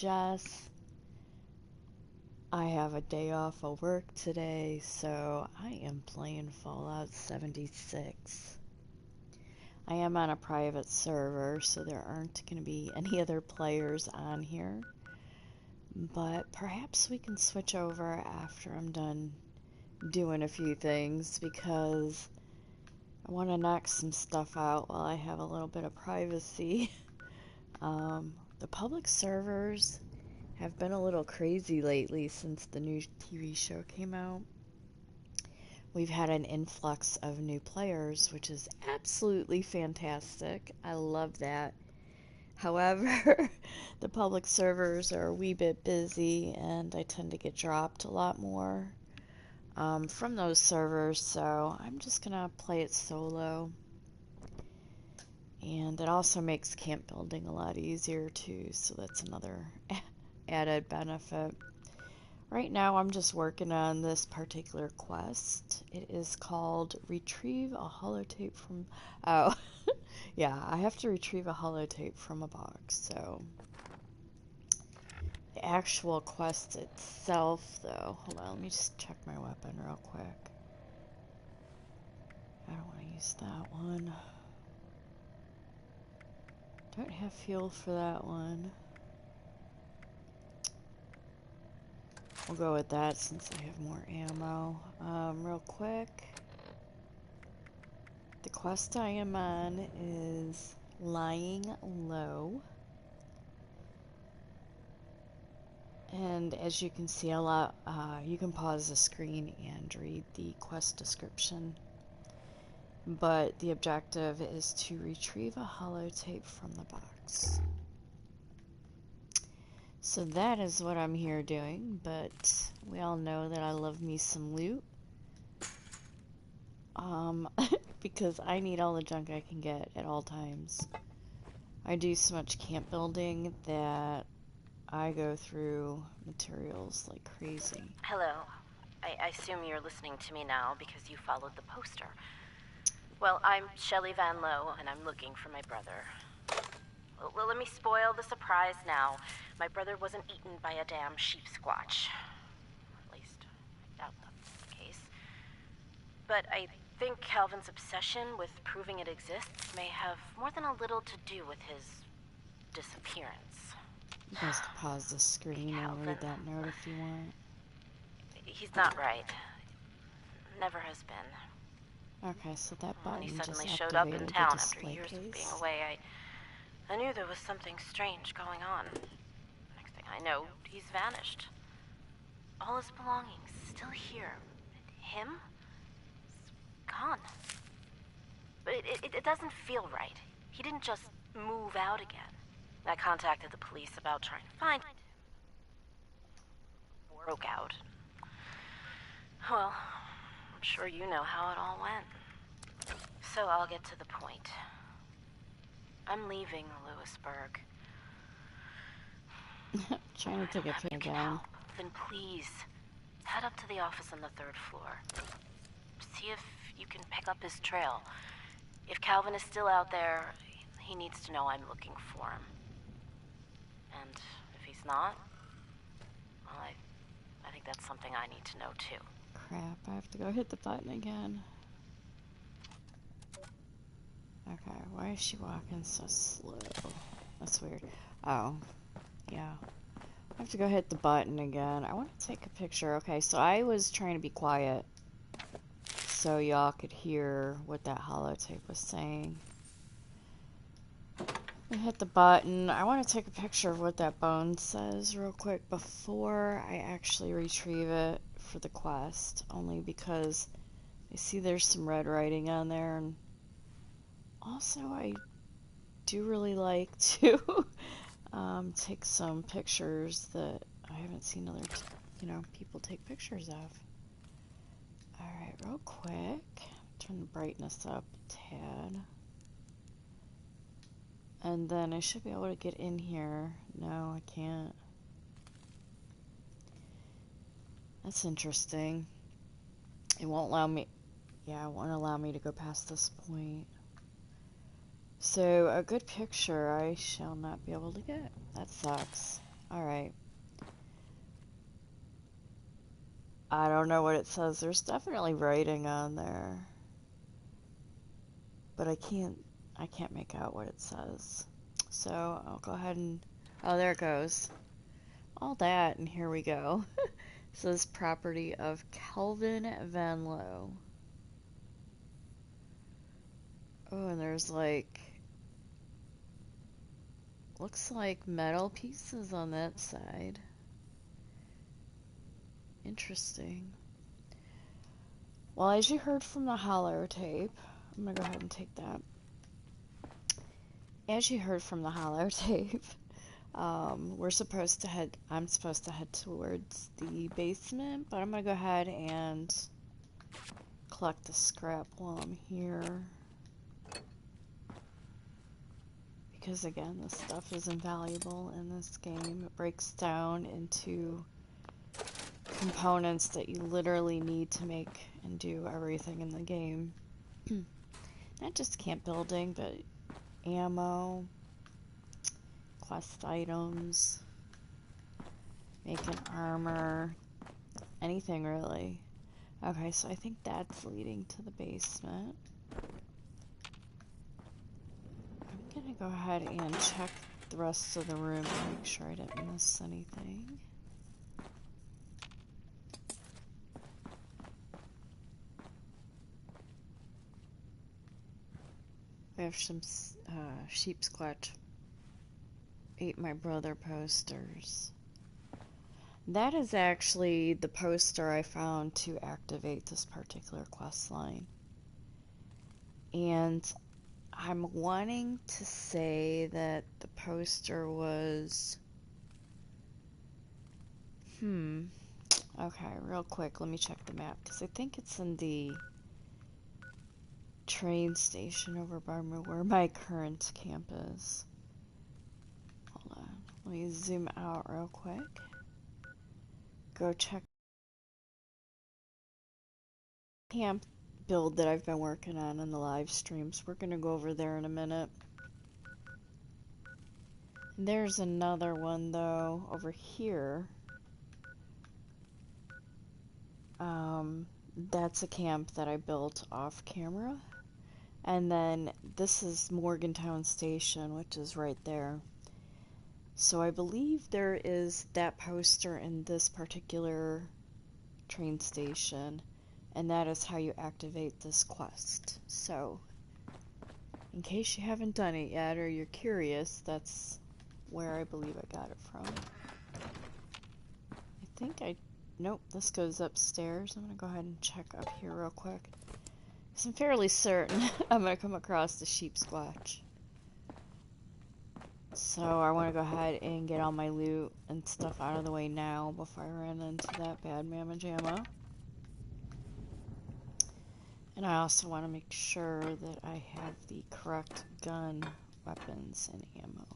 Jess. I have a day off of work today, so I am playing Fallout 76. I am on a private server, so there aren't going to be any other players on here. But perhaps we can switch over after I'm done doing a few things, because I want to knock some stuff out while I have a little bit of privacy. The public servers have been a little crazy lately since the new TV show came out. We've had an influx of new players, which is absolutely fantastic. I love that. However, the public servers are a wee bit busy, and I tend to get dropped a lot more from those servers, so I'm just gonna play it solo. And it also makes camp building a lot easier too, so that's another added benefit. Right now I'm just working on this particular quest. It is called Retrieve a Holotape from... Oh, yeah, I have to retrieve a holotape from a box, so... The actual quest itself, though... Hold on, let me just check my weapon real quick. I don't want to use that one. Don't have fuel for that one. We'll go with that since I have more ammo. Real quick. The quest I am on is Lying Low. And as you can see, you can pause the screen and read the quest description. But the objective is to retrieve a holotape from the box. So that is what I'm here doing, but we all know that I love me some loot. Because I need all the junk I can get at all times. I do so much camp building that I go through materials like crazy. Hello. I assume you're listening to me now because you followed the poster. Well, I'm Shelley Van Lowe, and I'm looking for my brother. Well, let me spoil the surprise now. My brother wasn't eaten by a damn sheep squatch. At least, I doubt that's the case. But I think Calvin's obsession with proving it exists may have more than a little to do with his disappearance. You guys can pause the screen and read that note if you want. He's not right. Never has been. Okay, so that button When he just suddenly showed up in activated town the after display years of being case. away, I knew there was something strange going on. Next thing I know, he's vanished. All his belongings still here. Him? He's gone. But it doesn't feel right. He didn't just move out again. I contacted the police about trying to find him. Broke out. Well, I'm sure you know how it all went. So I'll get to the point. I'm leaving Lewisburg. Trying to take a picture down. Then please, head up to the office on the 3rd floor. See if you can pick up his trail. If Calvin is still out there, he needs to know I'm looking for him. And if he's not, well, I think that's something I need to know too. Crap, I have to go hit the button again. Okay, why is she walking so slow? That's weird. Oh, yeah. I have to go hit the button again. I want to take a picture. Okay, so I was trying to be quiet so y'all could hear what that holotape was saying. I hit the button. I want to take a picture of what that bone says real quick before I actually retrieve it for the quest. Only because I see there's some red writing on there, and also I do really like to take some pictures that I haven't seen other people take pictures of. Alright, real quick, turn the brightness up a tad. And then I should be able to get in here. No, I can't. That's interesting. It won't allow me... Yeah, it won't allow me to go past this point. So, a good picture I shall not be able to get. That sucks. Alright. I don't know what it says. There's definitely writing on there. But I can't make out what it says. So I'll go ahead and, oh, there it goes. All that, and here we go. It says property of Kelvin Van Loo. Oh, and there's like, looks like metal pieces on that side. Interesting. Well, as you heard from the holotape, I'm gonna go ahead and take that. As you heard from the holotape, I'm supposed to head towards the basement, but I'm gonna go ahead and collect the scrap while I'm here. Because again, this stuff is invaluable in this game. It breaks down into components that you literally need to make and do everything in the game. Not just camp building, but ammo, quest items, making armor, anything really. Okay, so I think that's leading to the basement. I'm gonna go ahead and check the rest of the room to make sure I didn't miss anything. We have some sheep squatch ate my brother posters. That is actually the poster I found to activate this particular quest line. And I'm wanting to say that the poster was... Okay, real quick, let me check the map, because I think it's in the train station over by where my current camp is. Hold on, let me zoom out real quick. Go check camp build that I've been working on in the live streams. We're gonna go over there in a minute. There's another one though over here. That's a camp that I built off camera. And then this is Morgantown Station, which is right there. So I believe there is that poster in this particular train station, and that is how you activate this quest. So, in case you haven't done it yet or you're curious, that's where I believe I got it from. Nope, this goes upstairs. I'm gonna go ahead and check up here real quick. Because I'm fairly certain I'm gonna come across the sheep squatch. So I want to go ahead and get all my loot and stuff out of the way now before I run into that bad mamma jamma. And I also want to make sure that I have the correct gun, weapons, and ammo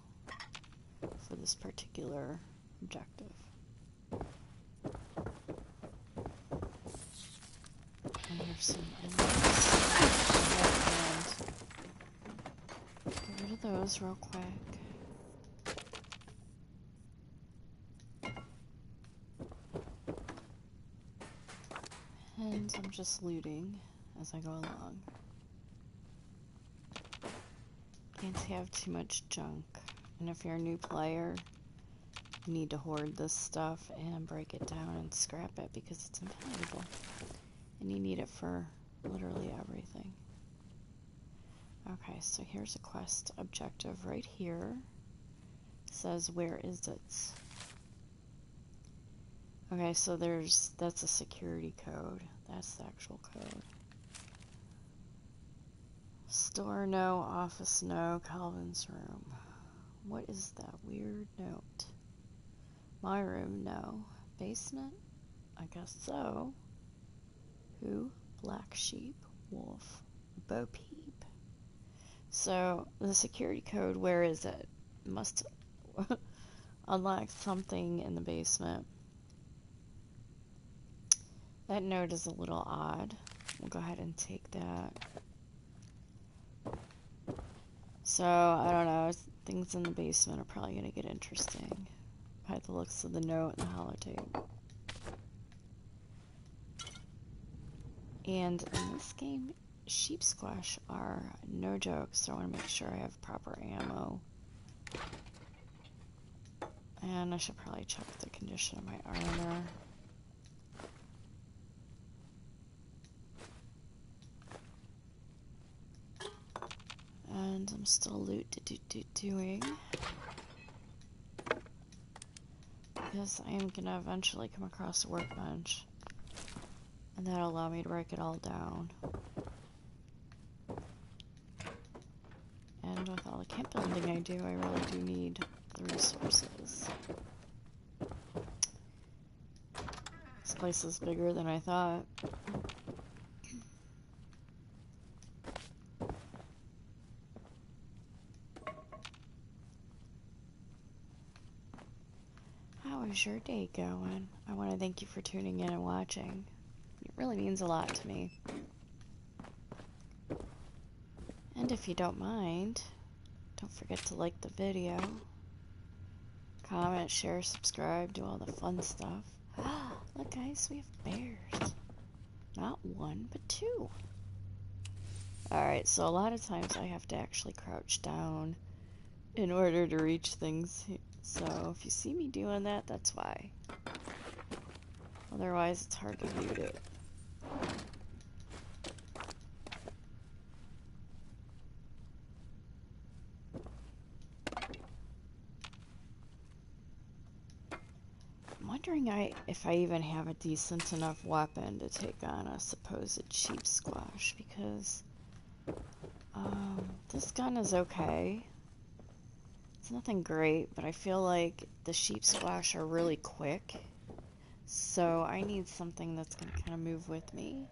for this particular objective. And there's some enemies. Get rid of those real quick. And I'm just looting as I go along. Can't have too much junk. And if you're a new player, you need to hoard this stuff and break it down and scrap it because it's invaluable. And you need it for literally everything. Okay, so here's a quest objective right here. It says, where is it? Okay, so that's a security code. That's the actual code. Store no, office no, Calvin's room. What is that weird note? My room, no. Basement? I guess so. Who? Black sheep, wolf, Bo Peep. So, the security code, where is it? Must unlock something in the basement. That note is a little odd. We'll go ahead and take that. So, I don't know. Things in the basement are probably going to get interesting by the looks of the note and the holotape. And in this game, sheep squash are no joke, so I want to make sure I have proper ammo. And I should probably check the condition of my armor. And I'm still doing. Because I am gonna eventually come across a workbench. And that'll allow me to break it all down. And with all the camp building I do, I really do need the resources. This place is bigger than I thought. How is your day going? I want to thank you for tuning in and watching. It really means a lot to me. And if you don't mind, don't forget to like the video, comment, share, subscribe, do all the fun stuff. Look guys, we have bears. Not one, but two. Alright, so a lot of times I have to actually crouch down in order to reach things. So if you see me doing that, that's why. Otherwise, it's hard to mute it. I'm wondering if I even have a decent enough weapon to take on a supposed sheep squash, because this gun is okay. It's nothing great, but I feel like the sheep squash are really quick. So I need something that's going to kind of move with me.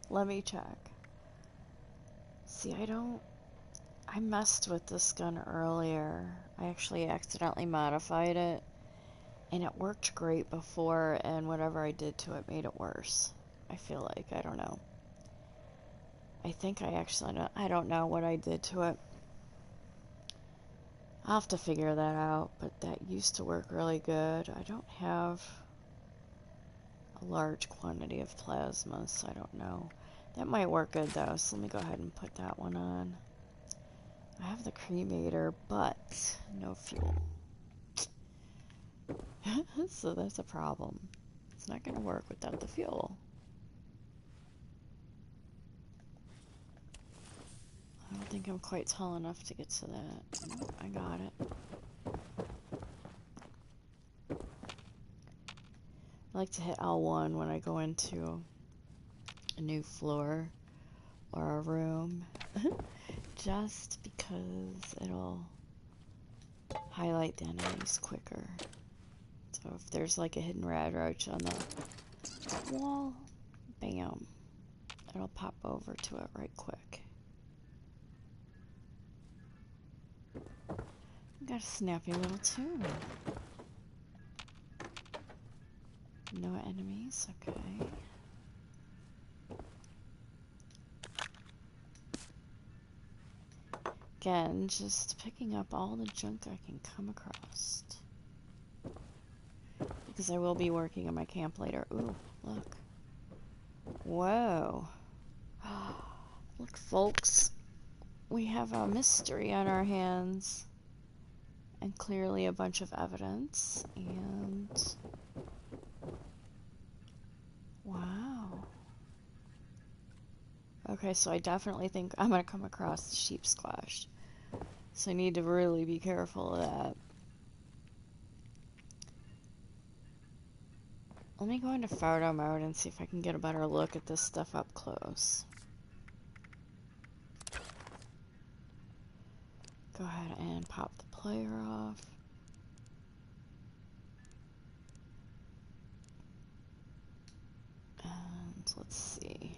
Let me check. See, I messed with this gun earlier. I actually accidentally modified it. And it worked great before, and whatever I did to it made it worse. I feel like, I don't know. I think I don't know what I did to it. I'll have to figure that out, but that used to work really good. I don't have a large quantity of plasma, so I don't know. That might work good though, so let me go ahead and put that one on. I have the cremator, but no fuel. So that's a problem. It's not going to work without the fuel. I don't think I'm quite tall enough to get to that. Nope, I got it. I like to hit L1 when I go into a new floor or a room. Just because it'll highlight the enemies quicker. So if there's like a hidden rad roach on the wall, bam, it'll pop over to it right quick. Got a snappy little tune. No enemies, okay. Again, just picking up all the junk I can come across. Because I will be working on my camp later. Ooh, look. Whoa. Look, folks. We have a mystery on our hands. And clearly a bunch of evidence. And... wow. Okay, so I definitely think I'm going to come across the sheep squash. So I need to really be careful of that. Let me go into photo mode and see if I can get a better look at this stuff up close. Go ahead and pop the player off. And let's see.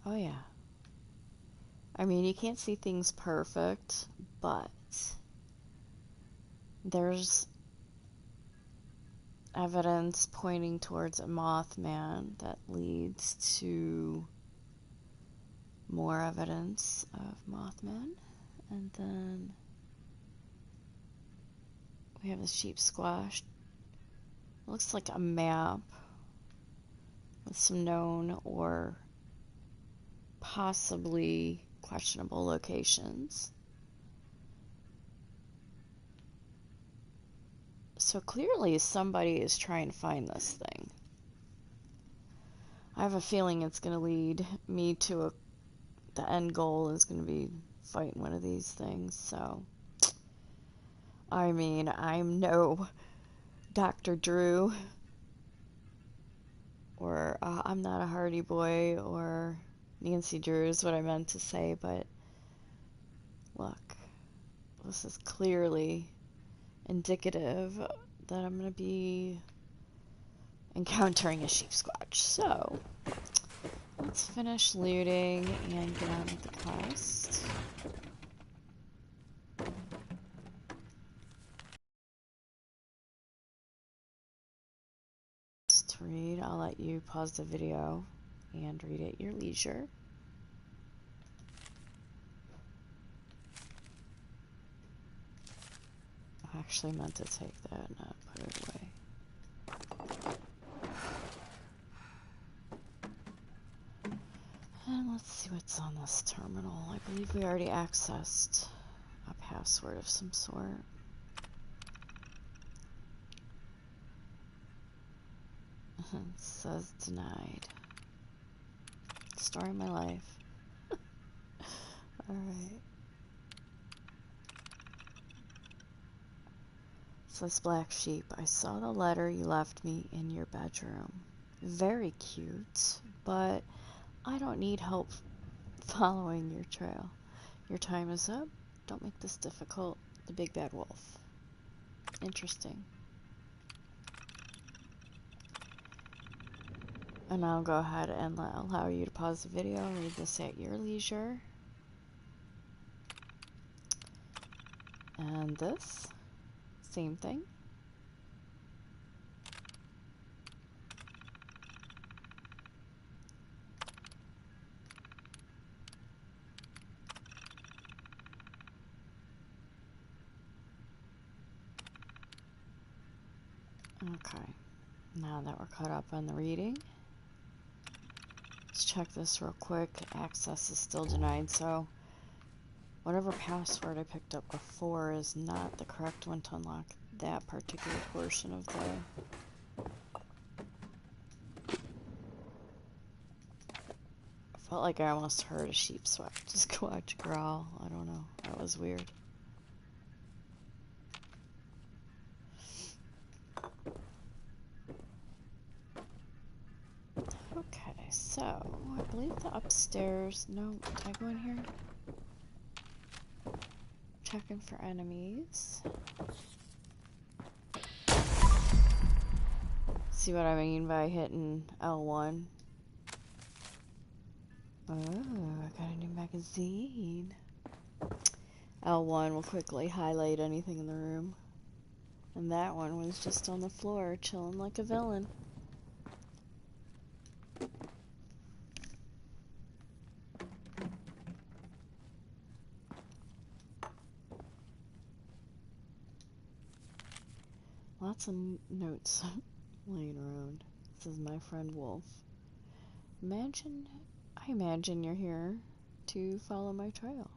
Oh yeah. I mean, you can't see things perfect, but there's evidence pointing towards a Mothman that leads to more evidence of Mothman. And then we have the sheep squash. looks like a map with some known or possibly questionable locations. So clearly somebody is trying to find this thing. I have a feeling it's going to lead me to the end goal is going to be fighting one of these things, so I mean, I'm no Dr. Drew, or I'm not a Hardy Boy, or Nancy Drew is what I meant to say, but look, this is clearly indicative that I'm going to be encountering a sheep squatch. So, let's finish looting and get on with the quest. To read, I'll let you pause the video and read at your leisure. I actually meant to take that, not put it away. And let's see what's on this terminal. I believe we already accessed a password of some sort. It says denied. Story of my life. Alright. Says Black Sheep, I saw the letter you left me in your bedroom. Very cute, but I don't need help following your trail. Your time is up. Don't make this difficult. The big bad wolf. Interesting. And I'll go ahead and allow you to pause the video and read this at your leisure. And this, same thing. Okay, now that we're caught up on the reading, let's check this real quick. Access is still denied, so whatever password I picked up before is not the correct one to unlock that particular portion of the... I felt like I almost heard a sheep squatch growl. I don't know. That was weird. Okay, so I believe the upstairs... No, did I go in here? Checking for enemies. See what I mean by hitting L1? Oh, I got a new magazine. L1 will quickly highlight anything in the room. And that one was just on the floor, chilling like a villain. Lots of notes laying around. This is my friend Wolf. I imagine you're here to follow my trail.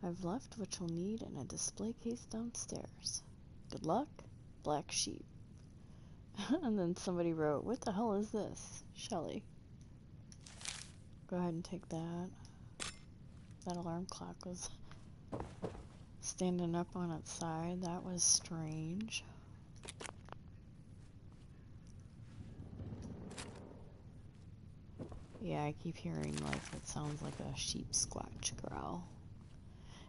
I've left what you'll need in a display case downstairs. Good luck, Black Sheep. And then somebody wrote, what the hell is this? Shelly. Go ahead and take that. That alarm clock was standing up on its side. That was strange. Yeah, I keep hearing like what sounds like a sheep squatch growl.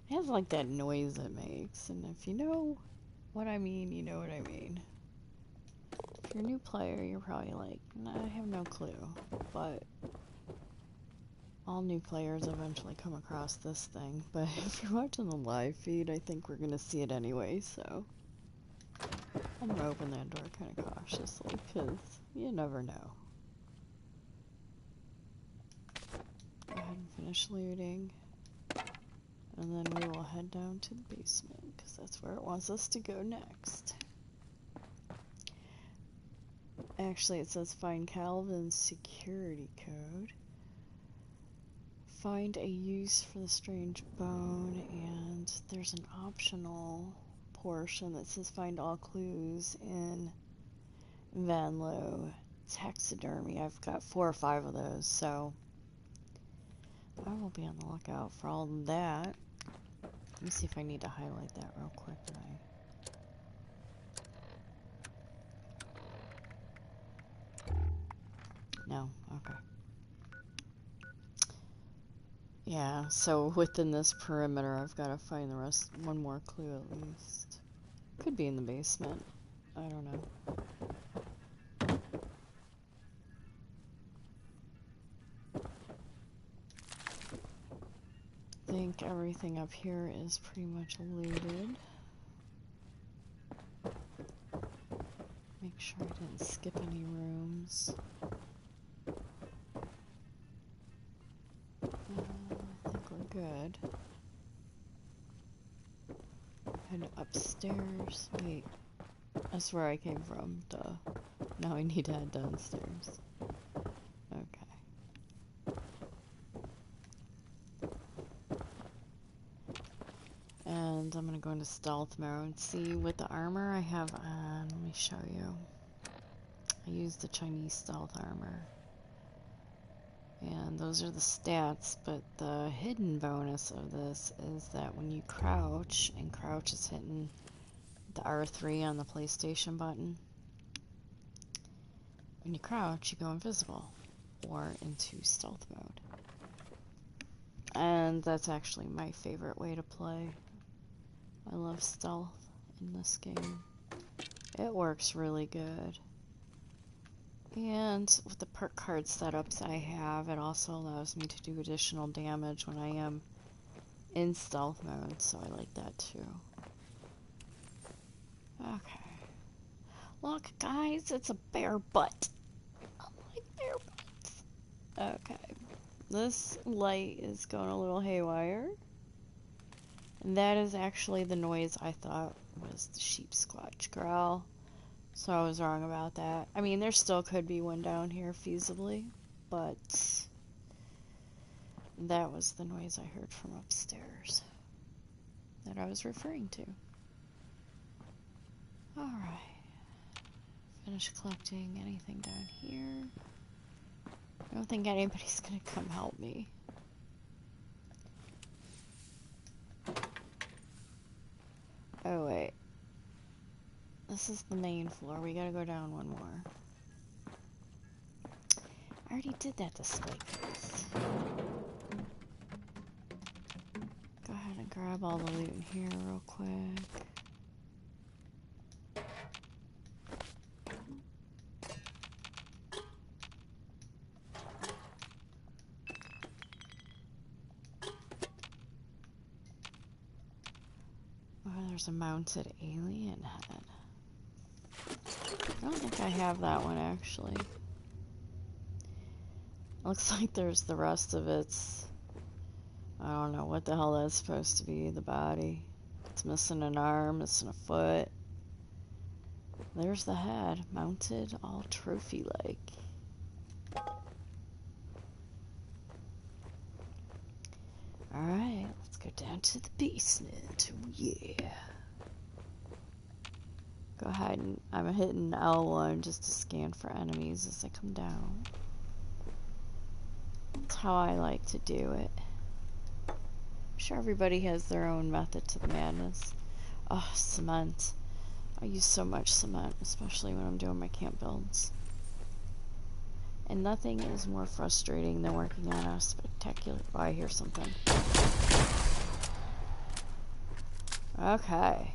It has like that noise it makes, and if you know what I mean, you know what I mean. If you're a new player, you're probably like, nah, I have no clue. But all new players eventually come across this thing. But if you're watching the live feed, I think we're gonna see it anyway, so I'm gonna open that door kind of cautiously, because you never know. Go ahead and finish looting. And then we will head down to the basement, because that's where it wants us to go next. Actually, it says find Calvin's security code. Find a use for the strange bone, and there's an optional portion that says find all clues in Van Loo taxidermy. I've got 4 or 5 of those, so I will be on the lookout for all of that. Let me see if I need to highlight that real quick. No? Okay. Yeah, so within this perimeter, I've got to find the rest, one more clue at least. Could be in the basement. I don't know. I think everything up here is pretty much looted. Make sure I didn't skip any rooms. I think we're good. Head upstairs. Wait, that's where I came from. Duh. Now I need to head downstairs. Okay. And I'm gonna go into stealth mode and see what the armor I have on. Let me show you. I used the Chinese stealth armor. And those are the stats, but the hidden bonus of this is that when you crouch, and crouch is hitting the R3 on the PlayStation button, when you crouch, you go invisible, or into stealth mode. And that's actually my favorite way to play. I love stealth in this game. It works really good. And with the perk card setups I have, it also allows me to do additional damage when I am in stealth mode, so I like that too. Okay. Look, guys, it's a bear butt. I like bear butts. Okay. This light is going a little haywire. And that is actually the noise I thought was the sheep squatch growl. So I was wrong about that. I mean, there still could be one down here feasibly, but that was the noise I heard from upstairs that I was referring to. Alright. Finish collecting anything down here. I don't think anybody's gonna come help me. Oh, wait. This is the main floor. We gotta go down one more. I already did that to Spike Face. Go ahead and grab all the loot in here real quick. Oh, there's a mounted alien head. I don't think I have that one, actually. Looks like there's the rest of its... I don't know what the hell that's supposed to be, the body. It's missing an arm, missing a foot. There's the head, mounted all trophy-like. Alright, let's go down to the basement. Oh, yeah. Go ahead and I'm hitting L1 just to scan for enemies as I come down. That's how I like to do it. I'm sure everybody has their own method to the madness. Oh, cement. I use so much cement, especially when I'm doing my camp builds. And nothing is more frustrating than working on a spectacular... Oh, I hear something. Okay.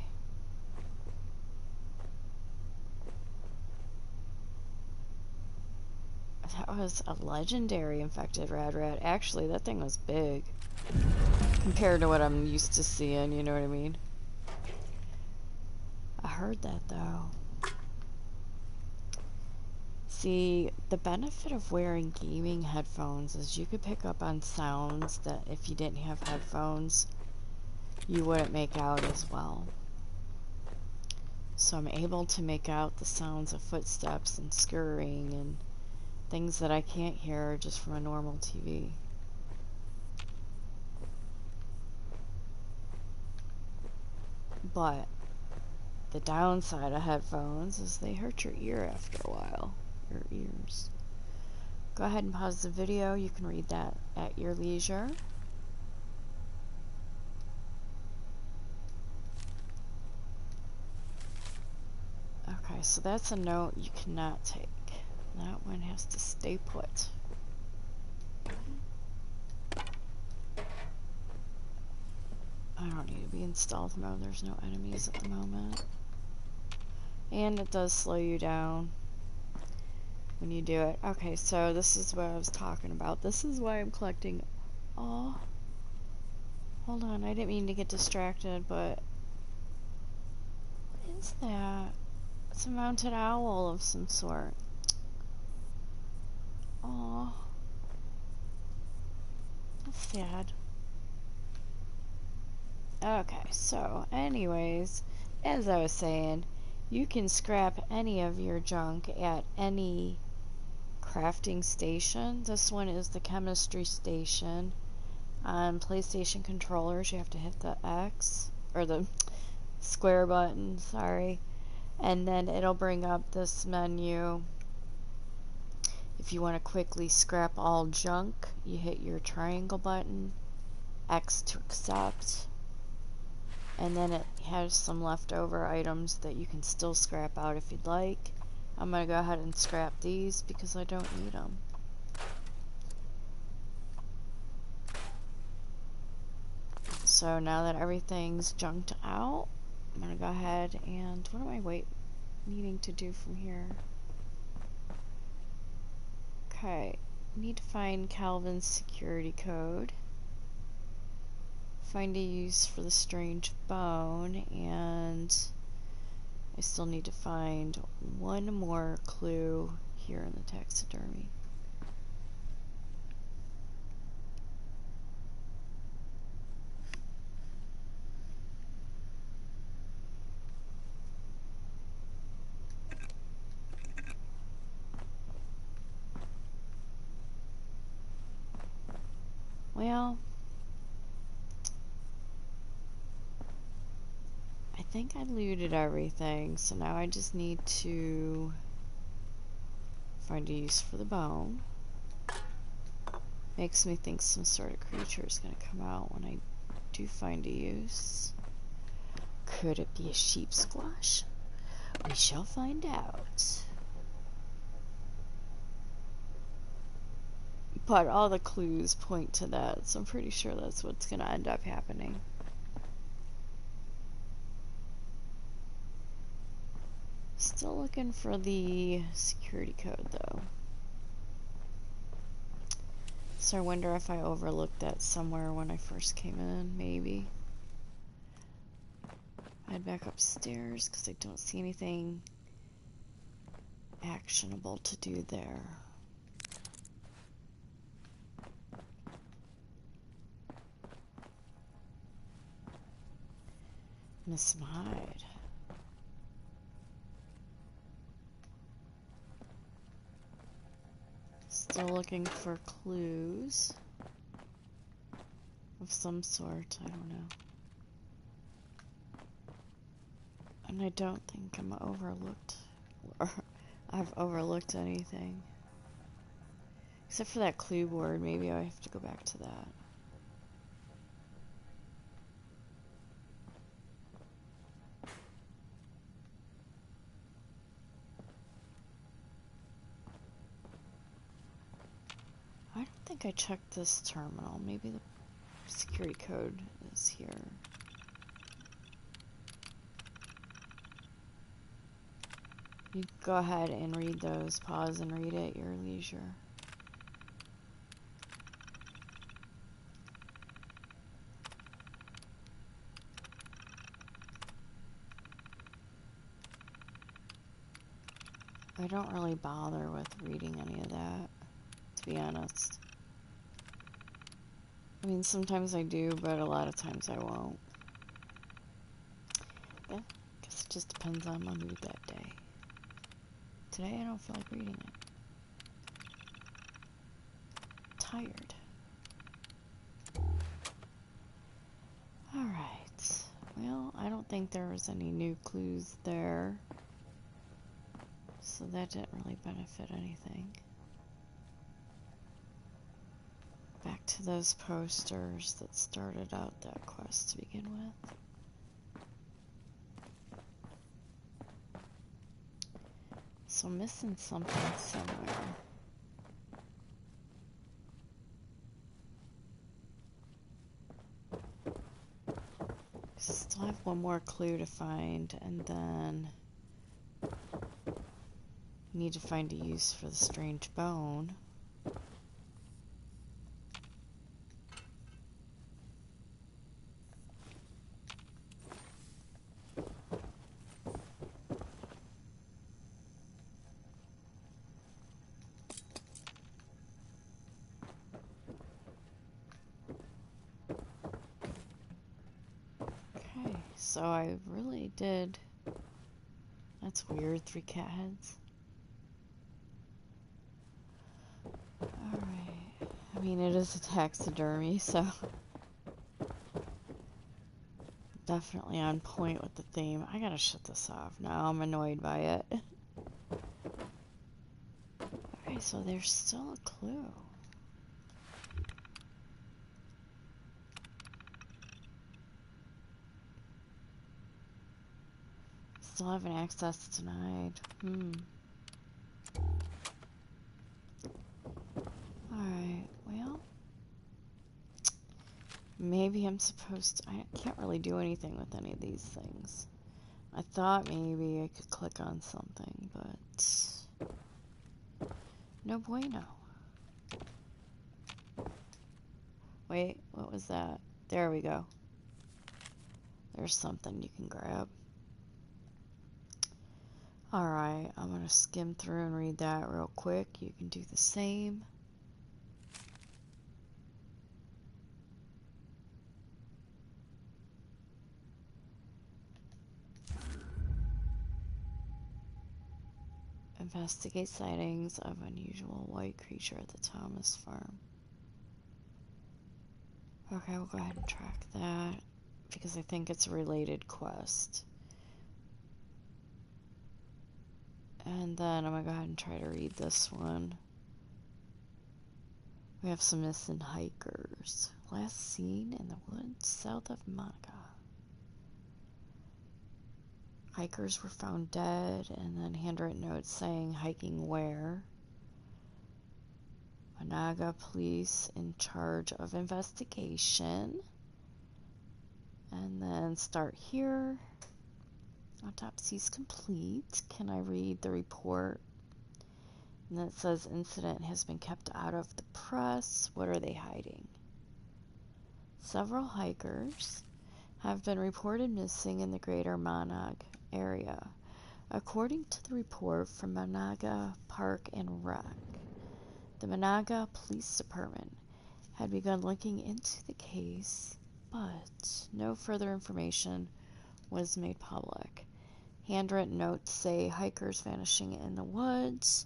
That was a legendary infected rad rat. Actually, that thing was big. Compared to what I'm used to seeing, you know what I mean? I heard that, though. See, the benefit of wearing gaming headphones is you could pick up on sounds that if you didn't have headphones, you wouldn't make out as well. So I'm able to make out the sounds of footsteps and scurrying and things that I can't hear just from a normal TV. But the downside of headphones is they hurt your ear after a while. Your ears. Go ahead and pause the video. You can read that at your leisure. Okay, so that's a note you cannot take. That one has to stay put. I don't need to be in stealth mode. There's no enemies at the moment. And it does slow you down when you do it. Okay, so this is what I was talking about. This is why I'm collecting. Oh, hold on. I didn't mean to get distracted, but what is that? It's a mounted owl of some sort. Oh, that's sad. Okay, so anyways, as I was saying, you can scrap any of your junk at any crafting station. This one is the chemistry station. On PlayStation controllers, you have to hit the X, or the square button, sorry, and then it'll bring up this menu. If you want to quickly scrap all junk, you hit your triangle button, X to accept, and then it has some leftover items that you can still scrap out if you'd like. I'm going to go ahead and scrap these because I don't need them. So now that everything's junked out, I'm going to go ahead and, what am I needing to do from here? Okay, need to find Calvin's security code. Find a use for the strange bone, and I still need to find one more clue here in the taxidermy. Well, I think I looted everything, so now I just need to find a use for the bone. Makes me think some sort of creature is going to come out when I do find a use. Could it be a sheep squash? We shall find out. But all the clues point to that, so I'm pretty sure that's what's going to end up happening. Still looking for the security code, though. So I wonder if I overlooked that somewhere when I first came in, maybe. Head back upstairs because I don't see anything actionable to do there. Miss some hide. Still looking for clues of some sort, I don't know. And I don't think I'm overlooked, or I've overlooked anything. Except for that clue board, maybe I have to go back to that. I don't think I checked this terminal. Maybe the security code is here. You go ahead and read those. Pause and read it at your leisure. I don't really bother with reading any of that, to be honest. I mean, sometimes I do, but a lot of times I won't. I guess it just depends on my mood that day. Today I don't feel like reading it. Tired. Alright. Well, I don't think there was any new clues there. So that didn't really benefit anything. Back to those posters that started out that quest to begin with. So missing something somewhere. Still have one more clue to find, and then need to find a use for the strange bone. Okay, so I really did. That's weird, 3 cat heads. Alright. I mean, it is a taxidermy, so definitely on point with the theme. I gotta shut this off now. I'm annoyed by it. Okay, so there's still a clue. Still haven't access denied. Alright, well. Maybe I'm supposed to... I can't really do anything with any of these things. I thought maybe I could click on something, but... no bueno. Wait, what was that? There we go. There's something you can grab. Alright, I'm gonna skim through and read that real quick. You can do the same. Investigate sightings of unusual white creature at the Thomas farm. Okay, we'll go ahead and track that because I think it's a related quest. And then I'm gonna go ahead and try to read this one. We have some missing hikers. Last seen in the woods south of Monaca. Hikers were found dead, and then handwritten notes saying hiking where. Monaga police in charge of investigation. And then start here. Autopsy's complete. Can I read the report? And then it says incident has been kept out of the press. What are they hiding? Several hikers have been reported missing in the greater Monag area. According to the report from Monaga Park and Rec, the Monaga Police Department had begun looking into the case, but no further information was made public. Handwritten notes say hikers vanishing in the woods.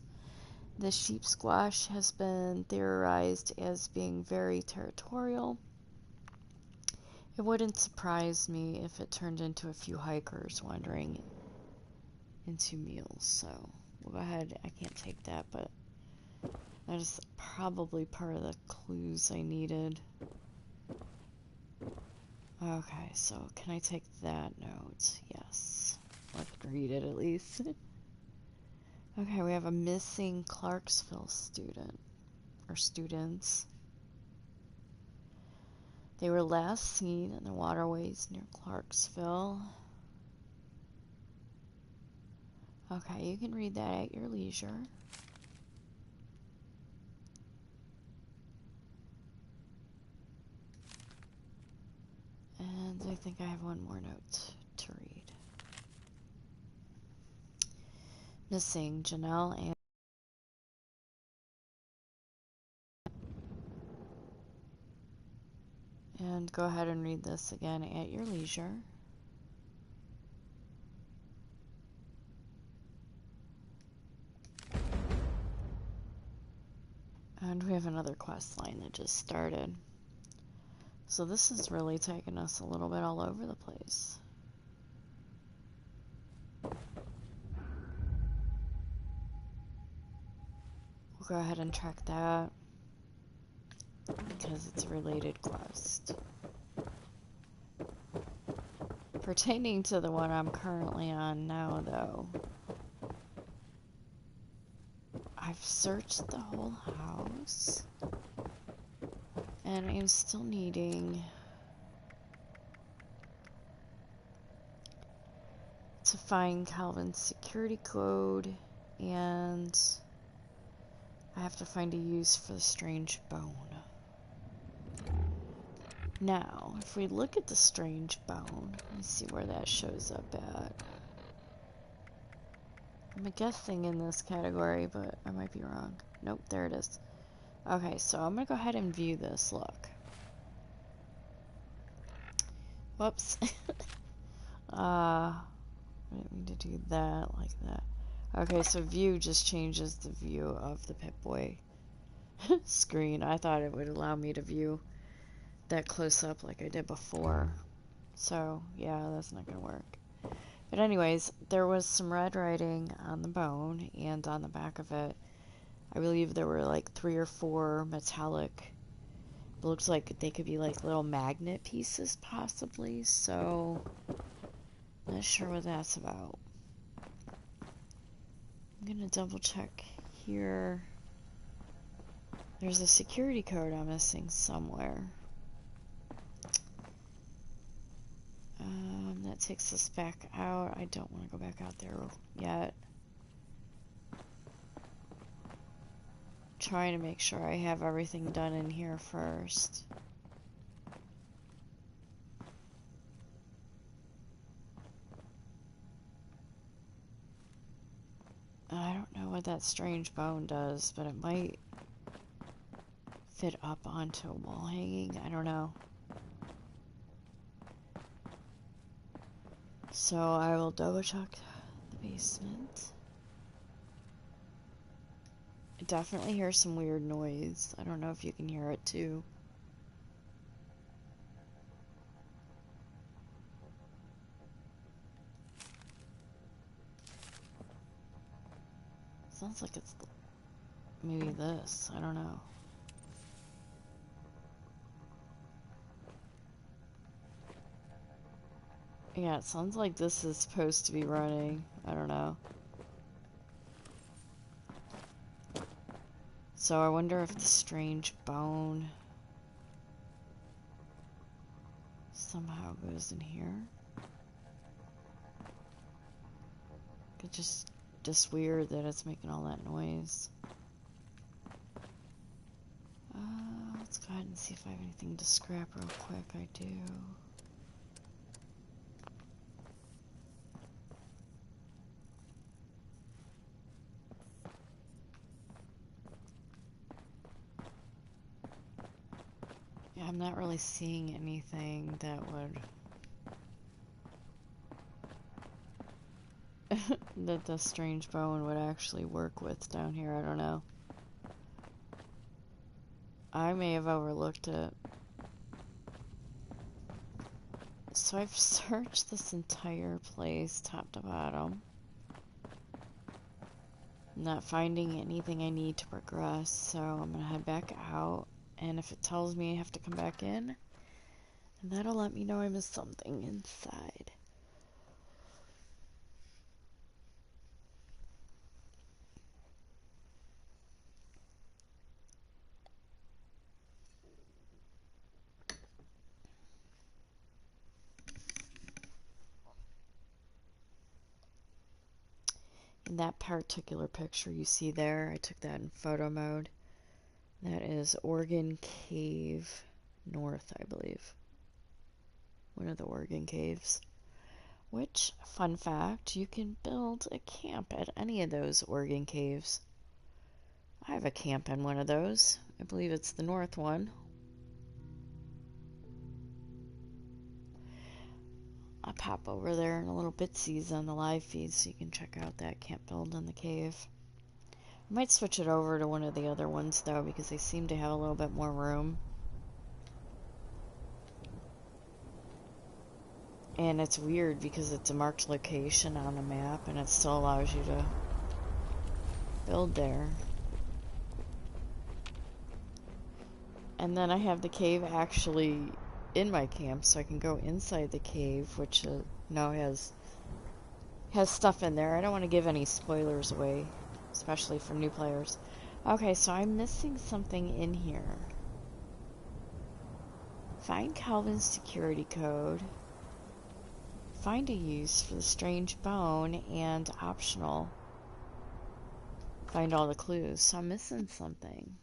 The sheep squash has been theorized as being very territorial. It wouldn't surprise me if it turned into a few hikers wandering into meals, so we'll go ahead. I can't take that, but that is probably part of the clues I needed. Okay, so can I take that note? Yes. I can read it at least. Okay, we have a missing Clarksville student, or students. They were last seen in the waterways near Clarksville. Okay, you can read that at your leisure. And I think I have one more note to read. Missing Janelle and go ahead and read this again at your leisure. And we have another quest line that just started. So this is really taking us a little bit all over the place. We'll go ahead and track that because it's a related quest. Pertaining to the one I'm currently on now, though, I've searched the whole house, and I'm still needing to find Calvin's security code, and I have to find a use for the strange bone. Now, if we look at the strange bone, let's see where that shows up at. I'm guessing in this category, but I might be wrong. Nope, there it is. Okay, so I'm gonna go ahead and view this. Look. Whoops. I didn't mean to do that like that. Okay, so view just changes the view of the Pip-Boy screen. I thought it would allow me to view that close up like I did before. So, yeah, that's not gonna work. But anyways, there was some red writing on the bone, and on the back of it, I believe there were like 3 or 4 metallic, it looks like they could be like little magnet pieces possibly, so not sure what that's about. I'm gonna double check here. There's a security code I'm missing somewhere. That takes us back out. I don't want to go back out there yet. Trying to make sure I have everything done in here first. I don't know what that strange bone does, but it might fit up onto a wall hanging. I don't know. So I will double check the basement. I definitely hear some weird noise. I don't know if you can hear it too. Sounds like it's maybe this. I don't know. Yeah, it sounds like this is supposed to be running. I don't know. So I wonder if the strange bone somehow goes in here. It's just weird that it's making all that noise. Let's go ahead and see if I have anything to scrap real quick. I do. Yeah, I'm not really seeing anything that would that the strange bone would actually work with down here. I don't know. I may have overlooked it. So I've searched this entire place top to bottom. I'm not finding anything I need to progress, so I'm gonna head back out, and if it tells me I have to come back in, that'll let me know I missed something inside. In that particular picture you see there, I took that in photo mode. That is Oregon Cave North, I believe. One of the Oregon caves. Which, fun fact, you can build a camp at any of those Oregon caves. I have a camp in one of those. I believe it's the north one. I'll pop over there in a little bitsies on the live feed so you can check out that camp build in the cave. I might switch it over to one of the other ones, though, because they seem to have a little bit more room. And it's weird because it's a marked location on the map, and it still allows you to build there. And then I have the cave actually in my camp, so I can go inside the cave, which now has stuff in there. I don't want to give any spoilers away, especially for new players. Okay, so I'm missing something in here. Find Calvin's security code. Find a use for the strange bone, and optional. Find all the clues. So I'm missing something.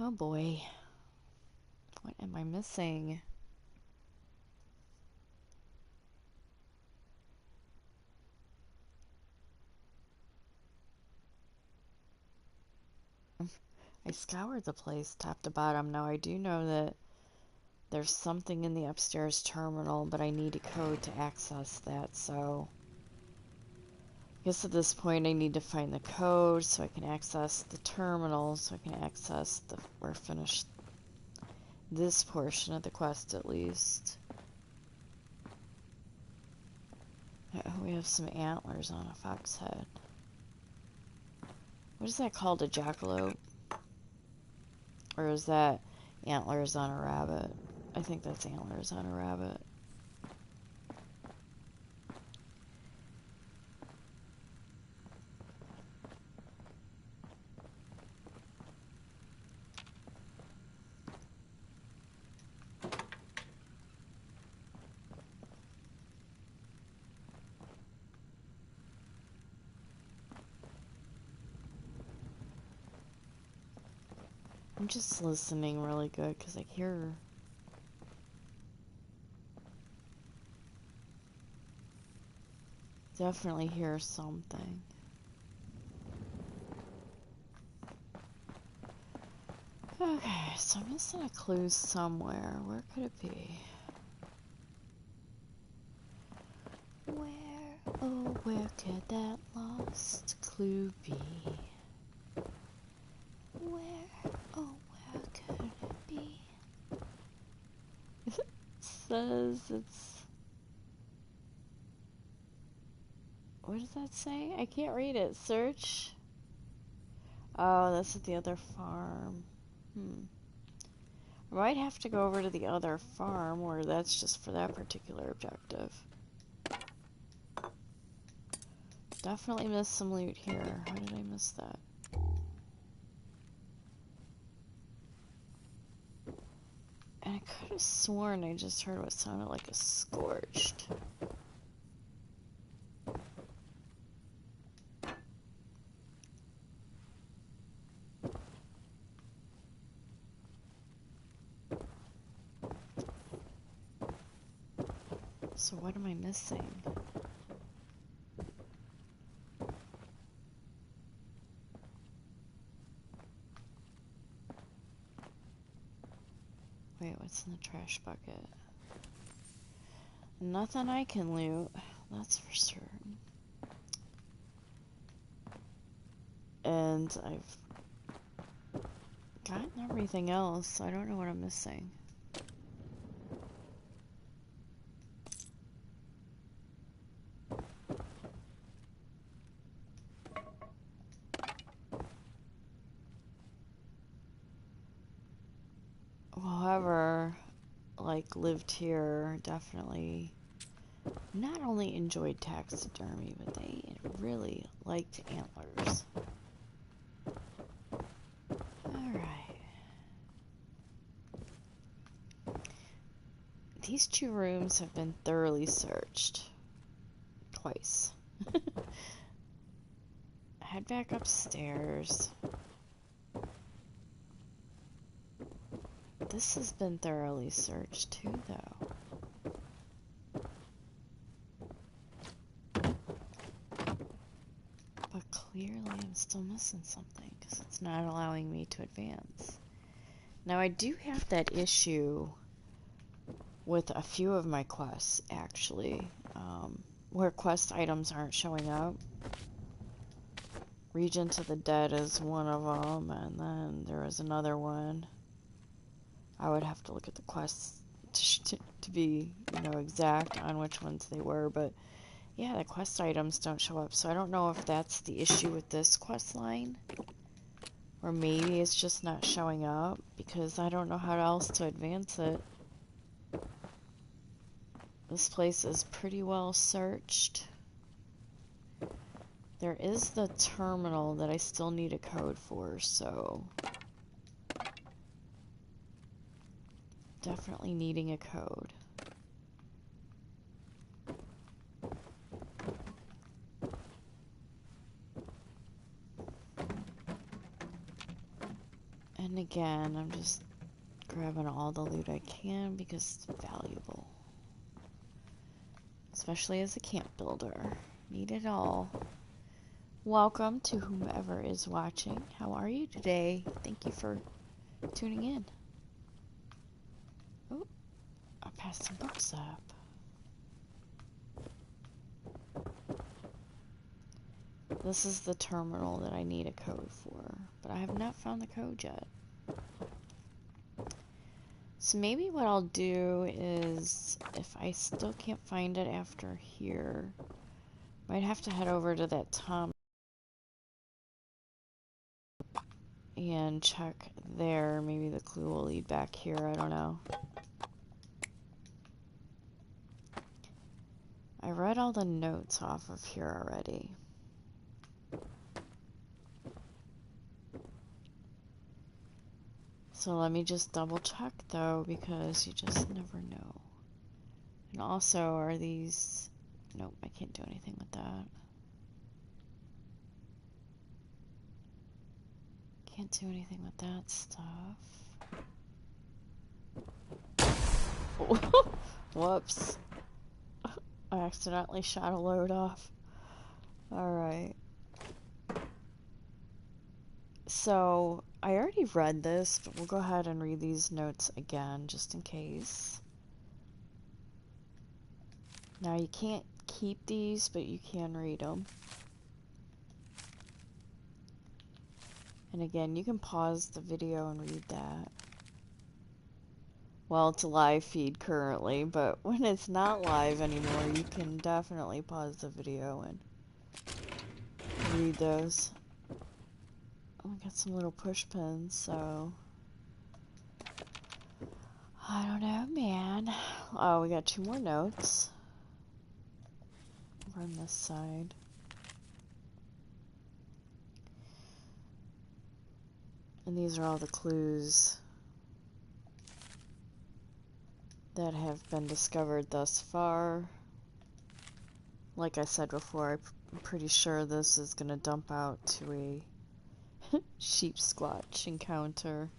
Oh boy. What am I missing? I scoured the place top to bottom. Now I do know that there's something in the upstairs terminal, but I need a code to access that, so I guess at this point I need to find the code so I can access the terminal, so I can access or finish this portion of the quest at least. Oh, we have some antlers on a fox head. What is that called? A jackalope? Or is that antlers on a rabbit? I think that's antlers on a rabbit. I'm just listening really good because I definitely hear something. Okay, so I'm missing a clue somewhere. Where could it be? Where, oh, where could that lost clue be? Where, oh, where could it be? It says it's... What does that say? I can't read it. Search? Oh, that's at the other farm. I might have to go over to the other farm where that's just for that particular objective. Definitely missed some loot here. How did I miss that? And I could have sworn I just heard what sounded like a scorched. So what am I missing? Wait, what's in the trash bucket? Nothing I can loot, that's for certain. And I've gotten everything else, so I don't know what I'm missing. Whoever, like, lived here definitely not only enjoyed taxidermy, but they really liked antlers. Alright. These two rooms have been thoroughly searched. Twice. Head back upstairs. This has been thoroughly searched too, though. But clearly I'm still missing something because it's not allowing me to advance. Now I do have that issue with a few of my quests, actually. where quest items aren't showing up. Region to the Dead is one of them, and then there is another one. I would have to look at the quests to be, you know, exact on which ones they were, but yeah, the quest items don't show up, so I don't know if that's the issue with this quest line, or maybe it's just not showing up, because I don't know how else to advance it. This place is pretty well searched. There is the terminal that I still need a code for, so definitely needing a code. And again, I'm just grabbing all the loot I can because it's valuable. Especially as a camp builder. Need it all. Welcome to whomever is watching. How are you today? Thank you for tuning in. Oh, I passed some books up. This is the terminal that I need a code for, but I have not found the code yet. So maybe what I'll do is, if I still can't find it after here, might have to head over to that Tom and check there. Maybe the clue will lead back here, I don't know. I read all the notes off of here already. So let me just double check though, because you just never know. And also, are these... Nope, I can't do anything with that. Can't do anything with that stuff. Whoops. I accidentally shot a load off. Alright. So, I already read this, but we'll go ahead and read these notes again, just in case. Now, you can't keep these, but you can read them. And again, you can pause the video and read that. Well, it's a live feed currently, but when it's not live anymore, you can definitely pause the video and read those. Oh, I got some little push pins, so... I don't know, man. Oh, we got 2 more notes. Over on this side. And these are all the clues that have been discovered thus far. Like I said before, I'm pretty sure this is gonna dump out to a sheep squatch encounter.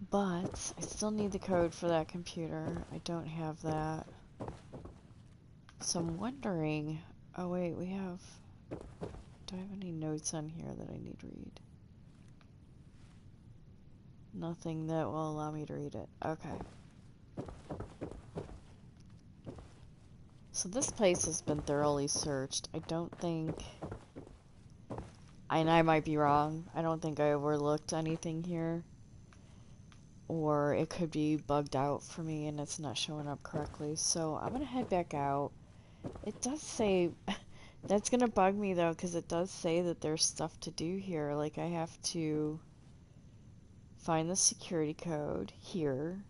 But I still need the code for that computer. I don't have that. So I'm wondering... Oh wait, we have... Do I have any notes on here that I need to read? Nothing that will allow me to read it. Okay. So this place has been thoroughly searched. I don't think... And I might be wrong. I don't think I overlooked anything here. Or it could be bugged out for me and it's not showing up correctly. So I'm gonna head back out. It does say... That's gonna bug me though, because it does say that there's stuff to do here. Like I have to find the security code here.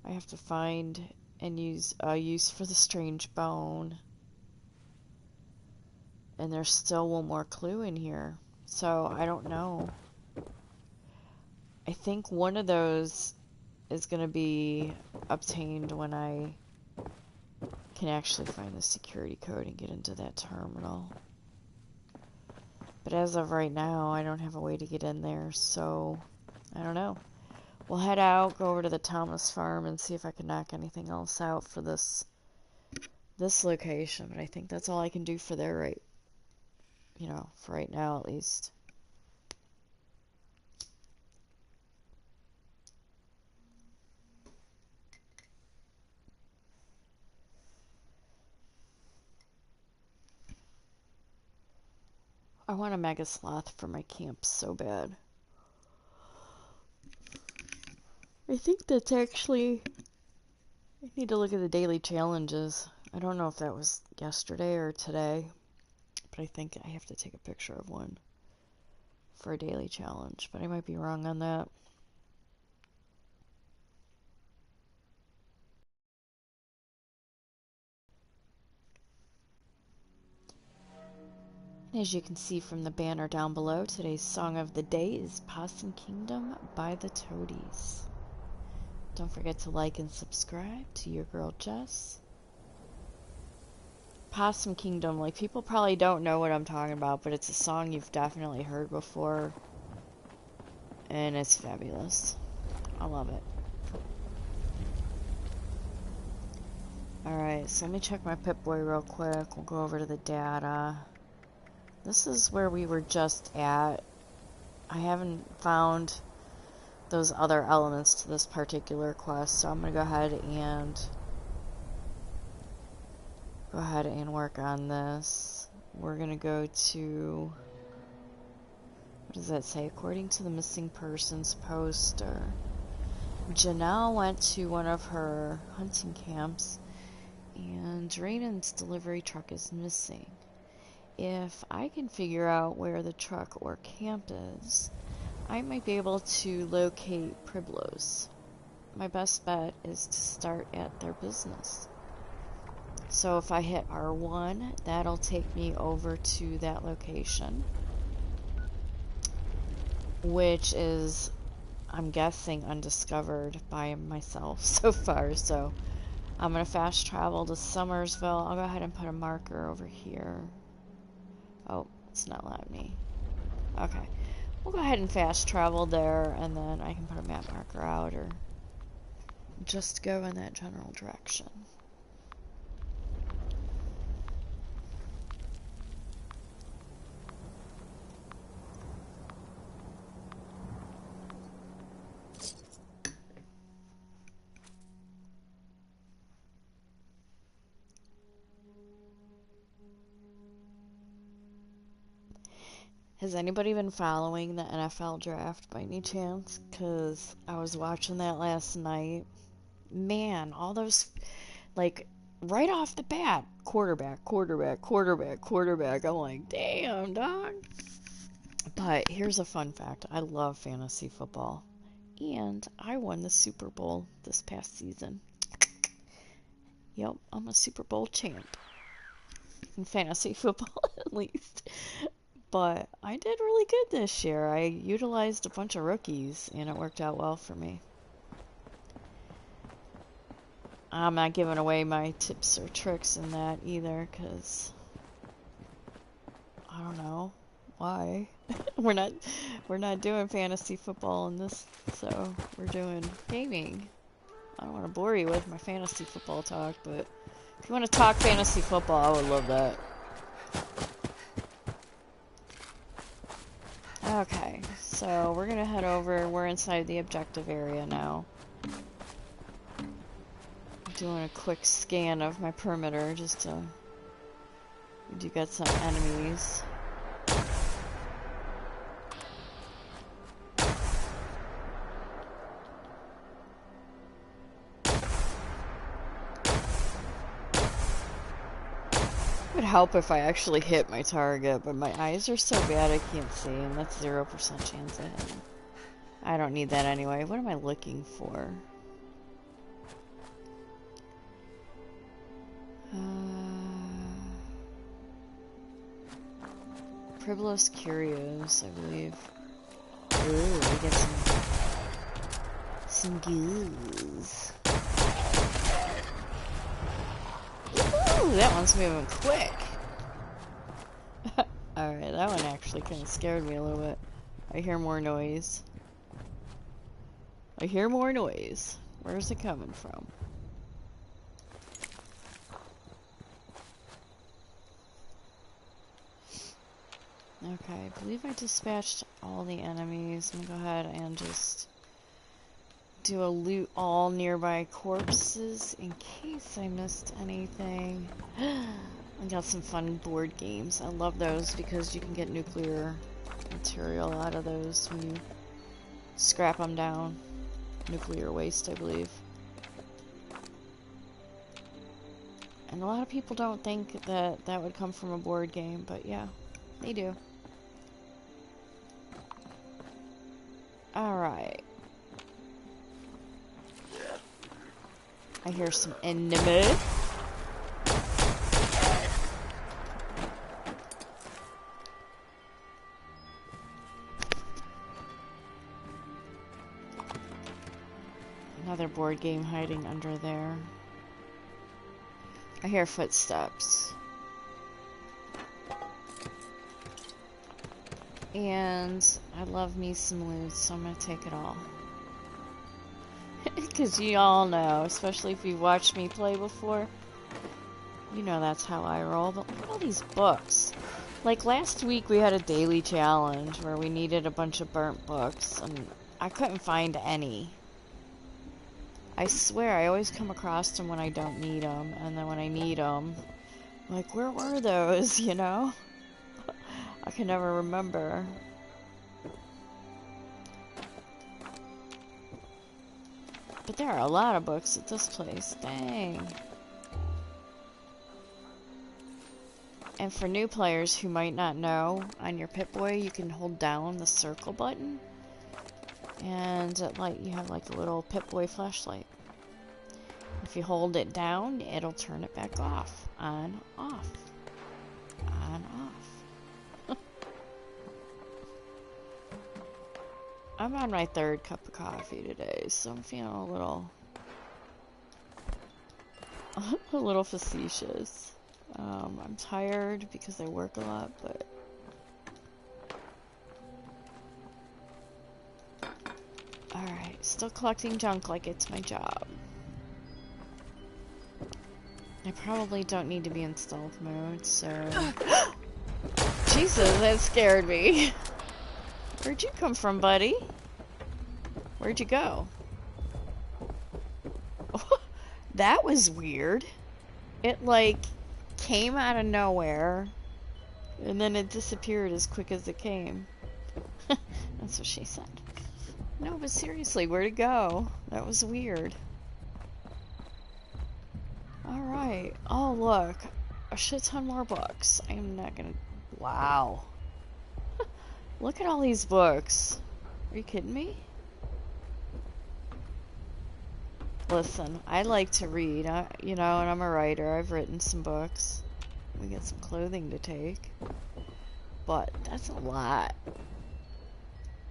I have to find and use use for the strange bone. And there's still one more clue in here. So I don't know. I think one of those is gonna be obtained when I can actually find the security code and get into that terminal. But as of right now, I don't have a way to get in there, so I don't know. We'll head out, go over to the Thomas farm, and see if I can knock anything else out for this location. But I think that's all I can do for there, for right now at least. I want a mega sloth for my camp so bad. I think that's actually... I need to look at the daily challenges. I don't know if that was yesterday or today, but I think I have to take a picture of one for a daily challenge, but I might be wrong on that. As you can see from the banner down below, today's song of the day is Possum Kingdom by the Toadies. Don't forget to like and subscribe to your girl Jess. Possum Kingdom, like, people probably don't know what I'm talking about, but it's a song you've definitely heard before, and it's fabulous. I love it. Alright, so let me check my Pip-Boy real quick. We'll go over to the data. This is where we were just at. I haven't found those other elements to this particular quest, so I'm going to go ahead and work on this. We're going to go to... What does that say? According to the missing persons poster, Janelle went to one of her hunting camps, and Raynon's delivery truck is missing. If I can figure out where the truck or camp is, I might be able to locate Priblos. My best bet is to start at their business. So if I hit R1, that'll take me over to that location, which is, I'm guessing, undiscovered by myself so far. So I'm going to fast travel to Summersville. I'll go ahead and put a marker over here. Oh, it's not letting me. Okay. We'll go ahead and fast travel there, and then I can put a map marker out, or just go in that general direction. Has anybody been following the NFL draft by any chance? Because I was watching that last night. Man, all those, like, right off the bat, quarterback, quarterback, quarterback, quarterback. I'm like, damn, dog. But here's a fun fact. I love fantasy football. And I won the Super Bowl this past season. Yep, I'm a Super Bowl champ. In fantasy football, at least. But I did really good this year. I utilized a bunch of rookies, and it worked out well for me. I'm not giving away my tips or tricks in that either, because I don't know why. we're not doing fantasy football in this, so we're doing gaming. I don't want to bore you with my fantasy football talk, but if you want to talk fantasy football, I would love that. Okay, so we're gonna head over. We're inside the objective area now. I'm doing a quick scan of my perimeter just to... We do got some enemies. It would help if I actually hit my target, but my eyes are so bad I can't see, and that's 0% chance of hitting. I don't need that anyway. What am I looking for? Priblos Curios, I believe. Ooh, we get some goos. Ooh, that one's moving quick. Alright, that one actually kind of scared me a little bit. I hear more noise. I hear more noise. Where's it coming from? Okay, I believe I dispatched all the enemies. I'm gonna go ahead and just do a loot all nearby corpses in case I missed anything. I got some fun board games. I love those because you can get nuclear material out of those when you scrap them down. Nuclear waste, I believe. And a lot of people don't think that that would come from a board game, but yeah, they do. Alright. I hear some enemy. Another board game hiding under there. I hear footsteps. And I love me some loot, so I'm gonna take it all. Because you all know, especially if you've watched me play before, you know that's how I roll. But look at all these books. Like last week we had a daily challenge where we needed a bunch of burnt books, and I couldn't find any. I swear, I always come across them when I don't need them, and then when I need them, I'm like, where were those, you know? I can never remember. But there are a lot of books at this place, dang. And for new players who might not know, on your Pip-Boy you can hold down the circle button. And you have like a little Pip-Boy flashlight. If you hold it down, it'll turn it back off. On, off. On, off. I'm on my third cup of coffee today, so I'm feeling a little facetious. I'm tired because I work a lot, but alright, still collecting junk like it's my job. I probably don't need to be in stealth mode, so... Jesus, that scared me. Where'd you come from, buddy? Where'd you go? That was weird. It, like, came out of nowhere, and then it disappeared as quick as it came. That's what she said. No, but seriously, where'd it go? That was weird. Alright. Oh, look. A shit ton more books. I am not gonna... Wow. Look at all these books. Are you kidding me? Listen, I like to read, you know, and I'm a writer. I've written some books. We got some clothing to take. But that's a lot.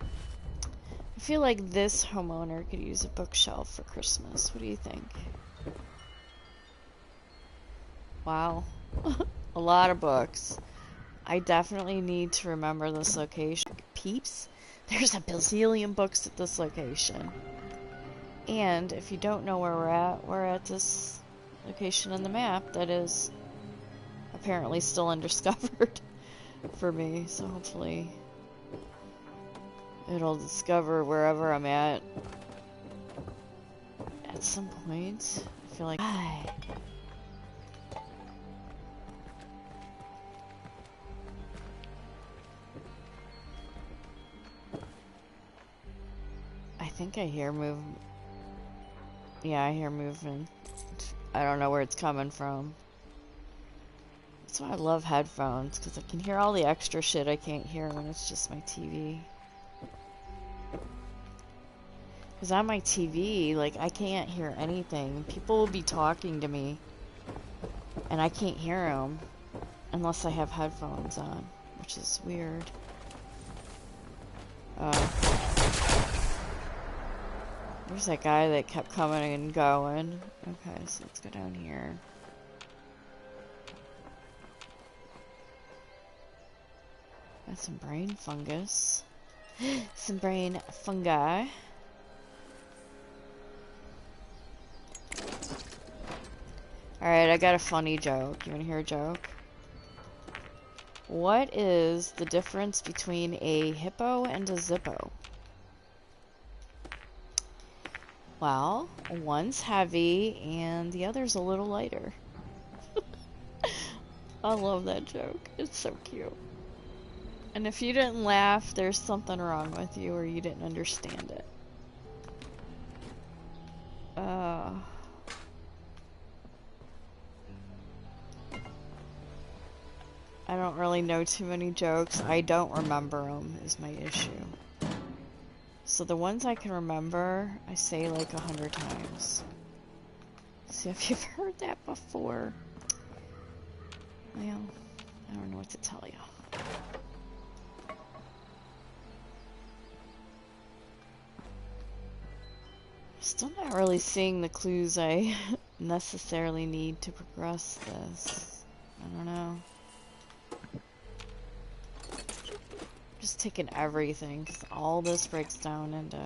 I feel like this homeowner could use a bookshelf for Christmas. What do you think? Wow. A lot of books. I definitely need to remember this location. Peeps, there's a bazillion books at this location. And if you don't know where we're at this location in the map that is apparently still undiscovered for me. So hopefully it'll discover wherever I'm at some point. I feel like... I think I hear movement. Yeah, I hear movement. I don't know where it's coming from. That's why I love headphones, because I can hear all the extra shit I can't hear when it's just my TV. Because on my TV, like, I can't hear anything. People will be talking to me, and I can't hear them unless I have headphones on, which is weird. There's that guy that kept coming and going. Okay, so let's go down here. Got some brain fungus. Some brain fungi. Alright, I got a funny joke. You wanna hear a joke? What is the difference between a hippo and a Zippo? Well, one's heavy and the other's a little lighter. I love that joke. It's so cute. And if you didn't laugh, there's something wrong with you or you didn't understand it. I don't really know too many jokes. I don't remember them is my issue. So the ones I can remember, I say like 100 times. See if you've heard that before. Well, I don't know what to tell you. Still not really seeing the clues I necessarily need to progress this. I don't know. Just taking everything, because all this breaks down into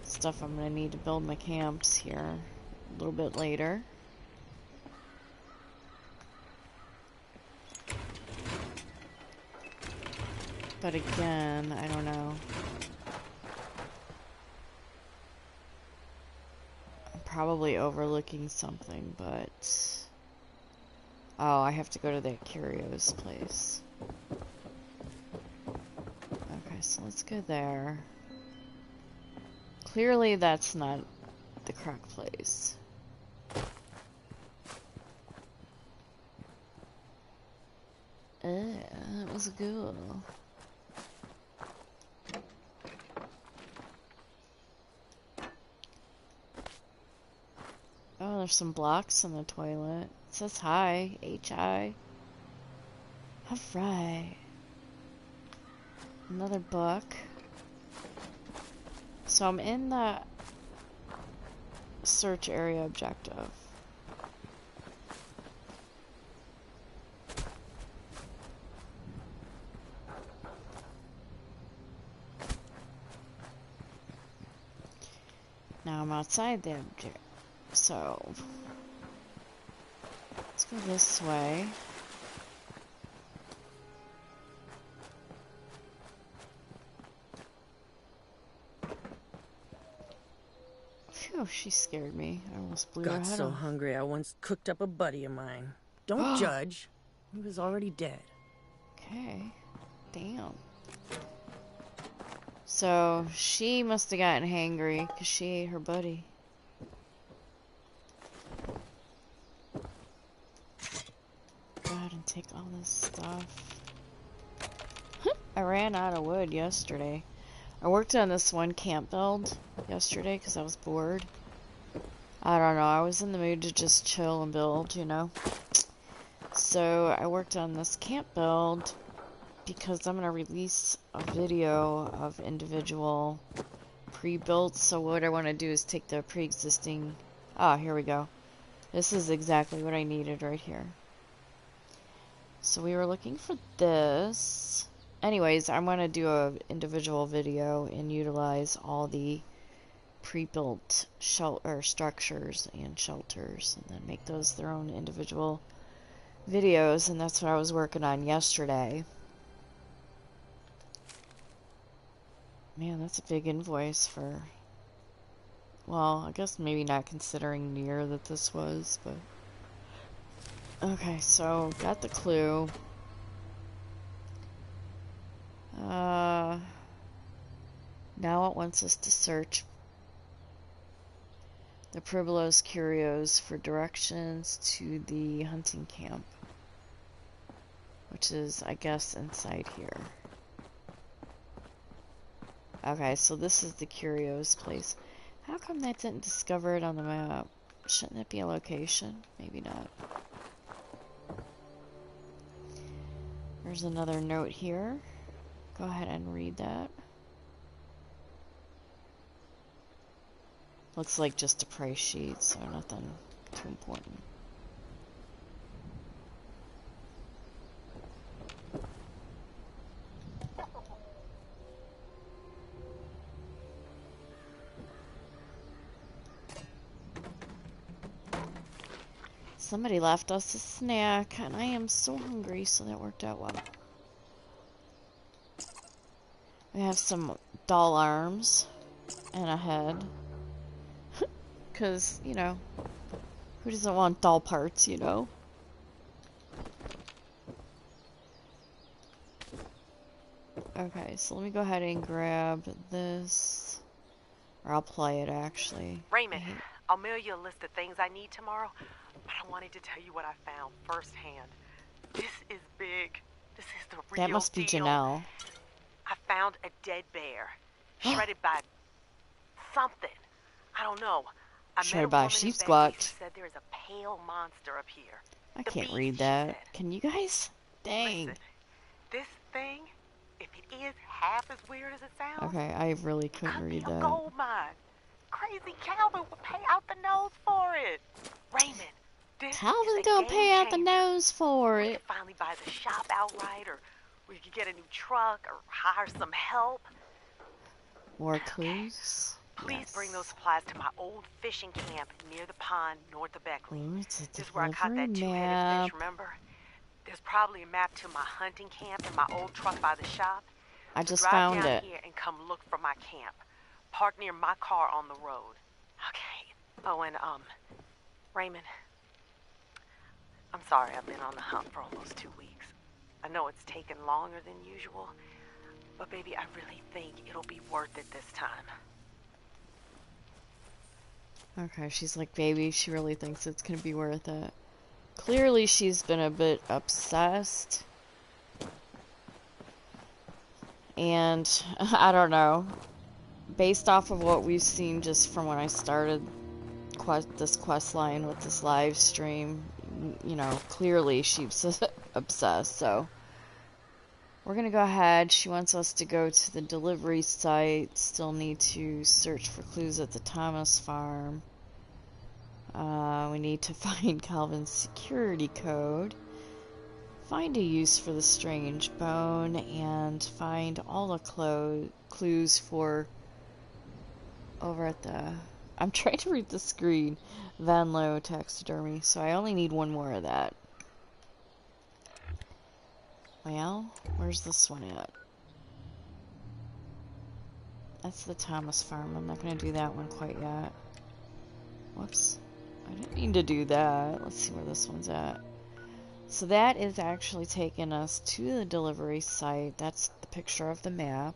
stuff I'm going to need to build my camps here a little bit later. But again, I don't know. I'm probably overlooking something, but... Oh, I have to go to that Curios place. Okay, so let's go there. Clearly that's not the correct place. That was cool. Oh, there's some blocks in the toilet. It says hi, H-I. Alright. Another book. So I'm in the search area objective. Now I'm outside the objective. So let's go this way. Phew, she scared me. I almost blew her head off. Got so hungry I once cooked up a buddy of mine. Don't judge. He was already dead. Okay. Damn. So she must have gotten hangry because she ate her buddy. Go ahead and take all this stuff. I ran out of wood yesterday. I worked on this one camp build yesterday because I was bored. I don't know, I was in the mood to just chill and build, you know. So I worked on this camp build because I'm going to release a video of individual pre-built. So what I want to do is take the pre-existing... Ah, here we go. This is exactly what I needed right here. So we were looking for this. Anyways, I'm going to do an individual video and utilize all the pre-built structures and shelters and then make those their own individual videos, and that's what I was working on yesterday. Man, that's a big invoice for... Well, I guess maybe not considering near that this was, but... Okay, so got the clue. Now it wants us to search the Pueblos Curios for directions to the hunting camp, which is, I guess, inside here. Okay, so this is the Curios place. How come that didn't discover it on the map? Shouldn't it be a location? Maybe not. There's another note here. Go ahead and read that. Looks like just a price sheet, so nothing too important. Somebody left us a snack, and I am so hungry, so that worked out well. We have some doll arms and a head. Because, you know, who doesn't want doll parts, you know? Okay, so let me go ahead and grab this. Or I'll play it, actually. Raymond, I'll mail you a list of things I need tomorrow, but I wanted to tell you what I found firsthand. This is big. This is the real That must be deal. Janelle. I found a dead bear, shredded by something. I don't know. I met a Shredded by a woman sheep in Becky who squatch. said there is a pale monster up here. I The can't beast, read she that. said. Can you guys? Dang. Listen, this thing, if it is half as weird as it sounds, Okay, I really couldn't could be read a that. gold mine. Crazy Calvin will pay out the nose for it. Raymond, this Calvin's is a gonna game pay out the changer. nose for We it. could finally buy the shop outright, or we could get a new truck, or hire some help. More clues? Please bring those Yes. supplies to my old fishing camp near the pond north of Beckley. Ooh, it's a This is where I caught delivery that two-headed map. fish, remember? There's probably a map to my hunting camp in my old truck by the shop. I So just drive found down it. here and come look for my camp. Park near my car on the road. Okay. Oh, and, Raymond, I'm sorry I've been on the hunt for almost 2 weeks. I know it's taken longer than usual, but baby, I really think it'll be worth it this time. Okay, she's like, baby, she really thinks it's gonna be worth it. Clearly, she's been a bit obsessed. And, I don't know. Based off of what we've seen just from when I started this quest line with this live stream, you know, clearly she's obsessed, so we're gonna go ahead. She wants us to go to the delivery site. Still need to search for clues at the Thomas farm. We need to find Calvin's security code, find a use for the strange bone, and find all the clues for over at the... I'm trying to read the screen. Van Lowe taxidermy, so I only need one more of that. Well, where's this one at? That's the Thomas farm. I'm not going to do that one quite yet. Whoops. I didn't mean to do that. Let's see where this one's at. So that is actually taking us to the delivery site. That's the picture of the map.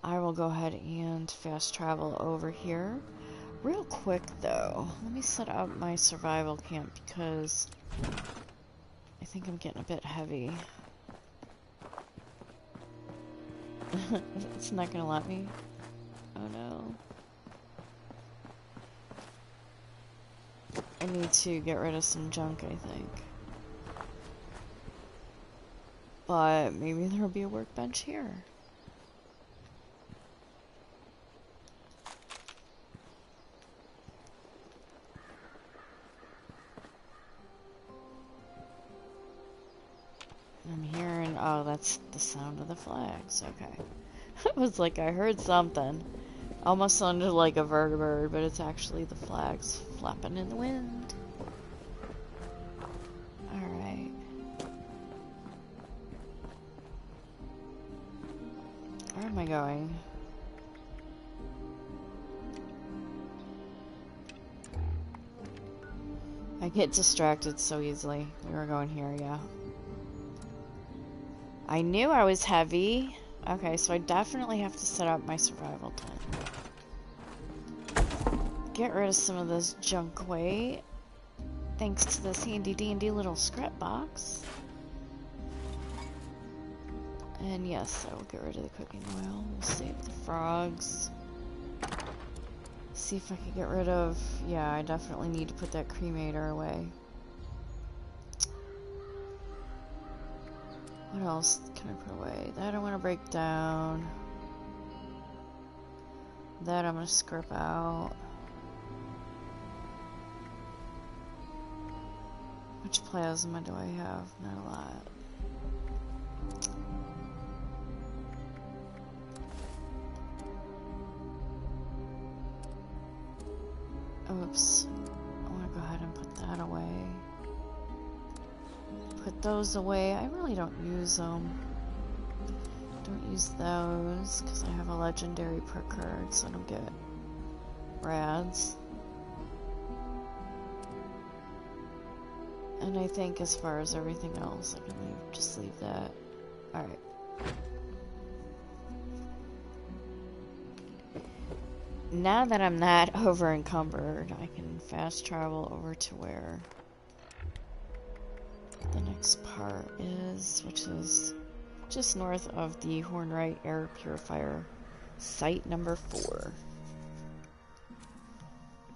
I will go ahead and fast travel over here. Real quick though, let me set up my survival camp because I think I'm getting a bit heavy. It's not gonna let me. Oh no. I need to get rid of some junk, I think. But maybe there'll be a workbench here. I'm hearing, oh, that's the sound of the flags, okay. It was like I heard something. Almost sounded like a vertibird, but it's actually the flags flapping in the wind. Alright. Where am I going? I get distracted so easily. We were going here, yeah. I knew I was heavy. Okay, so I definitely have to set up my survival tent. Get rid of some of this junk weight. Thanks to this handy dandy little scrap box. And yes, I will get rid of the cooking oil. We'll save the frogs. See if I can get rid of... Yeah, I definitely need to put that cremator away. What else can I put away? That I want to break down. That I'm going to scrap out. Which plasma do I have? Not a lot. Oops. I want to go ahead and put that away. Put those away. I really don't use them. Don't use those because I have a legendary perk card, so I don't get rads. And I think as far as everything else, I can just leave that. Alright. now that I'm not over encumbered, I can fast travel over to where the next part is, which is just north of the Hornwright Air Purifier, site number 4.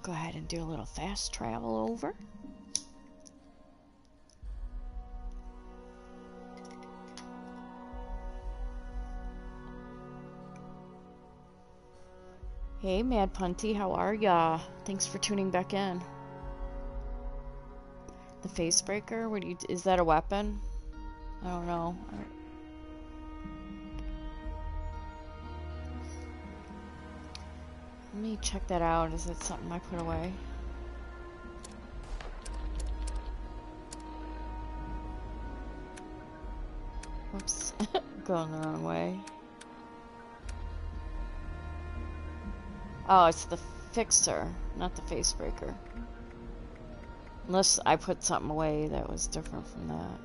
Go ahead and do a little fast travel over. Hey, Mad Punty, how are ya? Thanks for tuning back in. The face breaker? What do you? Is that a weapon? I don't know. Let me check that out. Is it something I put away? Whoops. Going the wrong way. Oh, it's the fixer, not the face breaker. Unless I put something away that was different from that.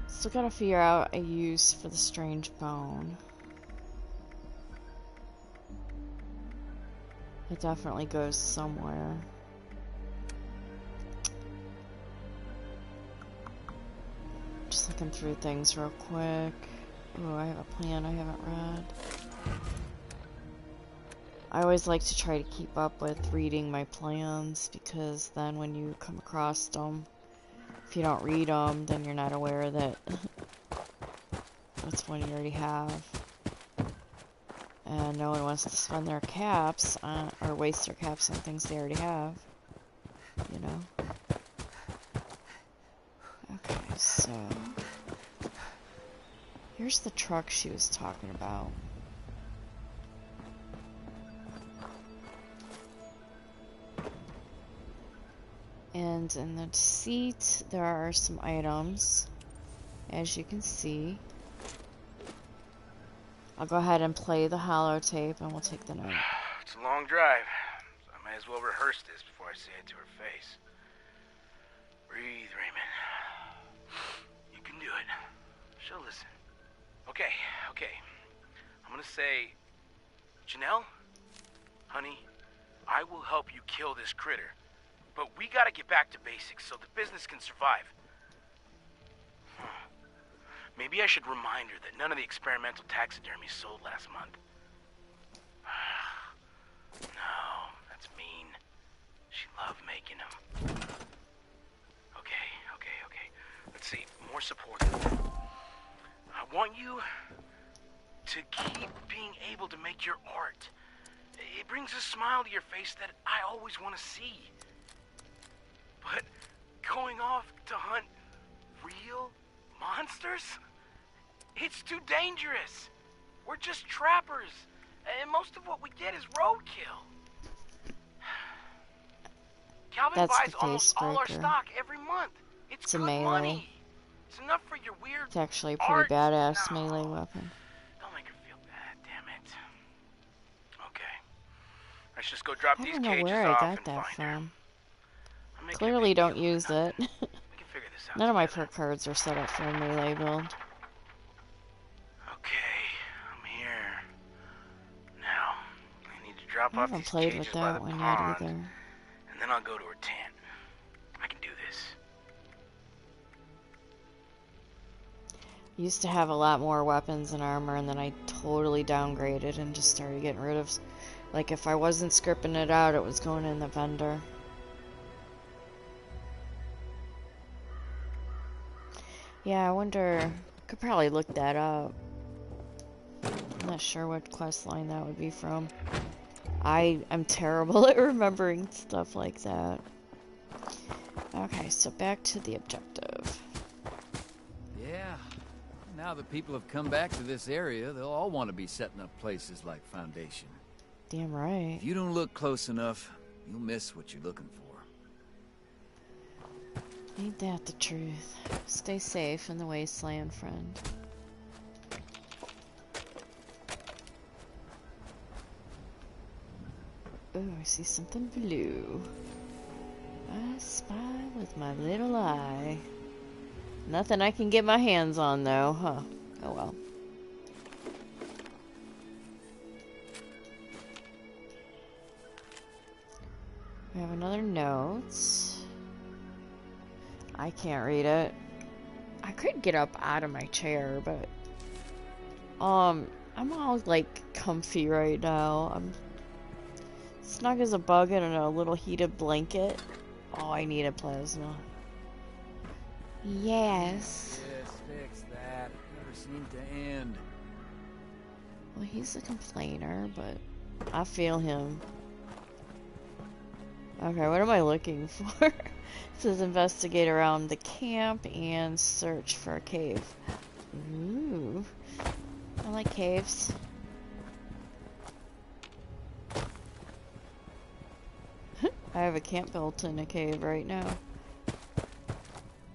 Still gotta figure out a use for the strange bone. It definitely goes somewhere. Just looking through things real quick. Oh, I have a plan I haven't read. I always like to try to keep up with reading my plans, because then when you come across them, if you don't read them, then you're not aware that that's one you already have. And no one wants to spend their caps on, or waste their caps on things they already have. You know? Okay, so here's the truck she was talking about. And in the seat, there are some items, as you can see. I'll go ahead and play the holotape, and we'll take the note. It's a long drive, so I might as well rehearse this before I say it to her face. Breathe, Raymond. You can do it. She'll listen. Okay. I'm gonna say, Janelle, honey, I will help you kill this critter. But we gotta get back to basics so the business can survive. Maybe I should remind her that none of the experimental taxidermy sold last month. No, that's mean. She loved making them. Okay. Let's see, more supportive. I want you to keep being able to make your art. It brings a smile to your face that I always want to see. But going off to hunt real monsters? It's too dangerous. We're just trappers, and most of what we get is roadkill. Calvin buys almost all our stock every month. It's good money. It's enough for your weird It's actually a pretty badass melee weapon. Don't make her feel bad, damn it. Okay. Let's just go drop these cages off. I don't know where I got that from. Clearly don't use it. None of my perk cards are set up for a melee build. Okay, I'm here. Now, I need to drop off these cages by the pond. I haven't played with that one yet either. And then I'll go to her tent. I can do this. Used to have a lot more weapons and armor, and then I totally downgraded and just started getting rid of... Like, if I wasn't scripting it out, it was going in the vendor. Yeah, I wonder... Could probably look that up. I'm not sure what quest line that would be from. I'm terrible at remembering stuff like that. Okay, so back to the objective. Yeah. Now that people have come back to this area, they'll all want to be setting up places like Foundation. Damn right. If you don't look close enough, you'll miss what you're looking for. Ain't that the truth? Stay safe in the wasteland, friend. Oh, I see something blue. I spy with my little eye. Nothing I can get my hands on, though, huh? Oh well. We have another note. I can't read it. I could get up out of my chair, but I'm all like comfy right now. I'm snug as a bug in a little heated blanket. Oh, I need a plasma. Yes. Yes, fix that. Never seemed to end. Well, he's a complainer, but I feel him. Okay, what am I looking for? It says investigate around the camp and search for a cave. Ooh. I like caves. I have a camp built in a cave right now.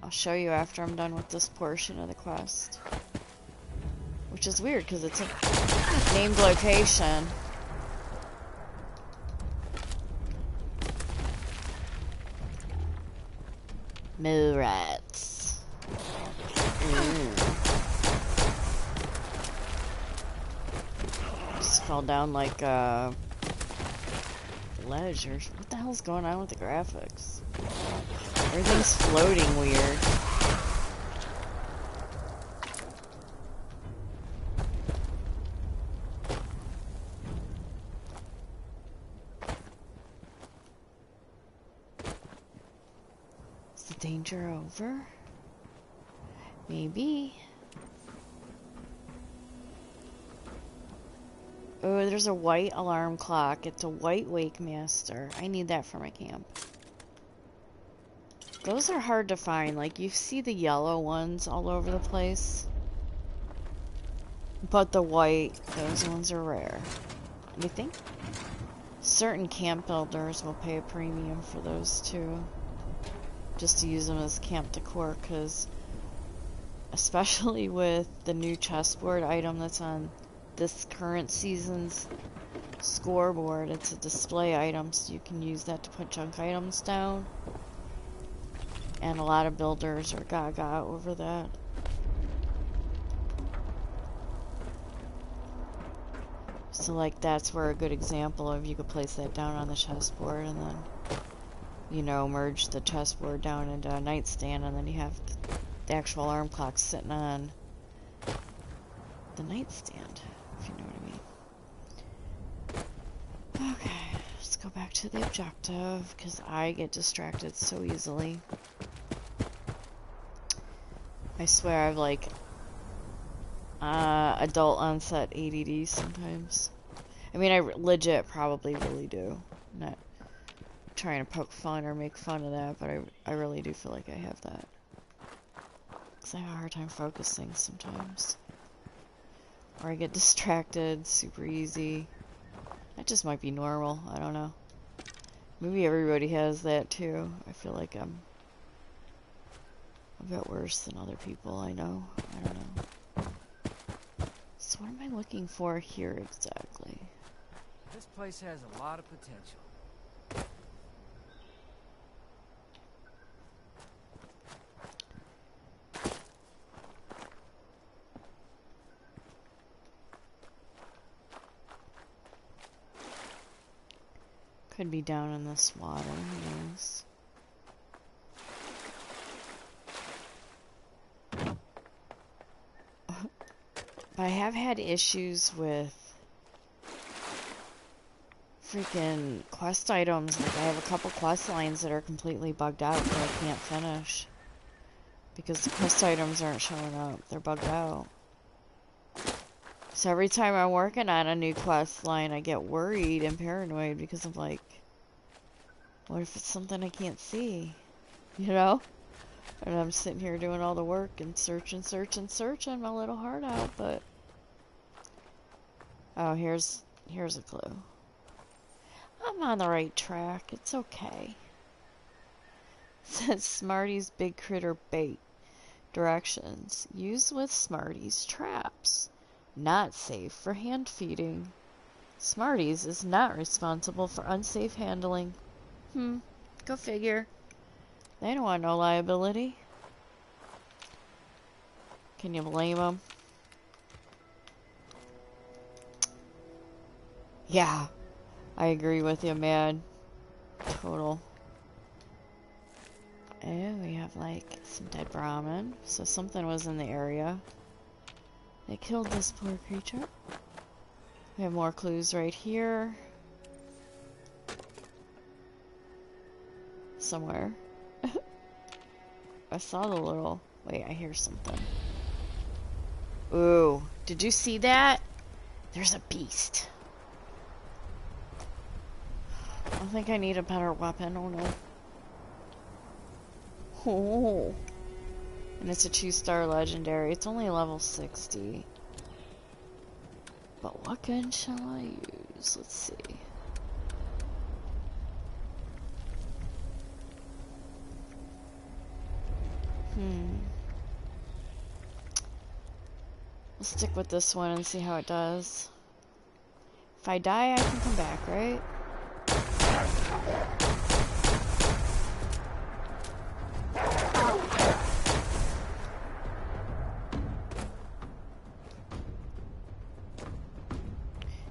I'll show you after I'm done with this portion of the quest. Which is weird because it's a named location. Moo rats. Just fell down like a ledge or what the hell's going on with the graphics? Everything's floating weird. Is the danger over? Maybe. Oh, there's a white alarm clock. It's a white wake master. I need that for my camp. Those are hard to find. Like, you see the yellow ones all over the place. But the white, those ones are rare. And I think certain camp builders will pay a premium for those too. Just to use them as camp decor, because especially with the new chessboard item that's on this current season's scoreboard, it's a display item, so you can use that to put junk items down. And a lot of builders are gaga over that. So like that's where a good example of you could place that down on the chessboard and then, you know, merge the chessboard down into a nightstand, and then you have the actual alarm clock sitting on the nightstand, if you know what I mean. Okay, let's go back to the objective, because I get distracted so easily. I swear I've like adult onset ADD sometimes. I mean, I legit probably really do. I'm not trying to poke fun or make fun of that, but I really do feel like I have that. Because I have a hard time focusing sometimes. Or I get distracted super easy. That just might be normal, I don't know. Maybe everybody has that too. I feel like I'm a bit worse than other people I know. I don't know. So what am I looking for here exactly? This place has a lot of potential. Could be down in this water, who knows? I have had issues with freaking quest items. Like I have a couple quest lines that are completely bugged out that I can't finish because the quest items aren't showing up. They're bugged out. So every time I'm working on a new quest line, I get worried and paranoid because I'm like, what if it's something I can't see? You know? And I'm sitting here doing all the work and searching my little heart out, but... Oh, here's a clue. I'm on the right track. It's okay. It says Smarty's Big Critter Bait. Directions. Use with Smarty's traps. Not safe for hand feeding. Smarties is not responsible for unsafe handling. Go figure. They don't want no liability. Can you blame him? Yeah, I agree with you, man. Total. And we have like some dead Brahmin, so something was in the area. They killed this poor creature. We have more clues right here. Somewhere. I saw the little... Wait, I hear something. Ooh, did you see that? There's a beast. I think I need a better weapon. Oh no. Oh. And it's a 2-star legendary. It's only level 60. But what gun shall I use? Let's see. We'll stick with this one and see how it does. If I die, I can come back, right?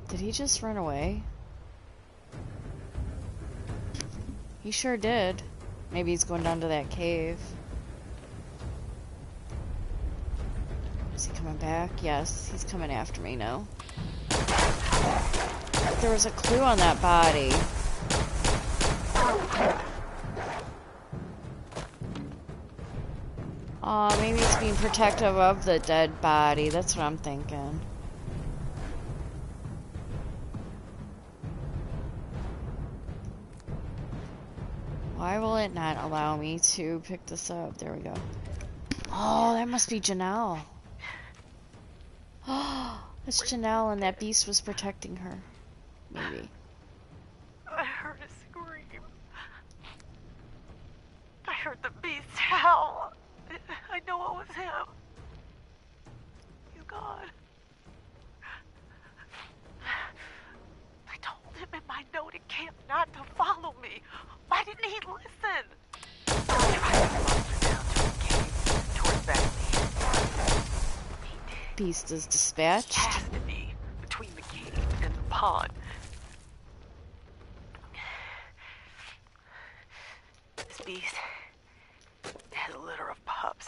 Did he just run away? He sure did. Maybe he's going down to that cave. Is he coming back? Yes, he's coming after me now. There was a clue on that body. Aw, maybe he's being protective of the dead body. That's what I'm thinking. Why will it not allow me to pick this up? There we go. Oh, that must be Janelle. Oh, that's Janelle, and that beast was protecting her. Maybe. I heard a scream. I heard the beast howl. I know it was him. He's gone. I told him in my note at camp not to follow me. Why didn't he listen? Towards that Beast is dispatched. has to be between the cave and the pond. This beast has a litter of pups.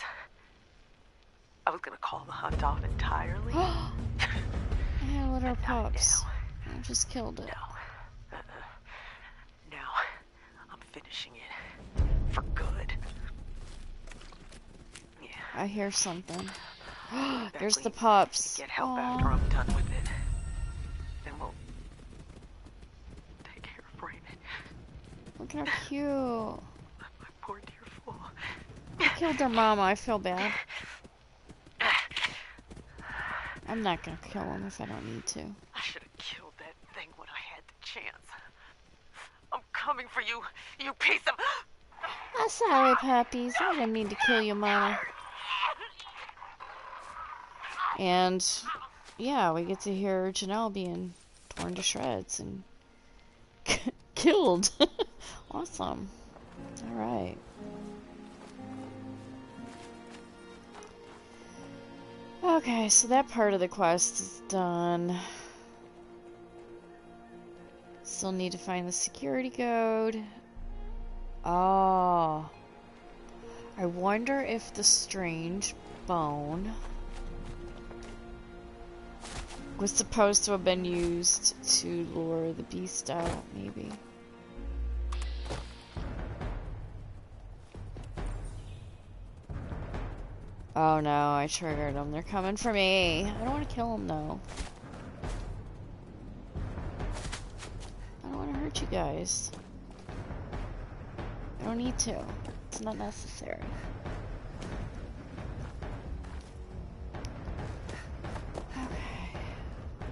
I was gonna call the hunt off entirely. I had a litter of But not pups. now. I just killed it. No. Now, I'm finishing it. For good. Yeah. I hear something. Back There's the leave. pups. Get help Aw. after I'm done with it. Then we'll take care of Raymond. Look how cute. My poor dear fool. I killed their mama. I feel bad. I'm not gonna kill him if I don't need to. I should have killed that thing when I had the chance. I'm coming for you, you piece of... I'm sorry, puppies. I didn't mean to kill you, mama. And, yeah, we get to hear Janelle being torn to shreds and killed. Awesome. Alright. Okay, so that part of the quest is done. Still need to find the security code. Oh. I wonder if the strange bone was supposed to have been used to lure the beast out, maybe. Oh no, I triggered them. They're coming for me. I don't want to kill them though. I don't want to hurt you guys. I don't need to. It's not necessary. Okay.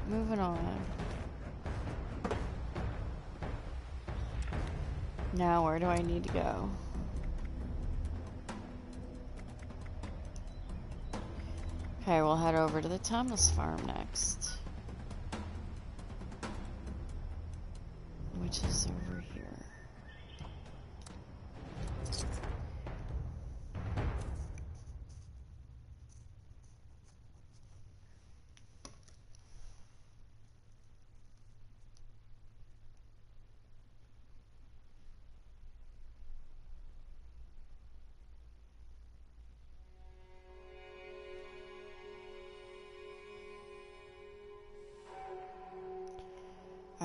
Moving on. Now, where do I need to go? Okay, we'll head over to the Thomas farm next. Which is over here.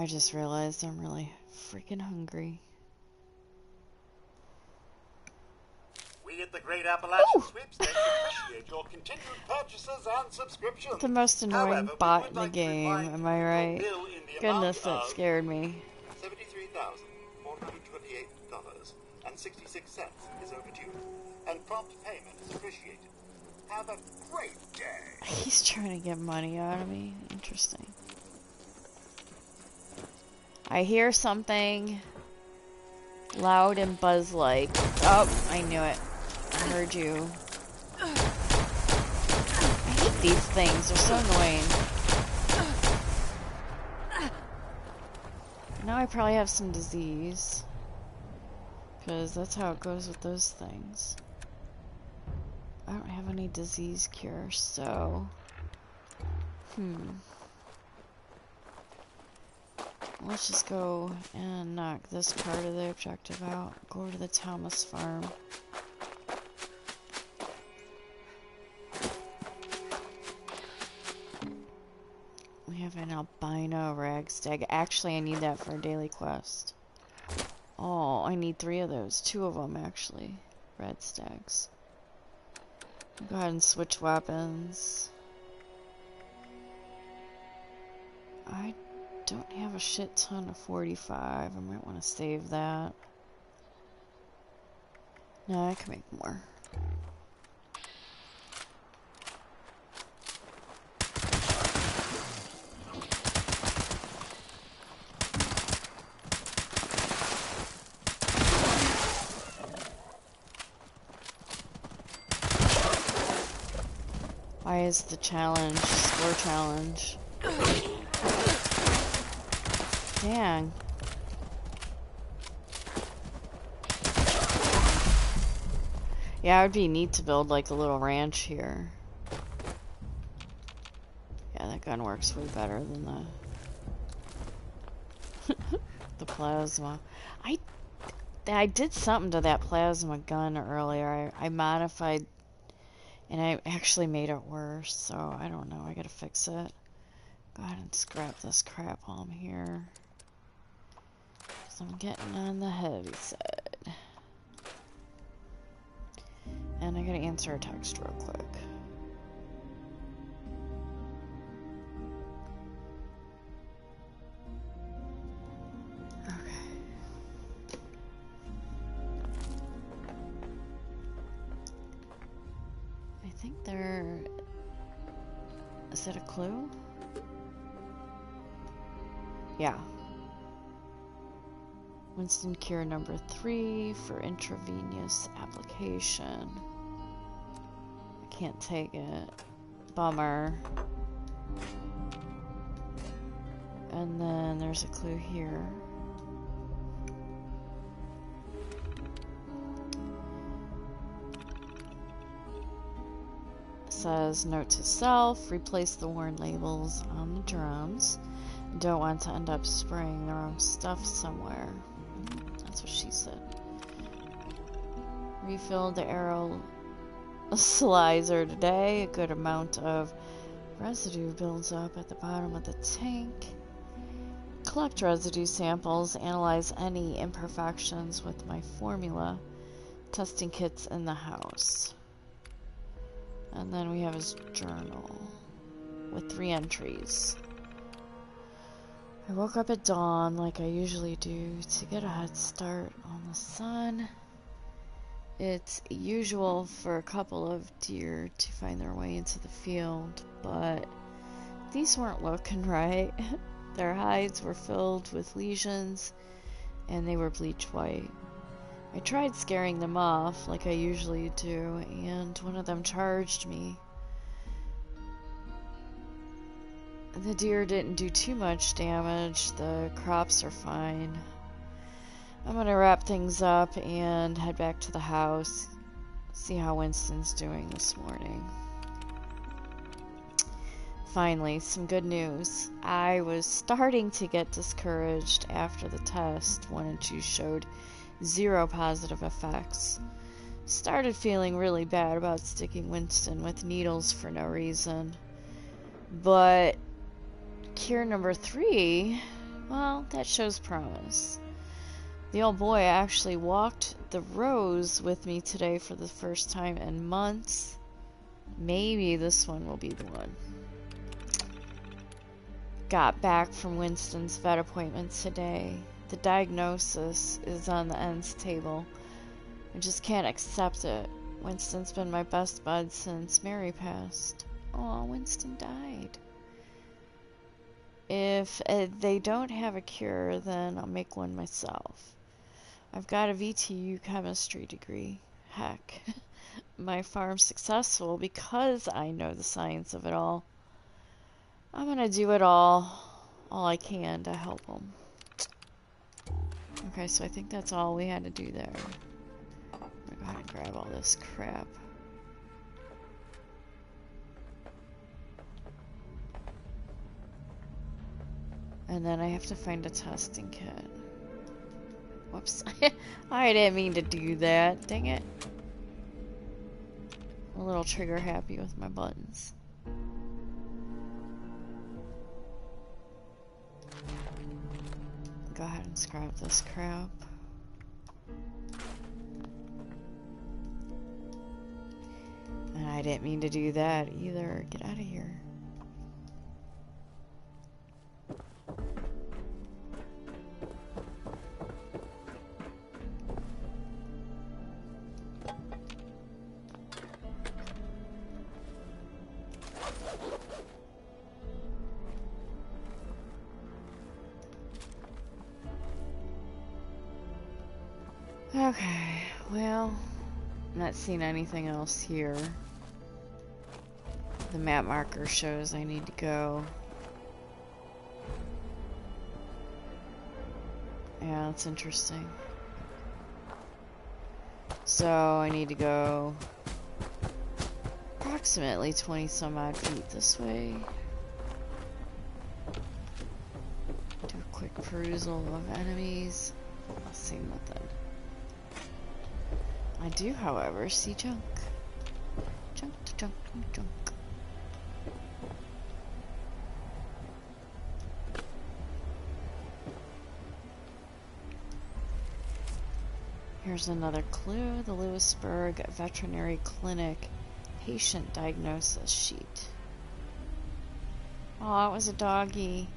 I just realized I'm really freaking hungry. We at the Great Appalachian Sweepstakes appreciate your continued purchases and subscriptions. The most annoying However, we bot would in the like to game, remind am you I that your right? bill in the Goodness, amount that of scared me. $73,428.66 is overdue, and prompt payment is appreciated. Have a great day. He's trying to get money out of me. Interesting. I hear something loud and buzz-like. Oh, I knew it. I heard you. I hate these things. They're so annoying. Now I probably have some disease. Because that's how it goes with those things. I don't have any disease cure, so... Let's just go and knock this part of the objective out. Go to the Thomas farm. We have an albino ragstag. Actually, I need that for a daily quest. Oh, I need 3 of those. 2 of them, actually. Red stags. Go ahead and switch weapons. I don't have a shit ton of 45. I might want to save that. No, I can make more. Why is the challenge score challenge? Dang. Yeah, it would be neat to build like a little ranch here. Yeah, that gun works way better than the plasma. I did something to that plasma gun earlier. I modified, and I actually made it worse, so I don't know. I gotta fix it. Go ahead and scrap this crap while I'm here. So I'm getting on the heavy side. And I gotta answer a text real quick. I think is it a clue? Yeah. Winston cure number 3 for intravenous application. I can't take it. Bummer. And then there's a clue here. Says, note to self, replace the worn labels on the drums. Don't want to end up spraying the wrong stuff somewhere. That's what she said. Refilled the aerosolizer today. A good amount of residue builds up at the bottom of the tank. Collect residue samples. Analyze any imperfections with my formula. Testing kits in the house. And then we have his journal with 3 entries. I woke up at dawn like I usually do to get a head start on the sun. It's usual for a couple of deer to find their way into the field, but these weren't looking right. Their hides were filled with lesions and they were bleach white. I tried scaring them off like I usually do, and one of them charged me. The deer didn't do too much damage. The crops are fine. I'm gonna wrap things up and head back to the house. See how Winston's doing this morning. Finally, some good news. I was starting to get discouraged after the test. 1 and 2 showed 0 positive effects. Started feeling really bad about sticking Winston with needles for no reason. But cure number 3 Well, that shows promise. The old boy actually walked the rows with me today for the first time in months. Maybe this one will be the one. Got back from Winston's vet appointment today. The diagnosis is on the ends table. I just can't accept it. Winston's been my best bud since Mary passed. Aw, Winston died. If they don't have a cure, then I'll make one myself. I've got a VTU chemistry degree. Heck, my farm's successful because I know the science of it all. I'm gonna do it all I can to help them. Okay, so I think that's all we had to do there. I'm gonna go ahead and grab all this crap. And then I have to find a testing kit. Whoops. I didn't mean to do that. Dang it. I'm a little trigger happy with my buttons. Go ahead and scrap this crap. And I didn't mean to do that either. Get out of here. Okay, well, I'm not seeing anything else here. The map marker shows I need to go. Yeah, that's interesting. So I need to go approximately 20 some odd feet this way. Do a quick perusal of enemies. I'll see nothing. I do, however, see junk. Junk to junk to junk. Here's another clue. The Lewisburg Veterinary Clinic patient diagnosis sheet. Oh, it was a doggy.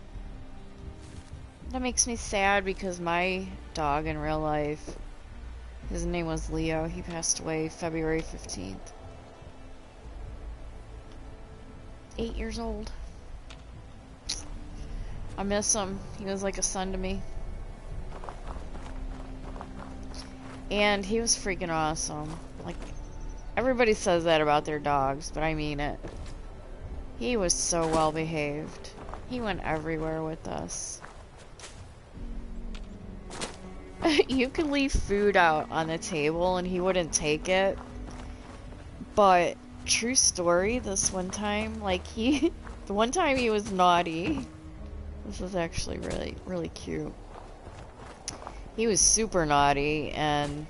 That makes me sad because my dog in real life, his name was Leo. He passed away February 15th. 8 years old. I miss him. He was like a son to me. And he was freaking awesome. Like, everybody says that about their dogs, but I mean it. He was so well behaved. He went everywhere with us. You could leave food out on the table and he wouldn't take it. But, true story, this one time, like the one time he was naughty. This was actually really, really cute. He was super naughty and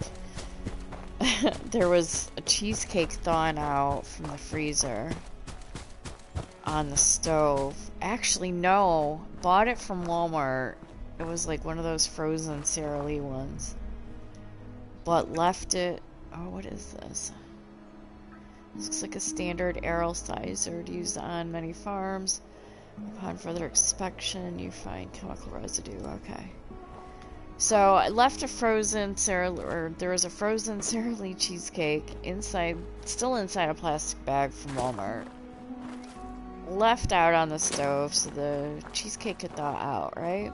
there was a cheesecake thawing out from the freezer on the stove. Actually, no, bought it from Walmart. It was like one of those frozen Sara Lee ones. But left it... Oh, what is this? This looks like a standard arrow sizer used on many farms. Upon further inspection, you find chemical residue. Okay. So I left a frozen there was a frozen Sara Lee cheesecake still inside a plastic bag from Walmart. Left out on the stove so the cheesecake could thaw out, right?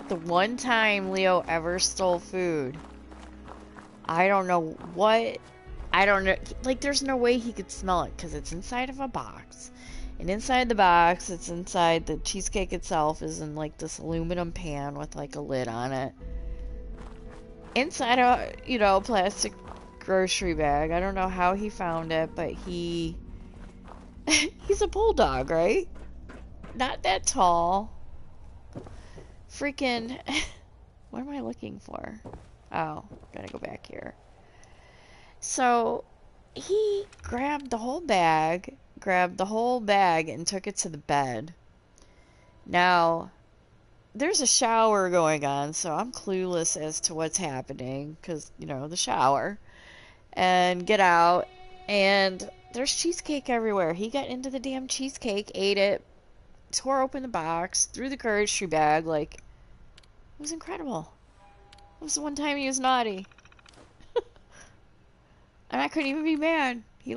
The one time Leo ever stole food. I don't know what. I don't know. Like, there's no way he could smell it because it's inside of a box. And inside the box, it's inside the cheesecake itself is in like this aluminum pan with like a lid on it. Inside a, plastic grocery bag. I don't know how he found it, but he's a bulldog, right? Not that tall. Freaking, what am I looking for? Oh, gotta go back here. So, he grabbed the whole bag and took it to the bed. Now, there's a shower going on, so I'm clueless as to what's happening, because, you know, the shower. And get out, and there's cheesecake everywhere. He got into the damn cheesecake, ate it, tore open the box, threw the grocery bag, like, it was incredible. It was the one time he was naughty. And I couldn't even be mad. He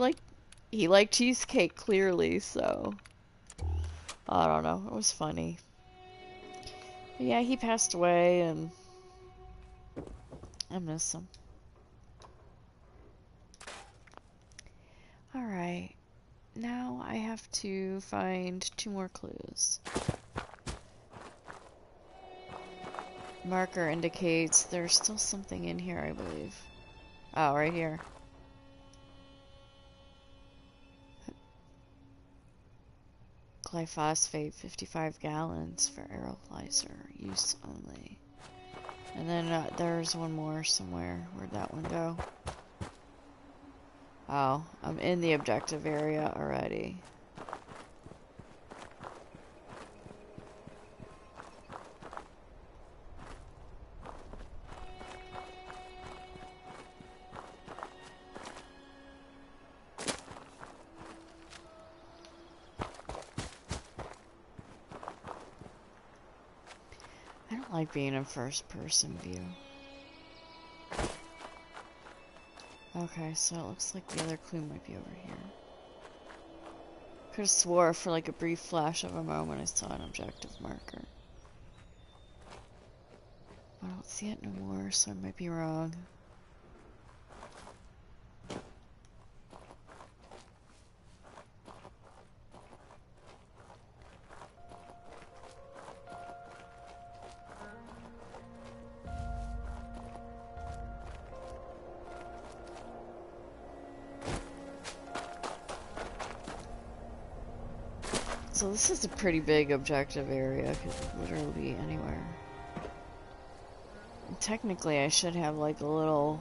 liked cheesecake, clearly, so I don't know. It was funny. But yeah, he passed away, and I miss him. Alright. Now I have to find 2 more clues. Marker indicates there's still something in here, I believe. Oh, right here. Glyphosate, 55 gallons for aerolizer use only. And then there's one more somewhere. Where'd that one go? Oh, I'm in the objective area already. I don't like being in first person view. Okay, so it looks like the other clue might be over here. Could've swore for like a brief flash of a moment I saw an objective marker. I don't see it no more, so I might be wrong. So this is a pretty big objective area, could literally be anywhere. And technically I should have like a little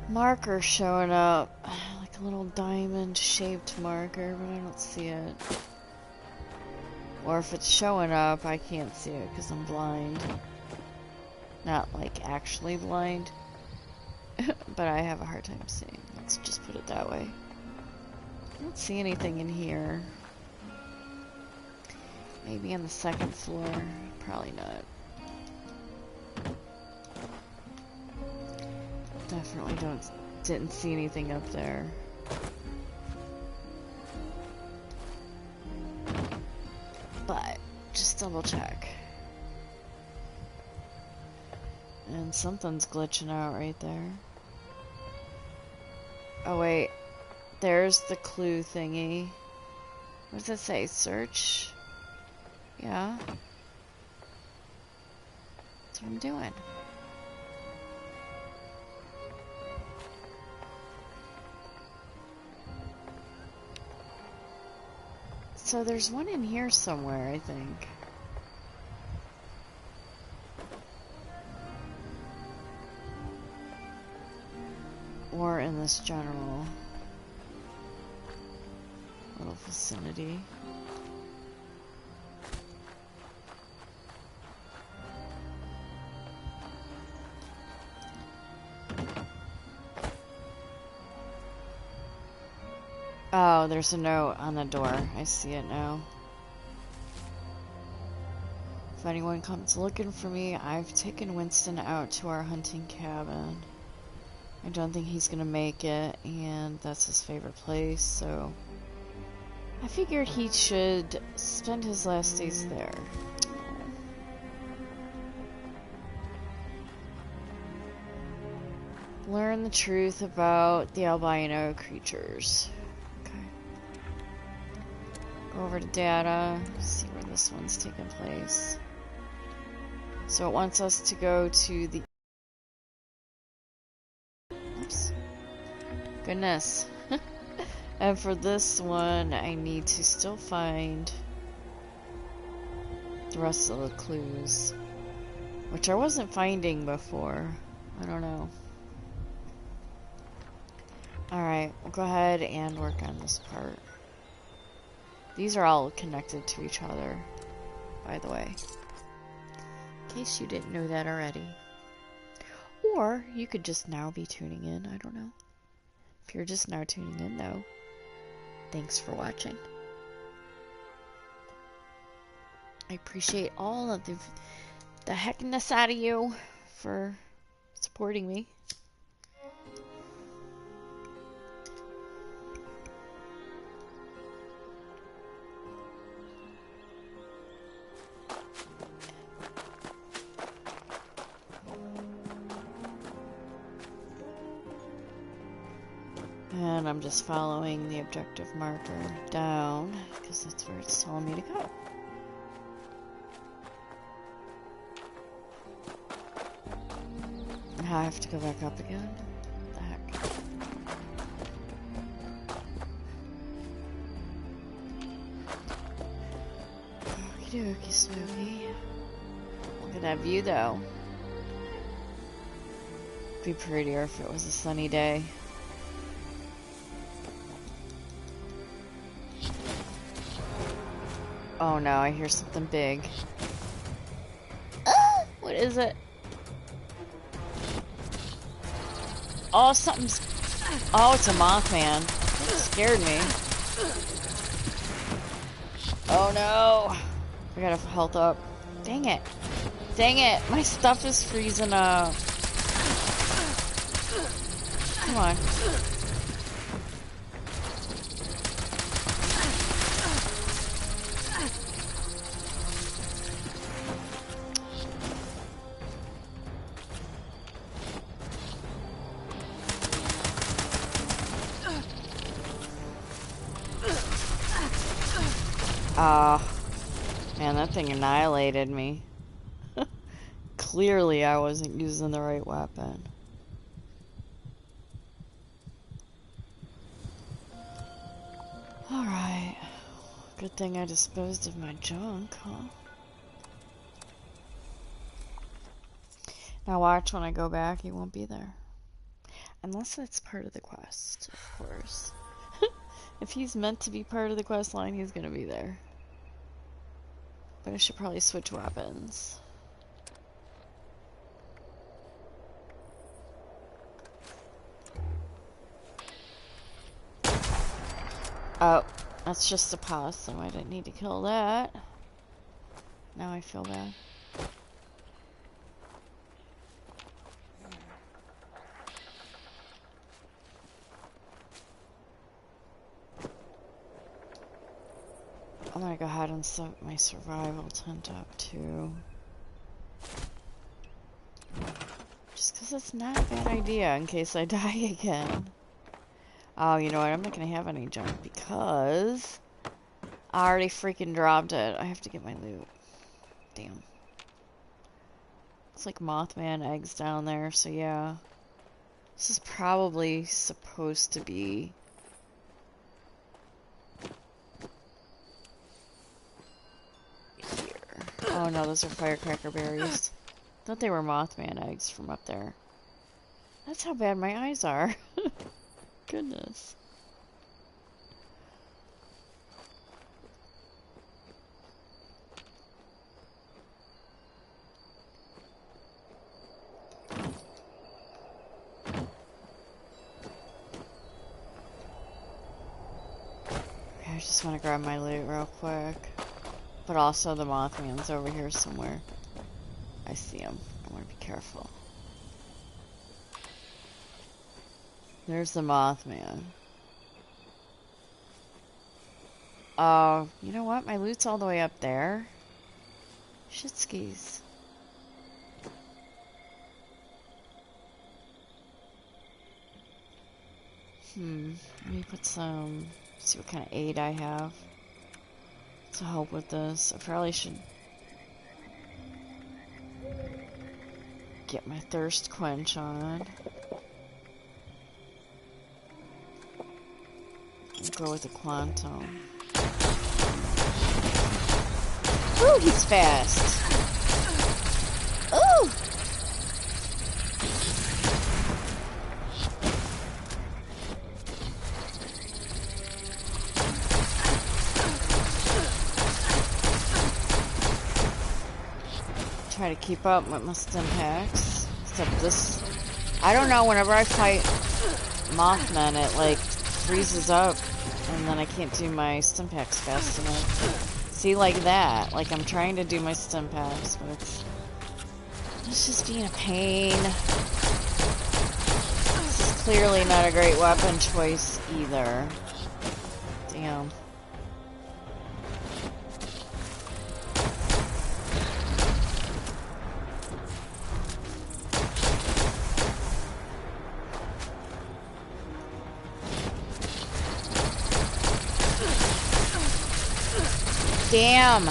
marker showing up, like a little diamond shaped marker, but I don't see it. Or if it's showing up, I can't see it because I'm blind. Not like actually blind, but I have a hard time seeing. Let's just put it that way. I don't see anything in here. Maybe on the second floor. Probably not. Definitely didn't see anything up there. But just double check. And something's glitching out right there. Oh wait. There's the clue thingy. What does it say? Search? Yeah. That's what I'm doing. So there's one in here somewhere, I think. Or in this general little vicinity. Oh, there's a note on the door. I see it now. If anyone comes looking for me, I've taken Winston out to our hunting cabin. I don't think he's gonna make it, and that's his favorite place, so I figured he should spend his last days there. Learn the truth about the albino creatures. Okay. Go over to data, see where this one's taking place. So it wants us to go to the... Oops. Goodness. And for this one, I need to still find the rest of the clues, which I wasn't finding before. I don't know. Alright, we'll go ahead and work on this part. These are all connected to each other, by the way. In case you didn't know that already. Or you could just now be tuning in, I don't know. If you're just now tuning in, though, thanks for watching. I appreciate all of the heckness out of you for supporting me. And I'm just following the objective marker down because that's where it's telling me to go. Now I have to go back up again. What the heck? Okie dokie, Smokey. Look at that view though. It'd be prettier if it was a sunny day. Oh no, I hear something big. Ah, what is it? Oh, something's... Oh, it's a Mothman. It scared me. Oh no. I gotta health up. Dang it. Dang it. My stuff is freezing up. Come on. Man, that thing annihilated me. Clearly, I wasn't using the right weapon. Alright. Good thing I disposed of my junk, huh? Now watch, when I go back, he won't be there. Unless that's part of the quest, of course. If he's meant to be part of the quest line, he's gonna be there. But I should probably switch weapons. Oh, that's just a possum. I didn't need to kill that. Now I feel bad. I'm gonna go ahead and set my survival tent up too. Just because it's not a bad idea in case I die again. Oh, you know what? I'm not gonna have any junk because I already freaking dropped it. I have to get my loot. Damn. It's like Mothman eggs down there, so yeah. This is probably supposed to be... Oh no, those are firecracker berries. Thought they were Mothman eggs from up there. That's how bad my eyes are. Goodness. Okay, I just want to grab my loot real quick. But also the Mothman's over here somewhere. I see him. I want to be careful. There's the Mothman. Oh, you know what? My loot's all the way up there. Shit skis. Let me put some... see what kind of aid I have to help with this. I probably should get my thirst quench on. I'll go with the quantum. Ooh, he's fast. Ooh! try to keep up with my stim packs. Except this, I don't know, whenever I fight Mothman, it like freezes up and then I can't do my stim packs fast enough. See, like that. Like I'm trying to do my stim packs, but it's just being a pain. This is clearly not a great weapon choice either. Damn. Damn!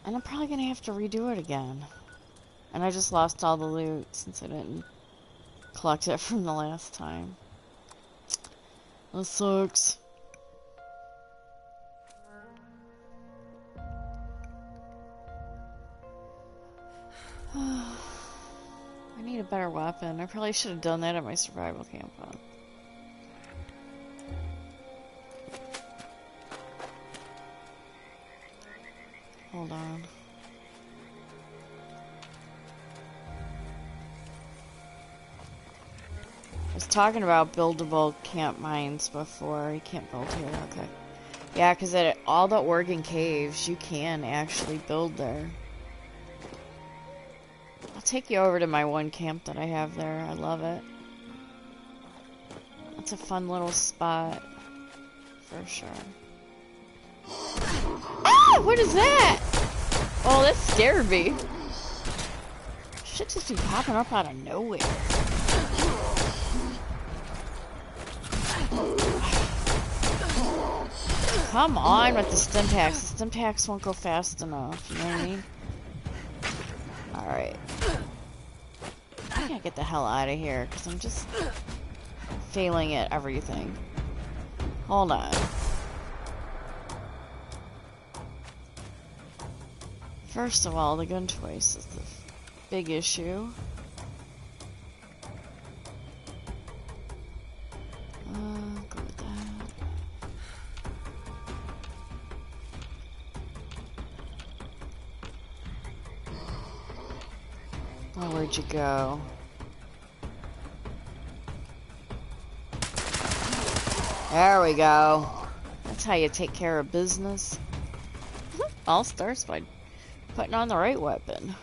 And I'm probably gonna have to redo it again. And I just lost all the loot since I didn't collect it from the last time. That sucks. I need a better weapon. I probably should have done that at my survival camp. Huh? Hold on. I was talking about buildable camp mines before. You can't build here, okay. Yeah, because at all the Oregon caves, you can actually build there. I'll take you over to my one camp that I have there. I love it. It's a fun little spot. For sure. Ah! What is that? Oh, that scared me. Shit just be popping up out of nowhere. Come on with the stim packs. The stim packs won't go fast enough. You know what I mean? Alright. I gotta get the hell out of here because I'm just failing at everything. Hold on. First of all, the gun choice is the big issue. Go with that. Oh, where'd you go? There we go. That's how you take care of business. All starts by putting on the right weapon.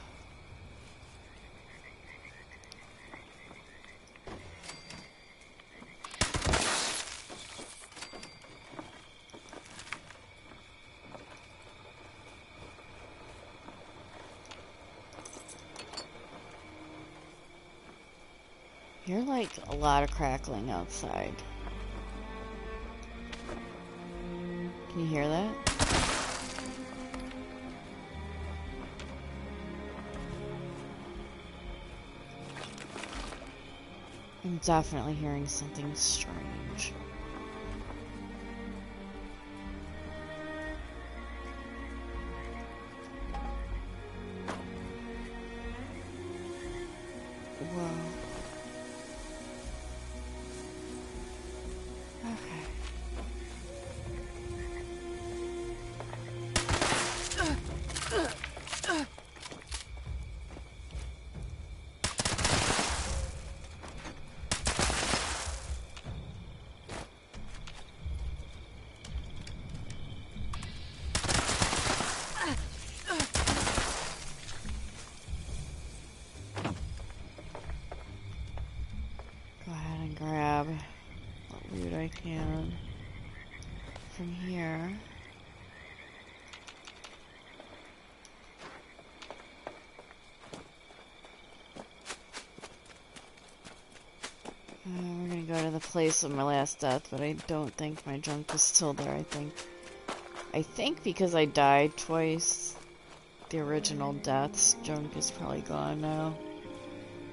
You're like a lot of crackling outside. Can you hear that? I'm definitely hearing something strange. Whoa. Okay. Go ahead and grab what loot I can from here. We're gonna go to the place of my last death, but I don't think my junk is still there. I think because I died twice, the original death's junk is probably gone now.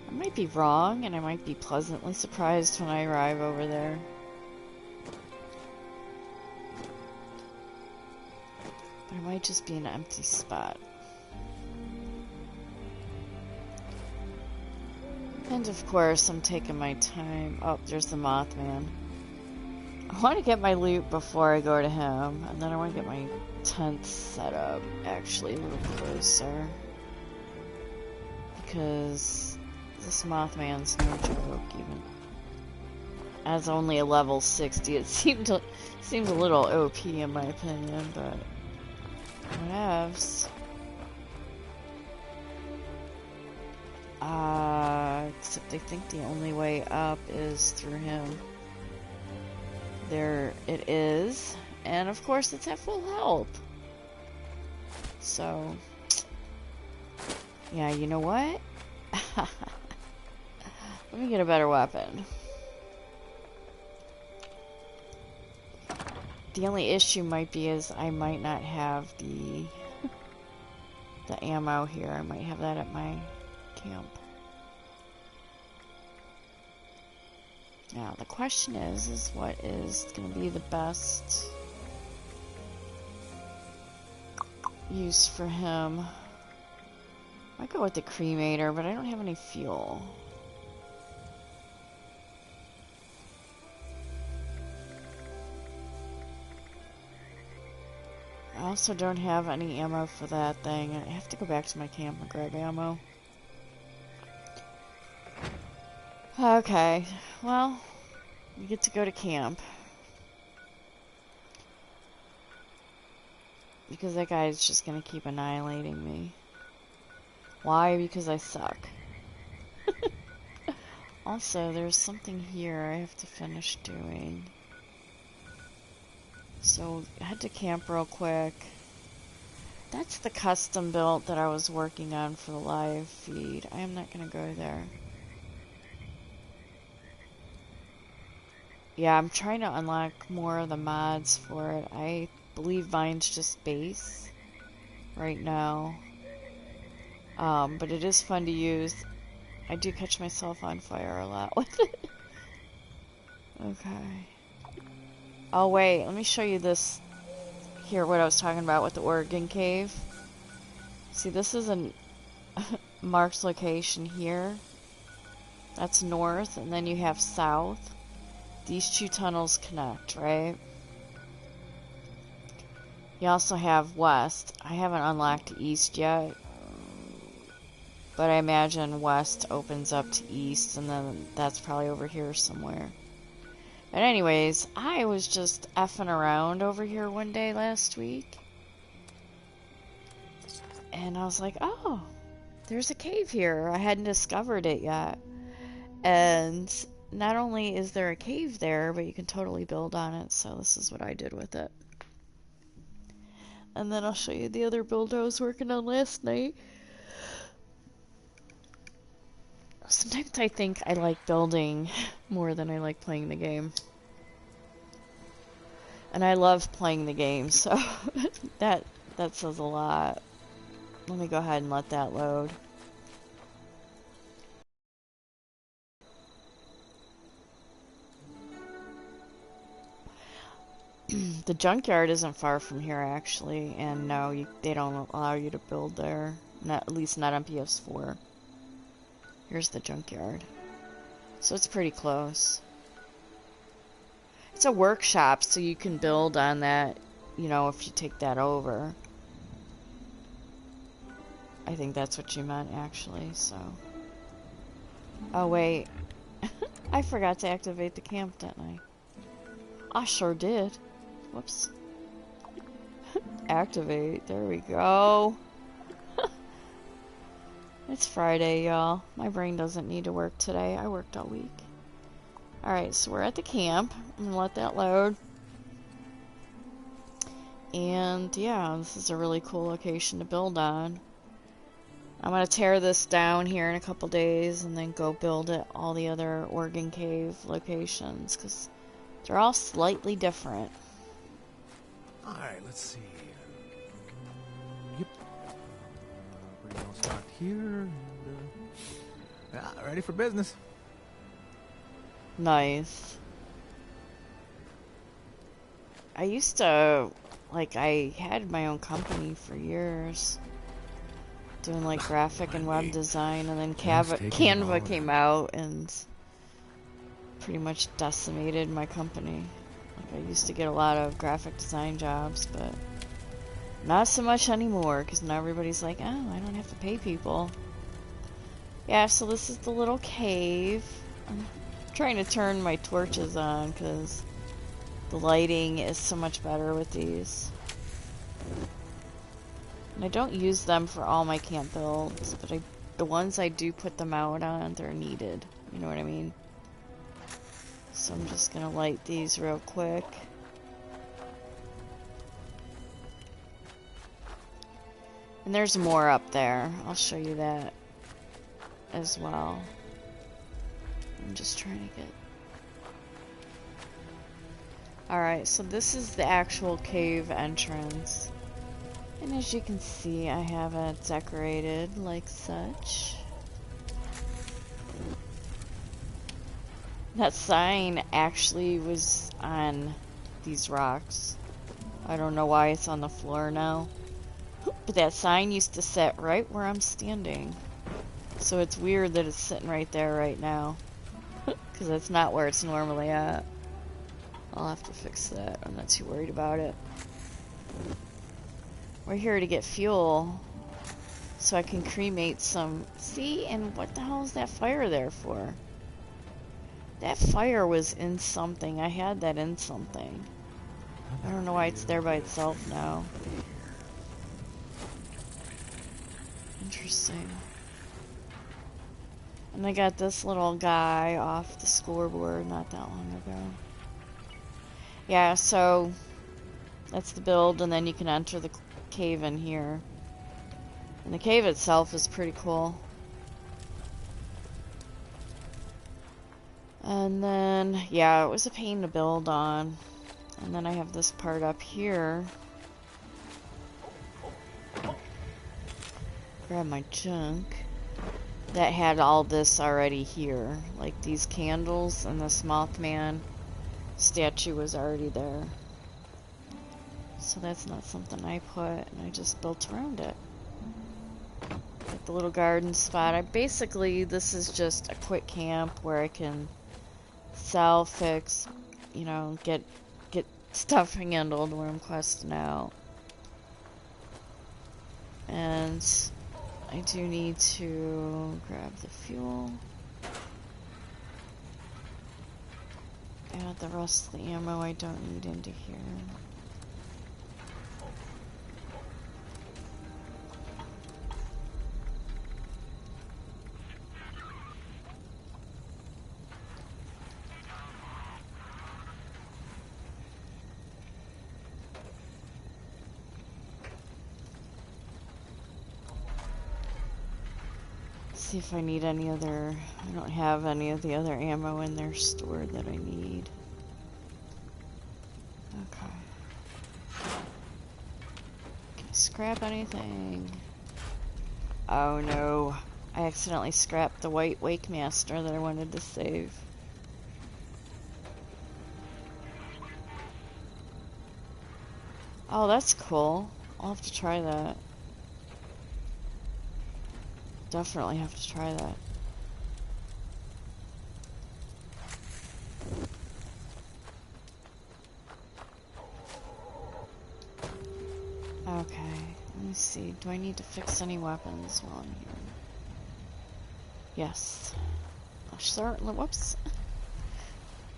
I might be wrong, and I might be pleasantly surprised when I arrive over there. But it might just be an empty spot. And of course, I'm taking my time. Oh, there's the Mothman. I want to get my loot before I go to him, and then I want to get my tent set up actually a little closer. Because this Mothman's no joke, even as only a level 60. It seems a little OP in my opinion, but whatevs. Except I think the only way up is through him. There it is, and of course it's at full health. So, yeah, you know what? Let me get a better weapon. The only issue might be is I might not have the ammo here. I might have that at my camp. Now the question is what is going to be the best use for him? I'd go with the cremator, but I don't have any fuel. I also don't have any ammo for that thing. I have to go back to my camp and grab ammo. Okay, well, we get to go to camp. Because that guy's just gonna keep annihilating me. Why? Because I suck. Also, there's something here I have to finish doing. So, head to camp real quick. That's the custom build that I was working on for the live feed. I am not gonna go there. Yeah, I'm trying to unlock more of the mods for it. I believe mine's just base right now. But it is fun to use. I do catch myself on fire a lot with it. Okay. Oh wait, let me show you this here, what I was talking about with the Oregon Cave. See, this is a marked location here. That's north, and then you have south. These two tunnels connect, right? You also have west. I haven't unlocked east yet, but I imagine west opens up to east, and then that's probably over here somewhere. But anyways, I was just effing around over here one day last week, and I was like, oh, there's a cave here. I hadn't discovered it yet. And not only is there a cave there, but you can totally build on it, so this is what I did with it. And then I'll show you the other build I was working on last night. Sometimes I think I like building more than I like playing the game. And I love playing the game, so that says a lot. Let me go ahead and let that load. The junkyard isn't far from here, actually, and no, they don't allow you to build there. At least not on PS4. Here's the junkyard. So it's pretty close. It's a workshop, so you can build on that, you know, if you take that over. I think that's what you meant, actually, so. Oh, wait. I forgot to activate the camp, didn't I? I sure did. Whoops. Activate. There we go. It's Friday, y'all. My brain doesn't need to work today. I worked all week. Alright, so we're at the camp. I'm gonna let that load. And yeah, this is a really cool location to build on. I'm gonna tear this down here in a couple days and then go build at all the other Oregon Cave locations, because they're all slightly different. Alright, let's see. Yep. Pretty well stocked here. And, ready for business. Nice. I used to, like, I had my own company for years. Doing, like, graphic and web design, and then Canva came out and pretty much decimated my company. Like I used to get a lot of graphic design jobs, but not so much anymore because now everybody's like, oh, I don't have to pay people. Yeah, so this is the little cave. I'm trying to turn my torches on because the lighting is so much better with these. And I don't use them for all my camp builds, but the ones I do put them out on, they're needed. You know what I mean? So I'm just gonna light these real quick. And there's more up there. I'll show you that as well. I'm just trying to get... Alright, so this is the actual cave entrance. And as you can see, I have it decorated like such. That sign actually was on these rocks. I don't know why it's on the floor now. But that sign used to sit right where I'm standing. So it's weird that it's sitting right there right now. Because that's not where it's normally at. I'll have to fix that. I'm not too worried about it. We're here to get fuel. So I can cremate some... See? And what the hell is that fire there for? That fire was in something. I had that in something. I don't know why it's there by itself now. Interesting. And I got this little guy off the scoreboard not that long ago. Yeah, so that's the build, and then you can enter the cave in here. And the cave itself is pretty cool. And then, yeah, it was a pain to build on. And then I have this part up here. Grab my junk. That had all this already here. Like these candles and this Mothman statue was already there. So that's not something I put, and I just built around it. Got the little garden spot. Basically, this is just a quick camp where I can sell, fix, you know, get stuff handled when I'm questing out. And I do need to grab the fuel. Add the rest of the ammo I don't need into here. See if I need any other... I don't have any of the other ammo in there stored that I need. Okay. Can I scrap anything? Oh no. I accidentally scrapped the white Wake Master that I wanted to save. Oh, that's cool. I'll have to try that. Definitely have to try that. Okay, let me see. Do I need to fix any weapons while I'm here? Yes. I certainly. Whoops.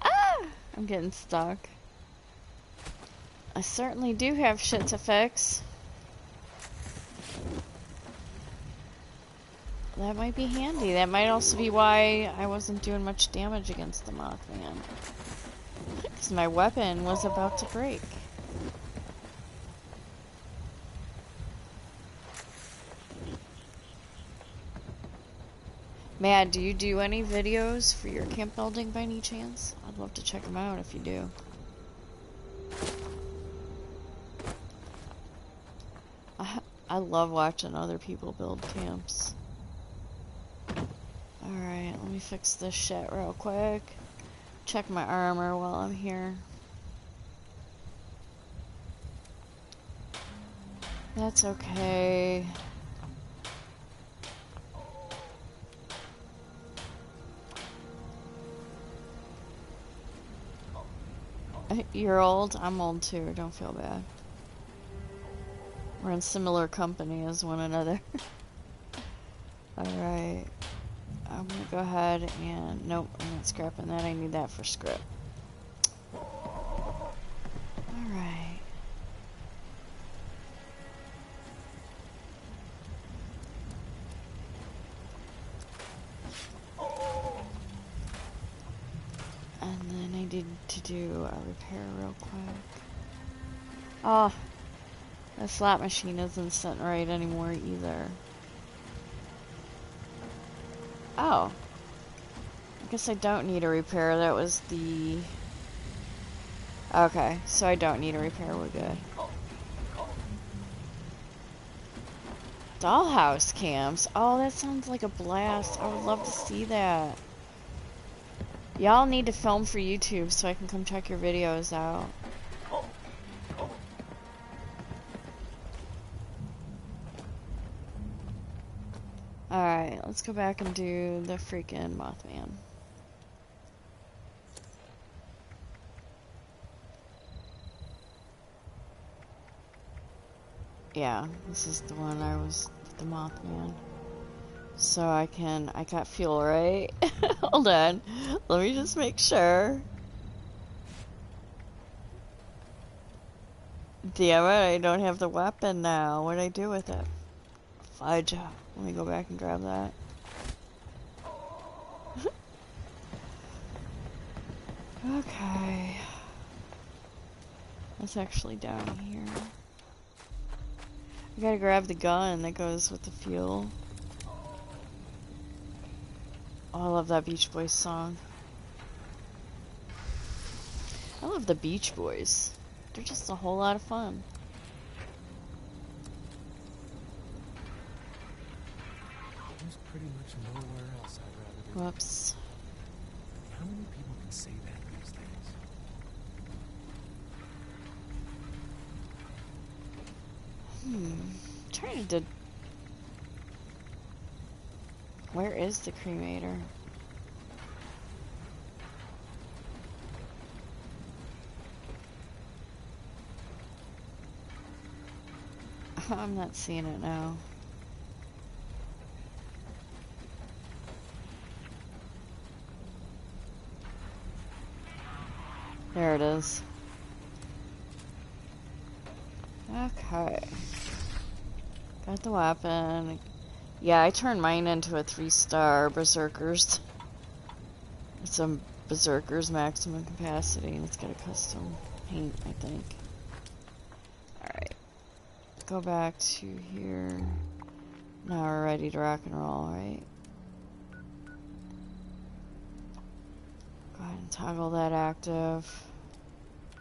Ah! I'm getting stuck. I certainly do have shit to fix. That might be handy. That might also be why I wasn't doing much damage against the Mothman. Because my weapon was about to break. Mad, do you do any videos for your camp building by any chance? I'd love to check them out if you do. I love watching other people build camps. Alright, let me fix this shit real quick. Check my armor while I'm here. That's okay. You're old? I'm old too, don't feel bad. We're in similar company as one another. Alright. I'm gonna go ahead and... Nope, I'm not scrapping that. I need that for script. Alright. And then I need to do a repair real quick. Oh, the slot machine isn't sitting right anymore either. Oh. I guess I don't need a repair. That was the... Okay, so I don't need a repair. We're good. Dollhouse camps. Oh, that sounds like a blast. I would love to see that. Y'all need to film for YouTube so I can come check your videos out. Alright, let's go back and do the freaking Mothman. Yeah, this is the one I was, the Mothman. So I got fuel, right? Hold on. Let me just make sure. Damn it, I don't have the weapon now. What'd I do with it? Fudge. Let me go back and grab that. Okay. That's actually down here. I gotta grab the gun that goes with the fuel. Oh, I love that Beach Boys song. I love the Beach Boys. They're just a whole lot of fun. There's pretty much nowhere else I'd rather be. Whoops. How many people can say that these days? Trying to... Where is the cremator? I'm not seeing it now. There it is. Okay. Got the weapon. Yeah, I turned mine into a 3-star Berserkers. It's a Berserkers maximum capacity, and it's got a custom paint, I think. Alright. Go back to here. Now we're ready to rock and roll, right? Go ahead and toggle that active.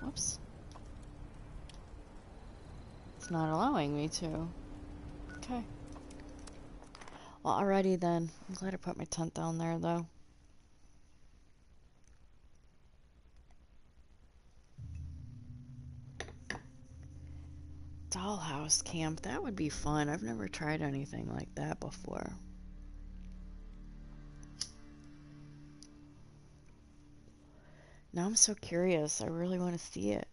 Whoops. It's not allowing me to. Okay. Well, alrighty then. I'm glad I put my tent down there, though. Dollhouse camp. That would be fun. I've never tried anything like that before. Now I'm so curious. I really want to see it.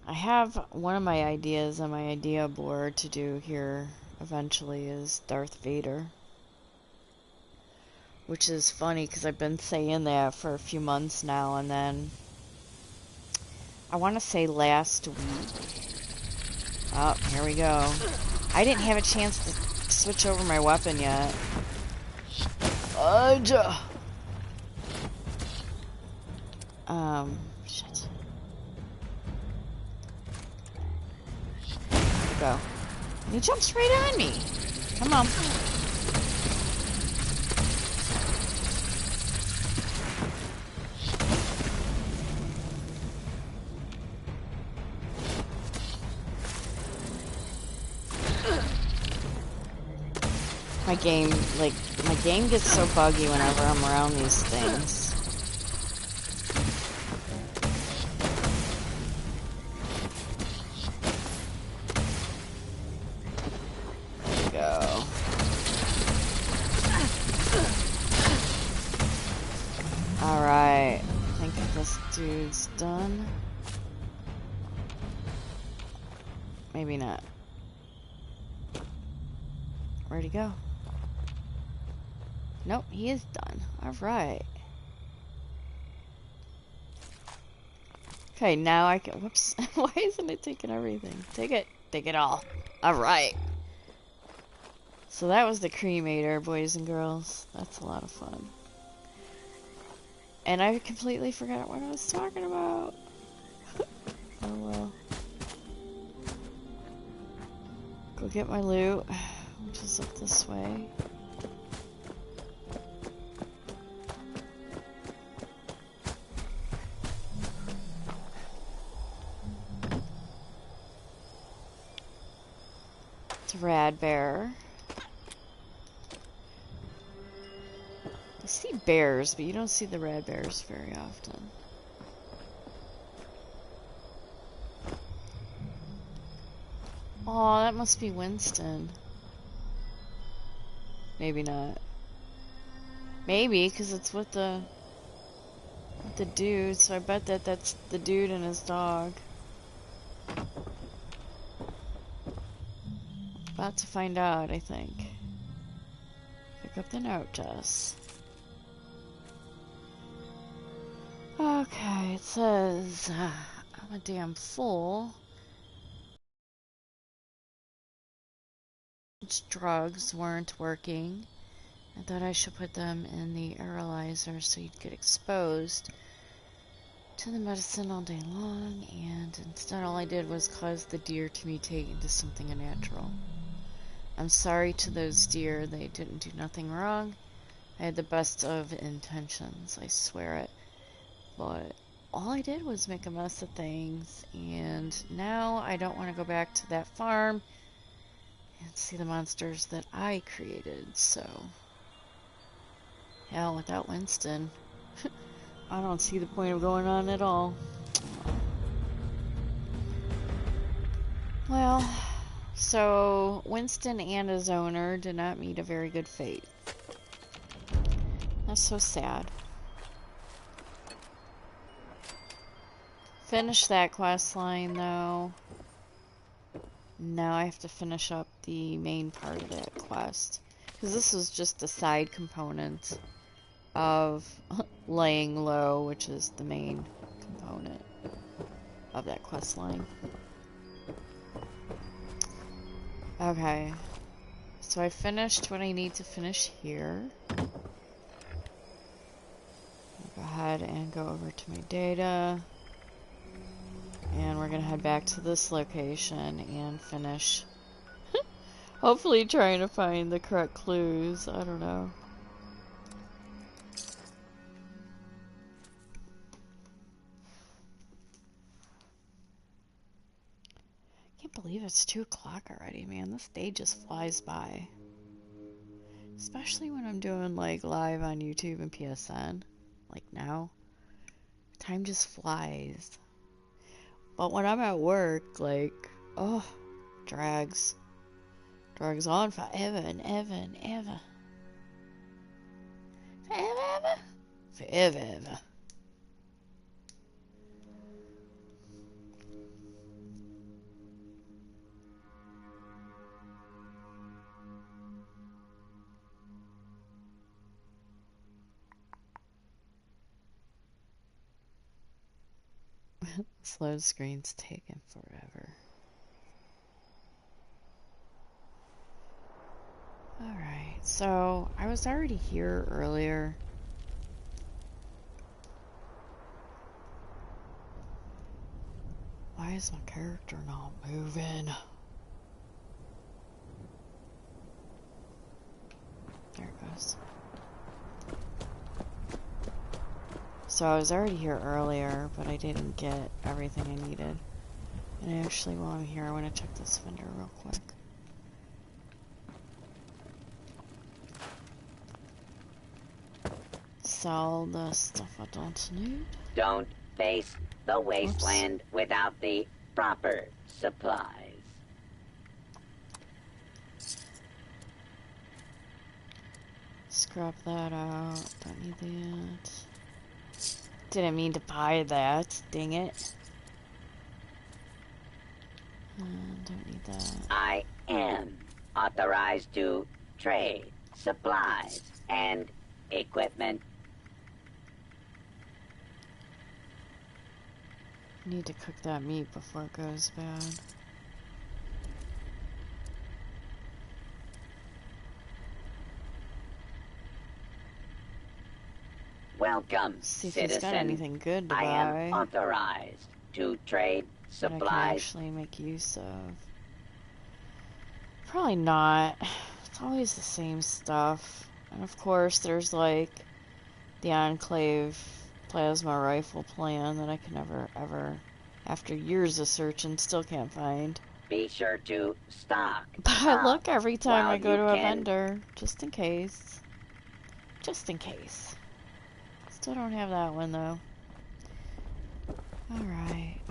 I have one of my ideas on my idea board to do here eventually is Darth Vader. Which is funny because I've been saying that for a few months now, and then I want to say last week. Oh, here we go. I didn't have a chance to switch over my weapon yet. Shit. Go. And he jumps right on me. Come on. My game gets so buggy whenever I'm around these things. There we go. Alright, I think this dude's done. Maybe not. Where'd he go? Nope, he is done. Alright. Okay, now I can. Whoops. Why isn't it taking everything? Take it. Take it all. Alright. So that was the cremator, boys and girls. That's a lot of fun. And I completely forgot what I was talking about. Oh well. Go get my loot, which is up this way. It's a rad bear. You see bears, but you don't see the rad bears very often. Oh, that must be Winston. Maybe not. Maybe, because it's with the dude, so I bet that's the dude and his dog. About to find out, I think. Pick up the note, Jess. Okay, it says, I'm a damn fool. Drugs weren't working. I thought I should put them in the aerolizer so you'd get exposed to the medicine all day long, and instead all I did was cause the deer to mutate into something unnatural. I'm sorry to those deer, they didn't do nothing wrong. I had the best of intentions, I swear it. But all I did was make a mess of things, and now I don't want to go back to that farm and see the monsters that I created, so... Hell, without Winston, I don't see the point of going on at all. Well, so Winston and his owner did not meet a very good fate. That's so sad. Finish that quest line, though. Now I have to finish up the main part of that quest. Because this was just a side component of laying low, which is the main component of that quest line. Okay. So I finished what I need to finish here. I'll go ahead and go over to my data. And we're gonna head back to this location and finish. Hopefully trying to find the correct clues. I don't know. Can't believe it's 2 o'clock already, man. This day just flies by. Especially when I'm doing like live on YouTube and PSN. Like now. Time just flies. But when I'm at work, like, oh, drags. Drags on forever and ever and ever. Forever, ever. Forever, ever. This load screen's taking forever. Alright, so I was already here earlier. Why is my character not moving? There it goes. So I was already here earlier, but I didn't get everything I needed. And actually, while I'm here, I want to check this vendor real quick. Sell the stuff I don't need. Don't face the wasteland without the proper supplies. Scrap that out. Don't need that. Didn't mean to buy that. Dang it. Don't need that. I am authorized to trade supplies and equipment. Need to cook that meat before it goes bad. Welcome, See if citizen. he's got anything good to I buy am authorized to trade that I can supplies. actually make use of. Probably not. It's always the same stuff. And of course, there's like the Enclave plasma rifle plan that I can never, ever, after years of searching, still can't find. Be sure to stock. But I look every time while I go you to a can. vendor, just in case. Just in case. Still don't have that one though. Alright.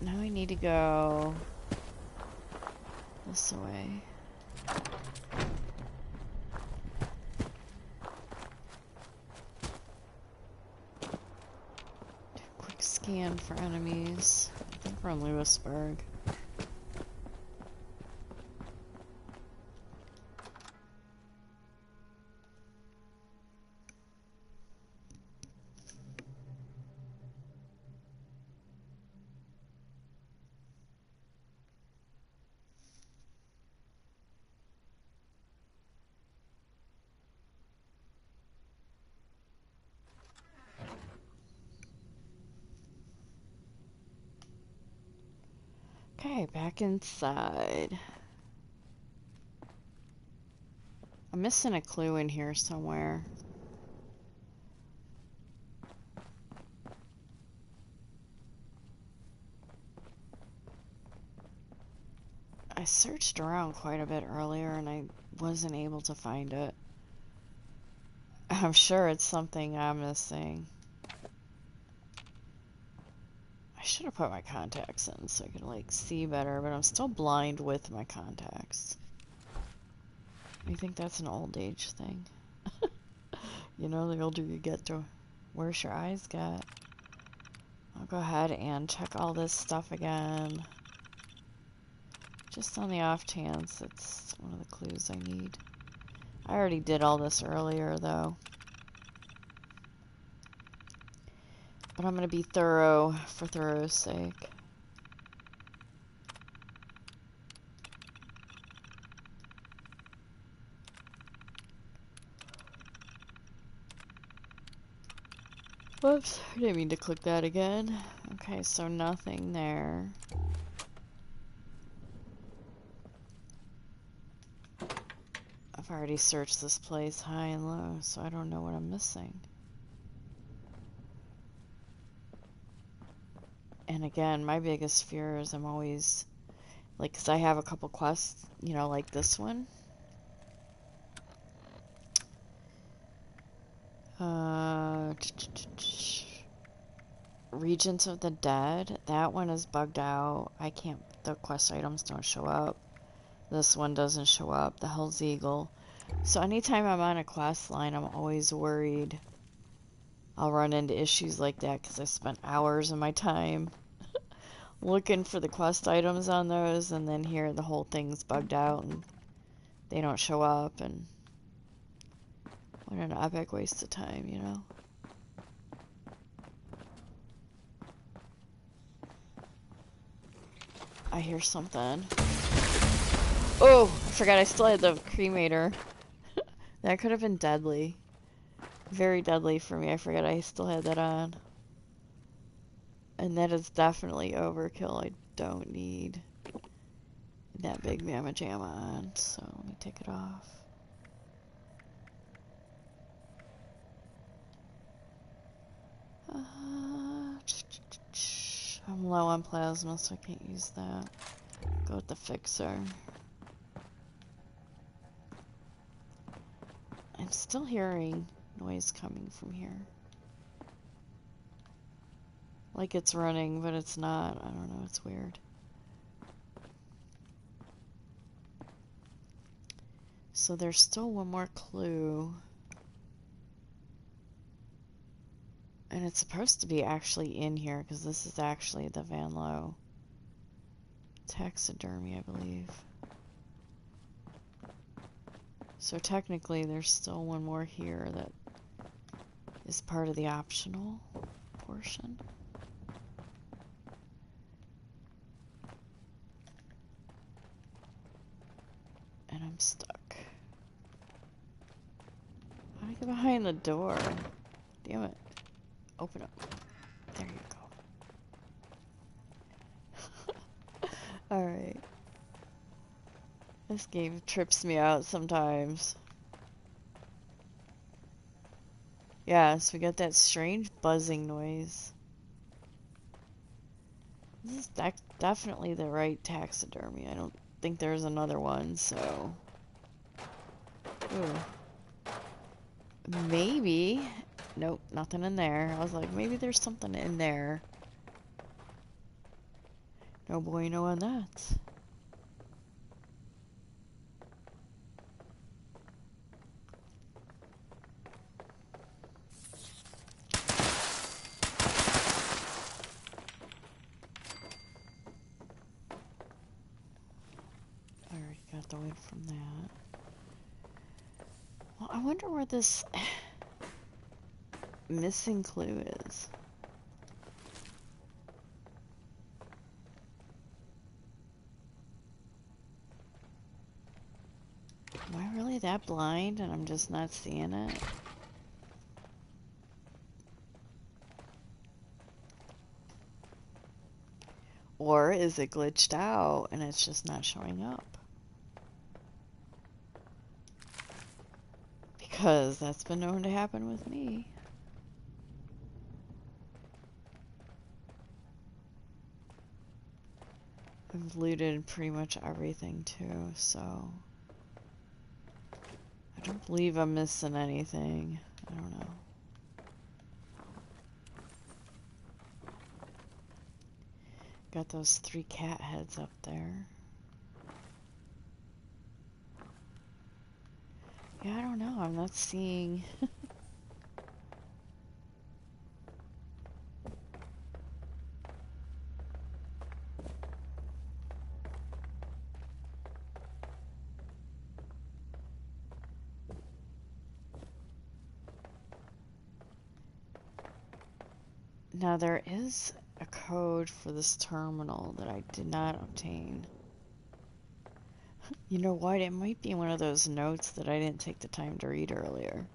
Now we need to go this way. Quick scan for enemies. I think we're in Lewisburg. Okay, back inside. I'm missing a clue in here somewhere. I searched around quite a bit earlier and I wasn't able to find it. I'm sure it's something I'm missing. I should have put my contacts in so I could like see better, but I'm still blind with my contacts. I think that's an old age thing. You know, the older you get, the worse your eyes get. I'll go ahead and check all this stuff again. Just on the off chance it's one of the clues I need. I already did all this earlier though. But I'm going to be thorough for thorouggh's sake. Whoops, I didn't mean to click that again. Okay, so nothing there. I've already searched this place high and low, so I don't know what I'm missing. And again, my biggest fear is I'm always, like, 'cause I have a couple quests, you know, like this one. Regents of the Dead. That one is bugged out. I can't, the quest items don't show up. This one doesn't show up. The Hell's Eagle. So anytime I'm on a quest line, I'm always worried I'll run into issues like that because I spent hours of my time looking for the quest items on those, and then here the whole thing's bugged out and they don't show up, and what an epic waste of time, you know? I hear something. Oh, I forgot I still had the cremator. That could have been deadly. Very deadly for me. I forgot I still had that on. And that is definitely overkill. I don't need that big mamma jamma on, so let me take it off. I'm low on plasma, so I can't use that. Go with the fixer. I'm still hearing noise coming from here. Like it's running, but it's not. I don't know, it's weird. So there's still one more clue. And it's supposed to be actually in here, because this is actually the Van Lowe taxidermy, I believe. So technically there's still one more here that is part of the optional portion. And I'm stuck. How do I get behind the door? Damn it. Open up. There you go. Alright. This game trips me out sometimes. Yes, we got that strange buzzing noise. This is definitely the right taxidermy. I don't think there's another one, so... Ooh. Maybe. Nope, nothing in there. I was like, maybe there's something in there. No bueno on that. I already got the wood from that. Well, I wonder where this missing clue is. Am I really that blind and I'm just not seeing it? Or is it glitched out and it's just not showing up? Because that's been known to happen with me. I've looted pretty much everything too, so... I don't believe I'm missing anything. I don't know. Got those 3 cat heads up there. Yeah, I don't know. I'm not seeing... Now there is a code for this terminal that I did not obtain. You know what? It might be one of those notes that I didn't take the time to read earlier.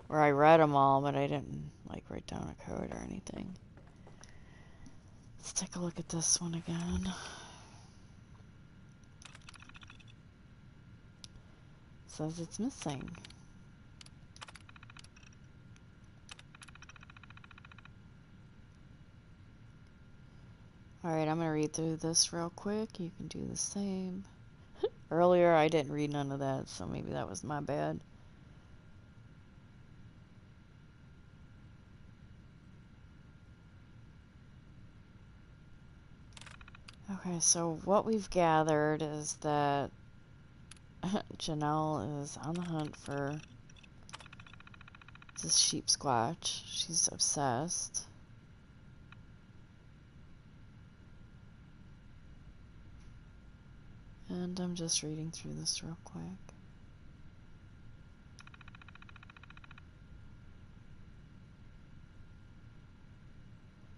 Or I read them all, but I didn't, like, write down a code or anything. Let's take a look at this one again. It says it's missing. Alright, I'm gonna read through this real quick. You can do the same. Earlier, I didn't read none of that, so maybe that was my bad. Okay, so what we've gathered is that Janelle is on the hunt for this sheep squatch. She's obsessed. And I'm just reading through this real quick.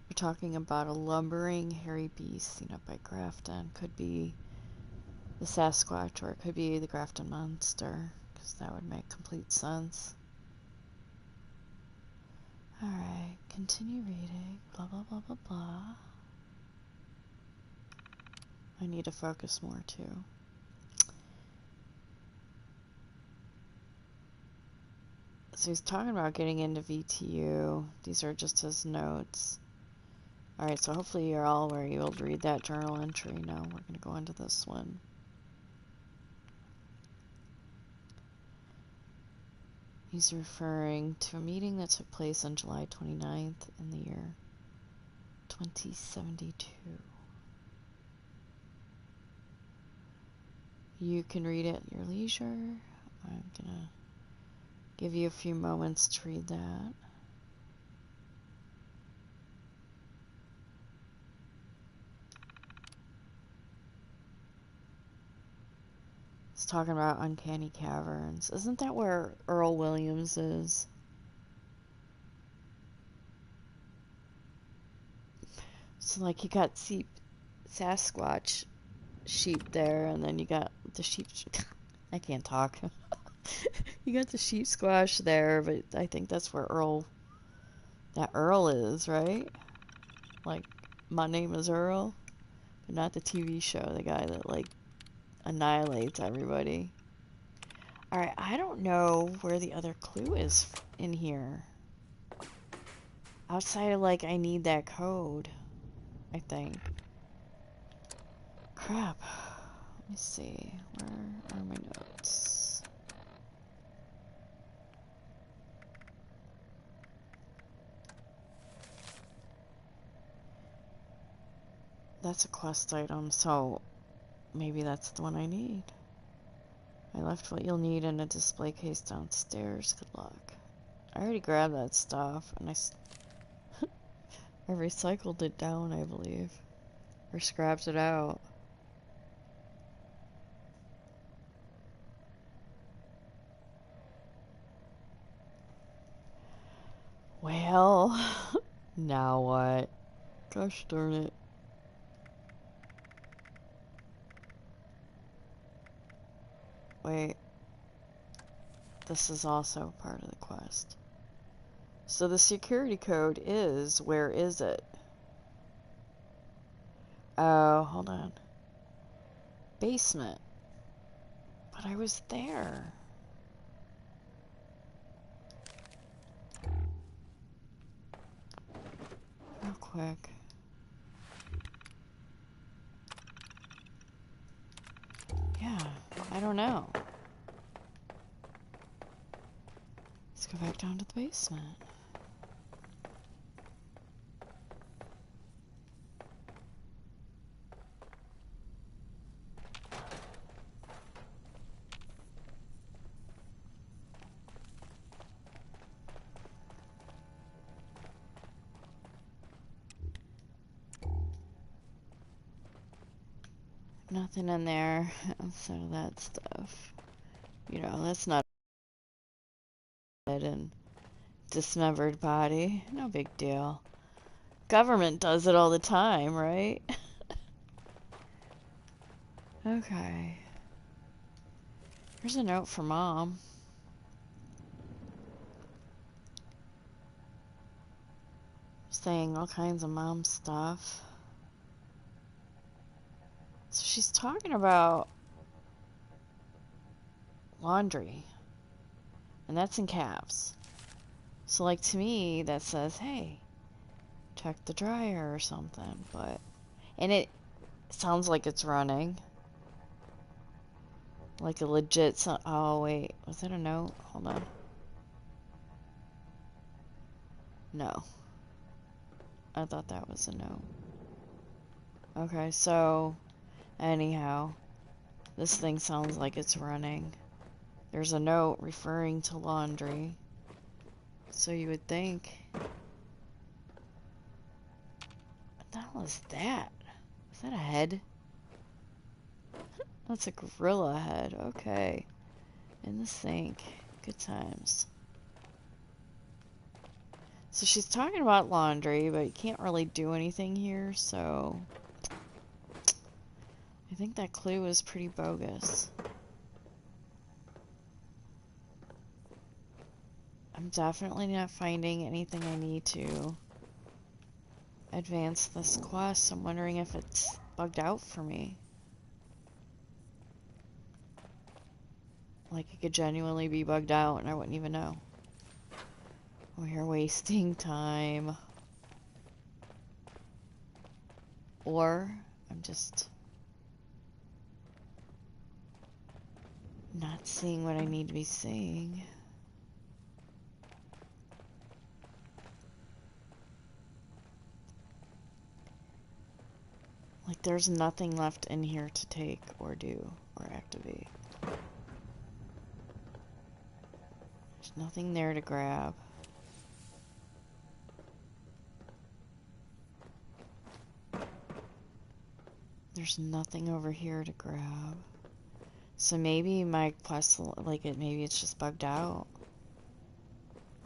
We're talking about a lumbering, hairy beast seen up by Grafton. Could be the Sasquatch, or it could be the Grafton monster, because that would make complete sense. Alright, continue reading. Blah, blah, blah, blah, blah. I need to focus more, too. So he's talking about getting into VTU. These are just his notes. Alright, so hopefully you're all where you'll read that journal entry. Now we're going to go into this one. He's referring to a meeting that took place on July 29th in the year 2072. You can read it at your leisure. I'm gonna give you a few moments to read that. talking about Uncanny Caverns. Isn't that where Earl Williams is? So, like, you got Sasquatch sheep there, and then you got the sheep... I can't talk. You got the sheep squash there, but I think that's where that Earl is, right? Like, My Name is Earl, but not the TV show, the guy that, like, annihilates everybody. Alright, I don't know where the other clue is in here. Outside of, like, I need that code, I think. Crap. Let me see. Where are my notes? That's a quest item, so maybe that's the one I need. I left what you'll need in a display case downstairs. Good luck. I already grabbed that stuff, and I recycled it down, I believe. Or scrapped it out. Well, now what? Gosh darn it. Wait. This is also part of the quest. So the security code is, where is it? Oh, hold on. Basement. But I was there. Real quick. Yeah, I don't know. Let's go back down to the basement. Nothing in there, so that stuff. You know, that's not dead and dismembered body. No big deal. Government does it all the time, right? Okay. Here's a note for Mom. Saying all kinds of mom stuff. So she's talking about laundry. And that's in caps. So, like, to me, that says, hey, check the dryer or something. But, and it sounds like it's running. Like a legit, oh, wait. Was that a note? Hold on. No. I thought that was a note. Okay, so, anyhow, this thing sounds like it's running. There's a note referring to laundry. So you would think... What the hell is that? Is that a head? That's a gorilla head. Okay. In the sink. Good times. So she's talking about laundry, but you can't really do anything here, so... I think that clue is pretty bogus. I'm definitely not finding anything I need to advance this quest. I'm wondering if it's bugged out for me. Like, it could genuinely be bugged out and I wouldn't even know. We're wasting time. Or, I'm just not seeing what I need to be seeing. Like, there's nothing left in here to take or do or activate. There's nothing there to grab. There's nothing over here to grab. So maybe my quest, like maybe it's just bugged out.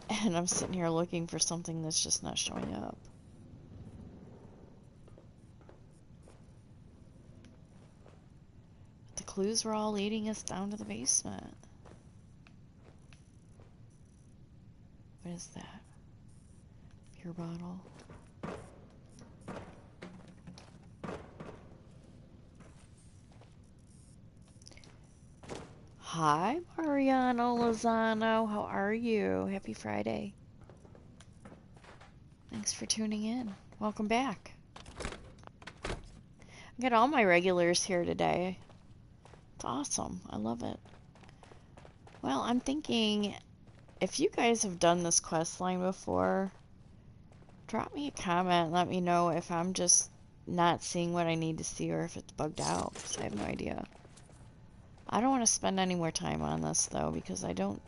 And I'm sitting here looking for something that's just not showing up. But the clues were all leading us down to the basement. What is that? Beer bottle. Hi, Mariano Lozano. How are you? Happy Friday. Thanks for tuning in. Welcome back. I got all my regulars here today. It's awesome. I love it. Well, I'm thinking, if you guys have done this quest line before, drop me a comment and let me know if I'm just not seeing what I need to see or if it's bugged out, because I have no idea. I don't want to spend any more time on this though, because I don't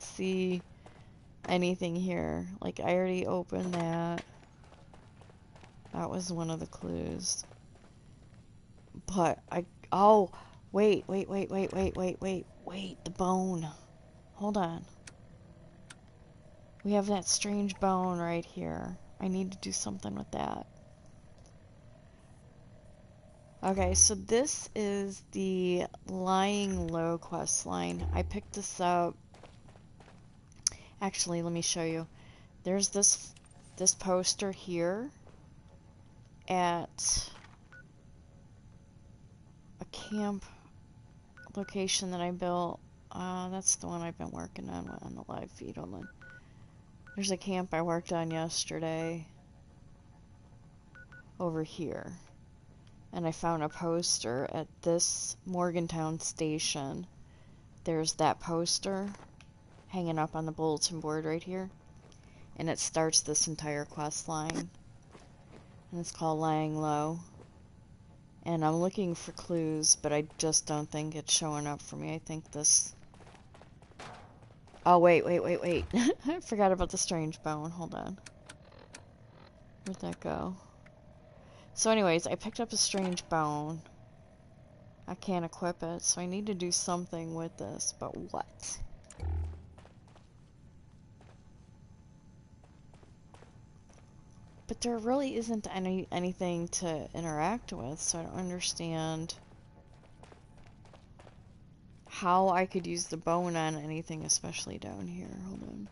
see anything here. Like, I already opened that. That was one of the clues. But oh, wait, the bone. Hold on. We have that strange bone right here. I need to do something with that. Okay, so this is the Lying Low quest line. I picked this up. Actually, let me show you. There's this poster here at a camp location that I built. That's the one I've been working on the live feed. Hold on. There's a camp I worked on yesterday over here. And I found a poster at this Morgantown station. There's that poster hanging up on the bulletin board right here. And it starts this entire quest line. And it's called Lying Low. And I'm looking for clues, but I just don't think it's showing up for me. I think this... Oh, wait. I forgot about the strange bone. Hold on. Where'd that go? So anyways, I picked up a strange bone. I can't equip it, so I need to do something with this, but what? But there really isn't anything to interact with, so I don't understand how I could use the bone on anything, especially down here. Hold on.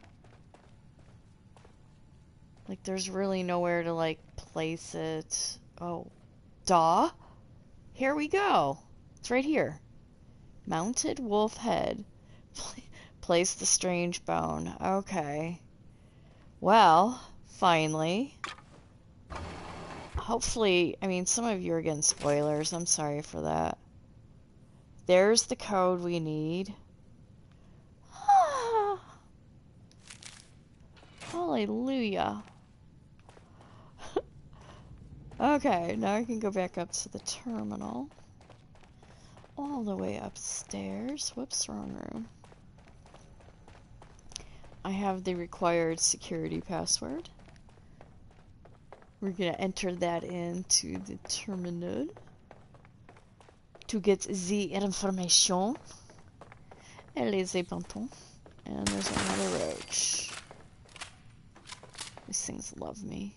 Like, there's really nowhere to, like, place it. Oh, duh. Here we go. It's right here. Mounted wolf head. Place the strange bone. Okay. Well, finally. Hopefully, I mean, some of you are getting spoilers. I'm sorry for that. There's the code we need. Hallelujah. Okay, now I can go back up to the terminal. All the way upstairs. Whoops, wrong room. I have the required security password. We're gonna enter that into the terminal to get the information. Les épantons. And there's another roach. These things love me.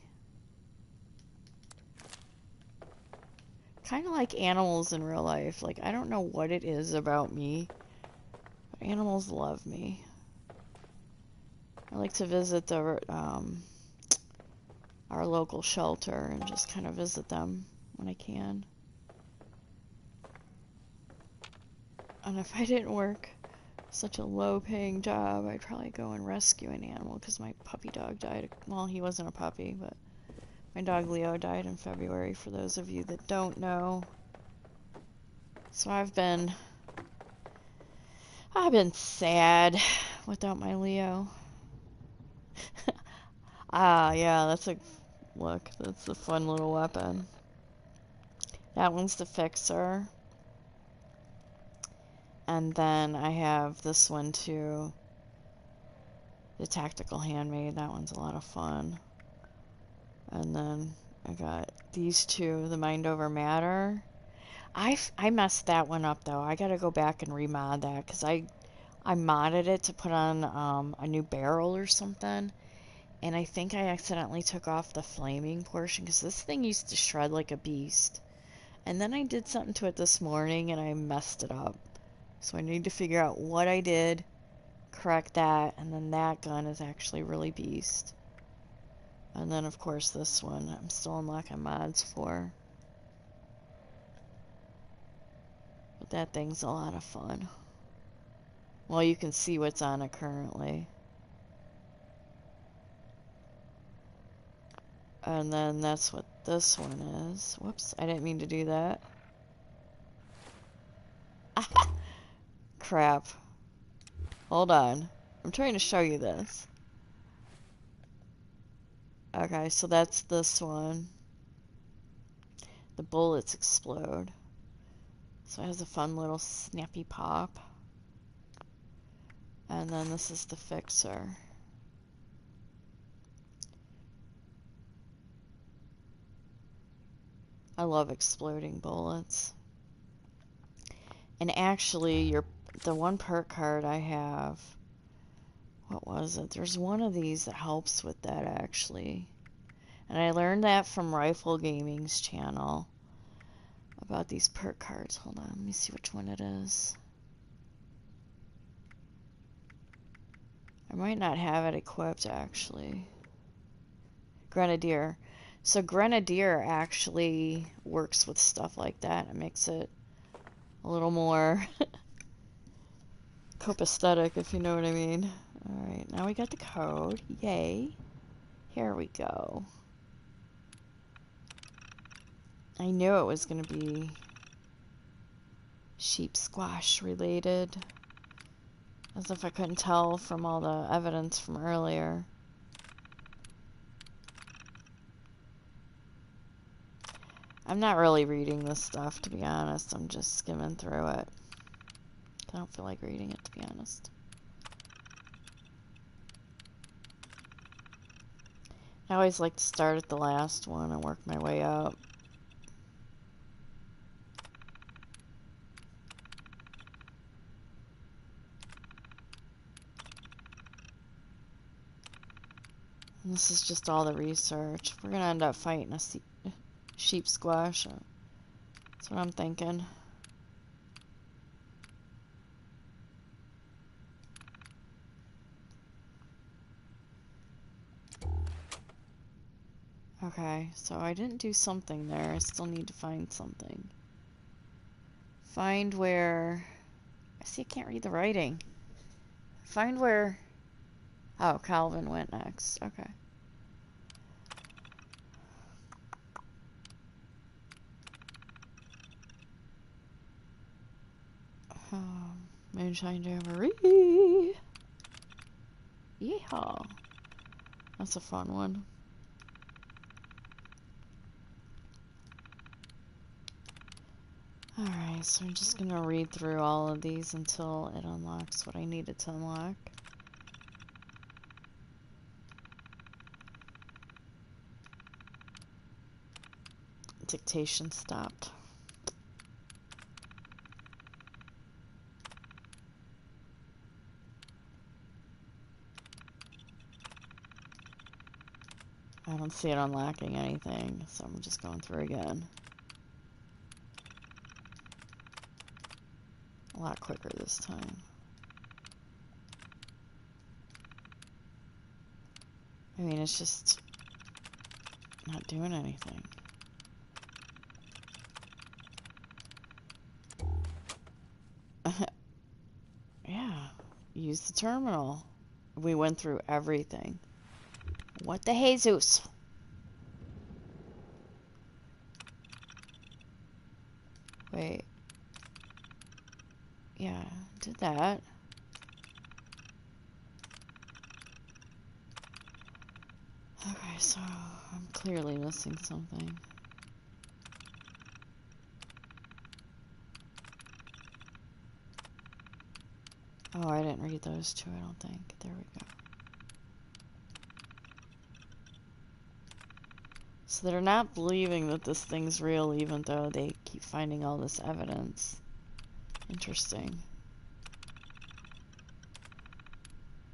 Kind of like animals in real life. Like, I don't know what it is about me, but animals love me. I like to visit the our local shelter and just kind of visit them when I can. And if I didn't work such a low-paying job, I'd probably go and rescue an animal, because my puppy dog died. Well, he wasn't a puppy, but my dog Leo died in February, for those of you that don't know. So I've been sad without my Leo. Yeah, that's a fun little weapon. That one's the fixer. And then I have this one too. The tactical handmade. That one's a lot of fun. And then I got these two, the Mind Over Matter. I messed that one up though. I gotta go back and remod that because I modded it to put on a new barrel or something, and I think I accidentally took off the flaming portion because this thing used to shred like a beast. And then I did something to it this morning and I messed it up. So I need to figure out what I did, correct that, and then that gun is actually really beast. And then of course this one I'm still unlocking mods for. But that thing's a lot of fun. Well, you can see what's on it currently. And then that's what this one is. Whoops, I didn't mean to do that. Crap. Hold on. I'm trying to show you this. Okay, so that's this one. The bullets explode. So it has a fun little snappy pop. And then this is the fixer. I love exploding bullets. And actually, the one perk card I have, what was it? There's one of these that helps with that actually. And I learned that from Rifle Gaming's channel about these perk cards. Hold on, let me see which one it is. I might not have it equipped actually. Grenadier. So Grenadier actually works with stuff like that. It makes it a little more copacetic, if you know what I mean. Alright, now we got the code. Yay. Here we go. I knew it was going to be sheep squash related. As if I couldn't tell from all the evidence from earlier. I'm not really reading this stuff, to be honest. I'm just skimming through it. I don't feel like reading it, to be honest. I always like to start at the last one and work my way up. And this is just all the research. We're gonna end up fighting a sheep squash. That's what I'm thinking. Okay, so I didn't do something there. I still need to find something. Find where... I see I can't read the writing. Find where... Oh, Calvin went next. Okay. Moonshine Jamboree. Yeehaw. That's a fun one. Alright, so I'm just gonna read through all of these until it unlocks what I needed to unlock. Dictation stopped. I don't see it unlocking anything, so I'm just going through again. A lot quicker this time. I mean, it's just not doing anything. Yeah, use the terminal. We went through everything. What the Jesus? Wait. Yeah, did that. Okay, so I'm clearly missing something. Oh, I didn't read those two, I don't think. There we go. So they're not believing that this thing's real, even though they keep finding all this evidence. Interesting.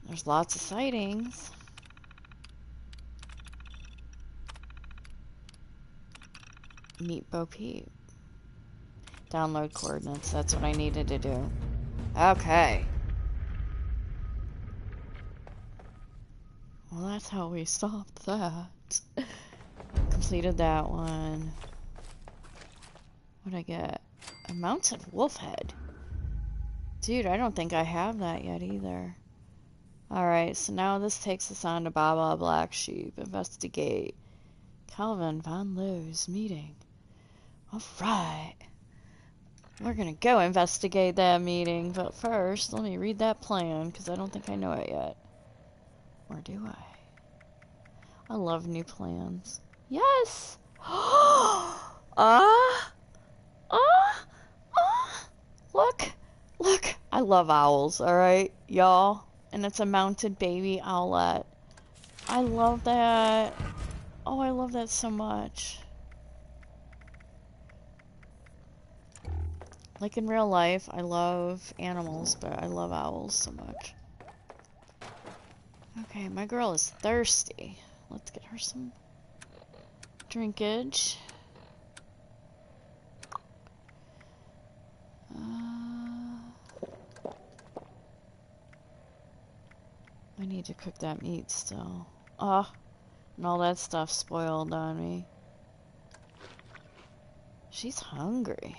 There's lots of sightings. Meet Bo Peep. Download coordinates. That's what I needed to do. Okay. Well, that's how we stopped that. Completed that one. What'd I get? A mounted wolf head. Dude, I don't think I have that yet either. Alright, so now this takes us on to Baba Black Sheep. Investigate. Calvin Von Loo's meeting. Alright. We're gonna go investigate that meeting, but first, let me read that plan, because I don't think I know it yet. Or do I? I love new plans. Yes! Look! Look! I love owls, alright, y'all? And it's a mounted baby owlet. I love that. Oh, I love that so much. Like in real life, I love animals, but I love owls so much. Okay, my girl is thirsty. Let's get her some drinkage. I need to cook that meat still. And all that stuff spoiled on me. She's hungry.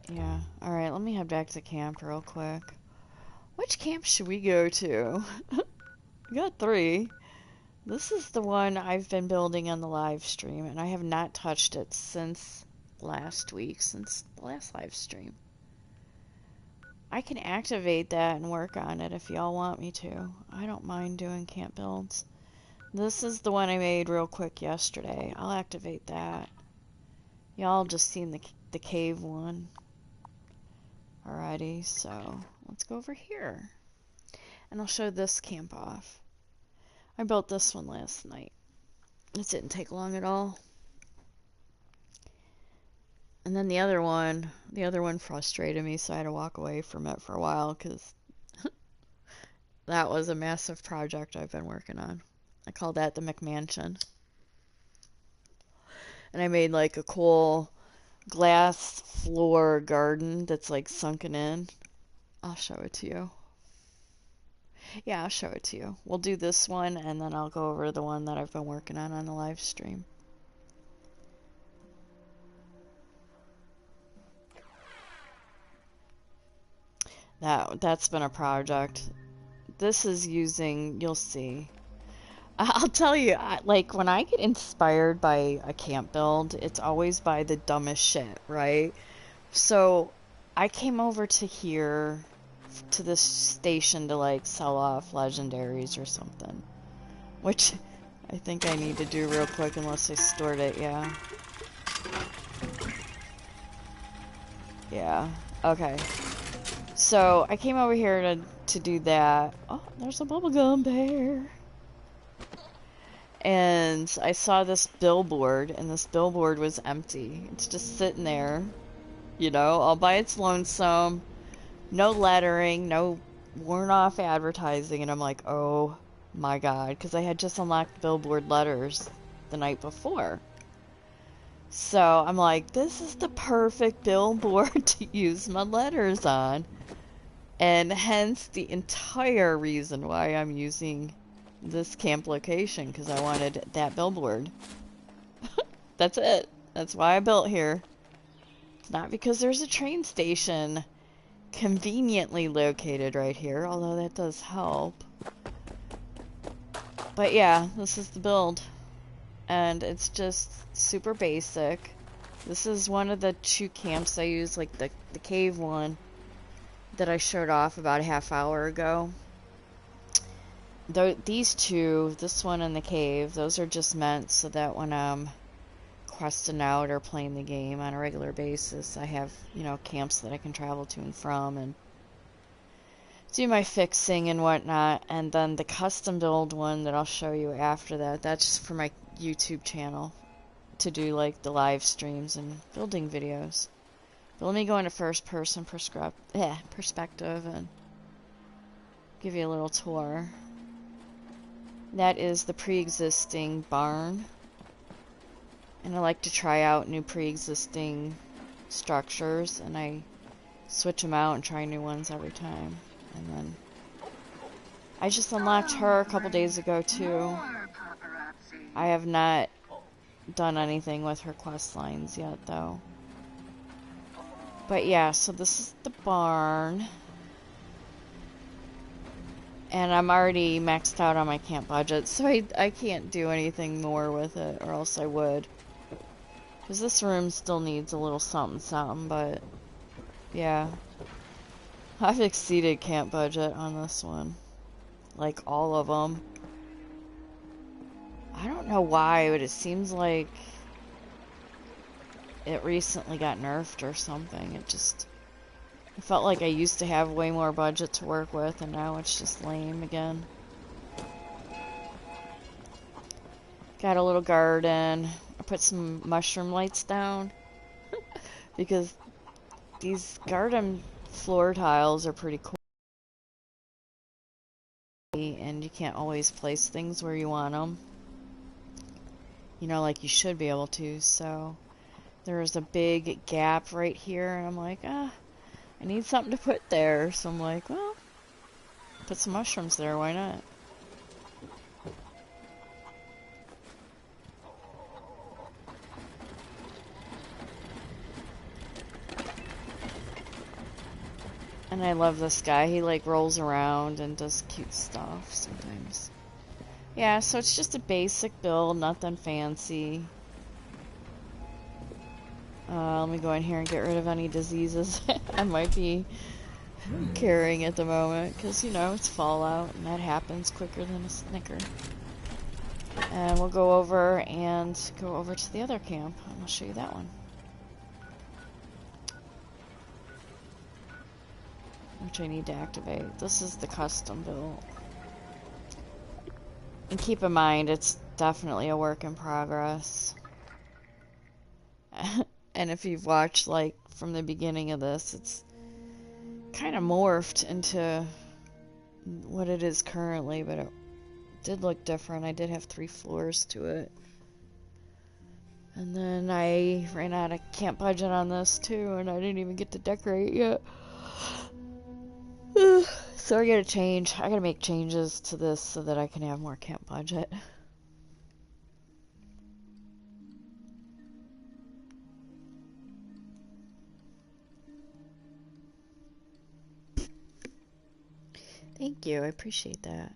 Yeah, alright, let me head back to camp real quick. Which camp should we go to? We got 3. This is the one I've been building on the live stream, and I have not touched it since last week, since the last live stream. I can activate that and work on it if y'all want me to. I don't mind doing camp builds. This is the one I made real quick yesterday. I'll activate that. Y'all just seen the cave one. Alrighty, so let's go over here. And I'll show this camp off. I built this one last night. It didn't take long at all. And then the other one frustrated me, so I had to walk away from it for a while, because that was a massive project I've been working on. I call that the McMansion. And I made like a cool glass floor garden that's like sunken in. I'll show it to you. Yeah, I'll show it to you. We'll do this one, and then I'll go over the one that I've been working on the live stream. That's been a project. This is using, you'll see. I'll tell you, like, when I get inspired by a camp build, it's always by the dumbest shit, right? So, I came over to here, to this station to, like, sell off legendaries or something. Which, I think I need to do real quick unless I stored it, yeah. Yeah, okay. So, I came over here to do that. Oh, there's a bubblegum bear. And I saw this billboard, and this billboard was empty. It's just sitting there, you know, all by its lonesome. No lettering, no worn off advertising. And I'm like, oh my god, because I had just unlocked billboard letters the night before. So I'm like, this is the perfect billboard to use my letters on. And hence the entire reason why I'm using this camp location, because I wanted that billboard. That's it. That's why I built here. It's not because there's a train station conveniently located right here, although that does help. But yeah, this is the build. And it's just super basic. This is one of the 2 camps I use, like the cave one that I showed off about a half hour ago. These 2, this one and the cave, those are just meant so that when I'm questing out or playing the game on a regular basis, I have, you know, camps that I can travel to and from. And do my fixing and whatnot, and then the custom build one that I'll show you after that, that's just for my YouTube channel to do like the live streams and building videos. But let me go into first person perspective and give you a little tour. That is the pre-existing barn, and I like to try out new pre-existing structures, and I switch them out and try new ones every time. And then I just unlocked her a couple days ago too. I have not done anything with her quest lines yet though. But yeah, so this is the barn. And I'm already maxed out on my camp budget, so I can't do anything more with it, or else I would. Because this room still needs a little something something, but yeah. I've exceeded camp budget on this one. Like all of them. I don't know why, but it seems like it recently got nerfed or something. It felt like I used to have way more budget to work with, and now it's just lame again. Got a little garden. I put some mushroom lights down because these garden floor tiles are pretty cool, and you can't always place things where you want them. You know, like you should be able to, so there's a big gap right here, and I'm like, I need something to put there, so I'm like, well, put some mushrooms there, why not? And I love this guy, he like rolls around and does cute stuff sometimes. Yeah, so it's just a basic build, nothing fancy. Let me go in here and get rid of any diseases I might be carrying at the moment, because, you know, it's Fallout, and that happens quicker than a snicker. And we'll go over to the other camp, and I'll show you that one. Which I need to activate. This is the custom build. And keep in mind, it's definitely a work in progress. And if you've watched, like, from the beginning of this, it's kind of morphed into what it is currently, but it did look different. I did have 3 floors to it. And then I ran out of camp budget on this, too, and I didn't even get to decorate yet. So I gotta make changes to this so that I can have more camp budget. Thank you, I appreciate that.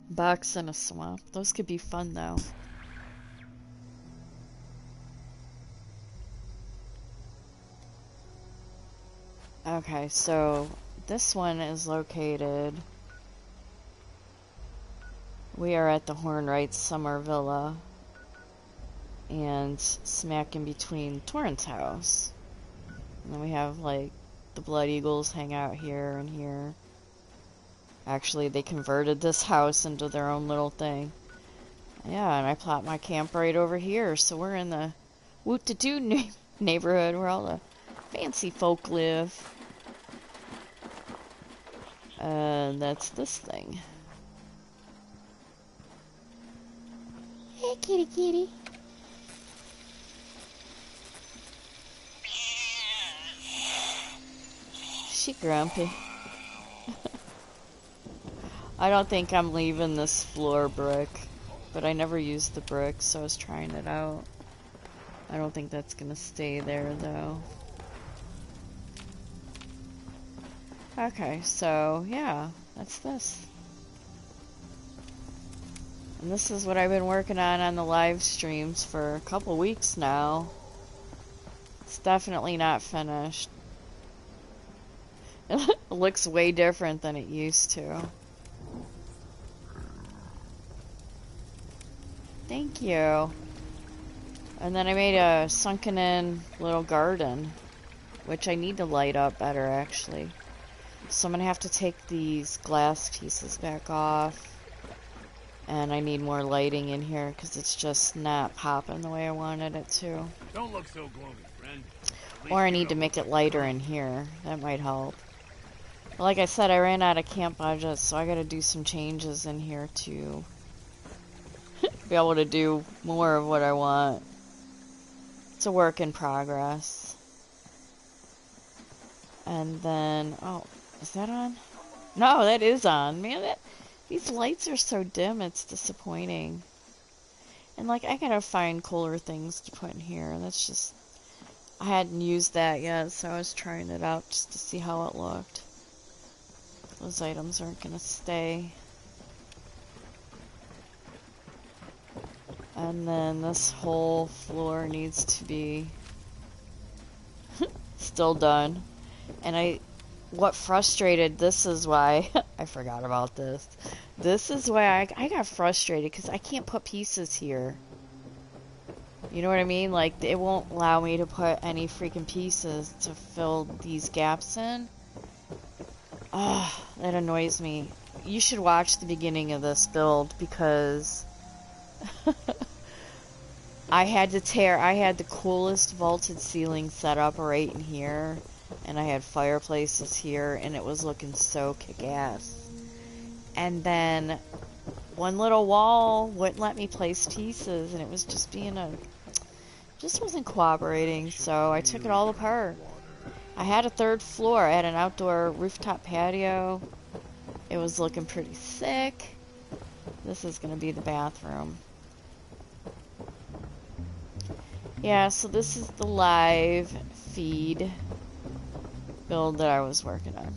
Box in a swamp. Those could be fun though. Okay, so this one is located. We are at the Hornwright Summer Villa, and smack in between Torrance house. And then we have like the Blood Eagles hang out here and here. Actually, they converted this house into their own little thing. Yeah, and I plopped my camp right over here, so we're in the Woot-to-Doo neighborhood where all the fancy folk live. And that's this thing. Hey, kitty kitty. She grumpy. I don't think I'm leaving this floor brick, but I never used the brick, so I was trying it out. I don't think that's gonna stay there though. Okay, so yeah, that's this. And this is what I've been working on the live streams for a couple weeks now. It's definitely not finished. It looks way different than it used to. Thank you. And then I made a sunken in little garden, which I need to light up better actually. So I'm gonna have to take these glass pieces back off. And I need more lighting in here because it's just not popping the way I wanted it to. Don't look so gloomy, friend. Or I need to make it lighter in here. That might help. But like I said, I ran out of camp budget, so I gotta do some changes in here to be able to do more of what I want. It's a work in progress. And then, oh, is that on? No, that is on. Man, these lights are so dim, it's disappointing. And like, I gotta find cooler things to put in here. That's just, I hadn't used that yet, so I was trying it out just to see how it looked. Those items aren't gonna stay. And then this whole floor needs to be still done. And what frustrated, this is why, I forgot about this. This is why I got frustrated, because I can't put pieces here. You know what I mean? Like, it won't allow me to put any freaking pieces to fill these gaps in. Ah, that annoys me. You should watch the beginning of this build, because I had the coolest vaulted ceiling set up right in here. And I had fireplaces here, and it was looking so kick-ass. And then one little wall wouldn't let me place pieces, and it was just just wasn't cooperating, so I took it all apart. I had a third floor. I had an outdoor rooftop patio. It was looking pretty sick. This is gonna be the bathroom. Yeah, so this is the live feed build that I was working on.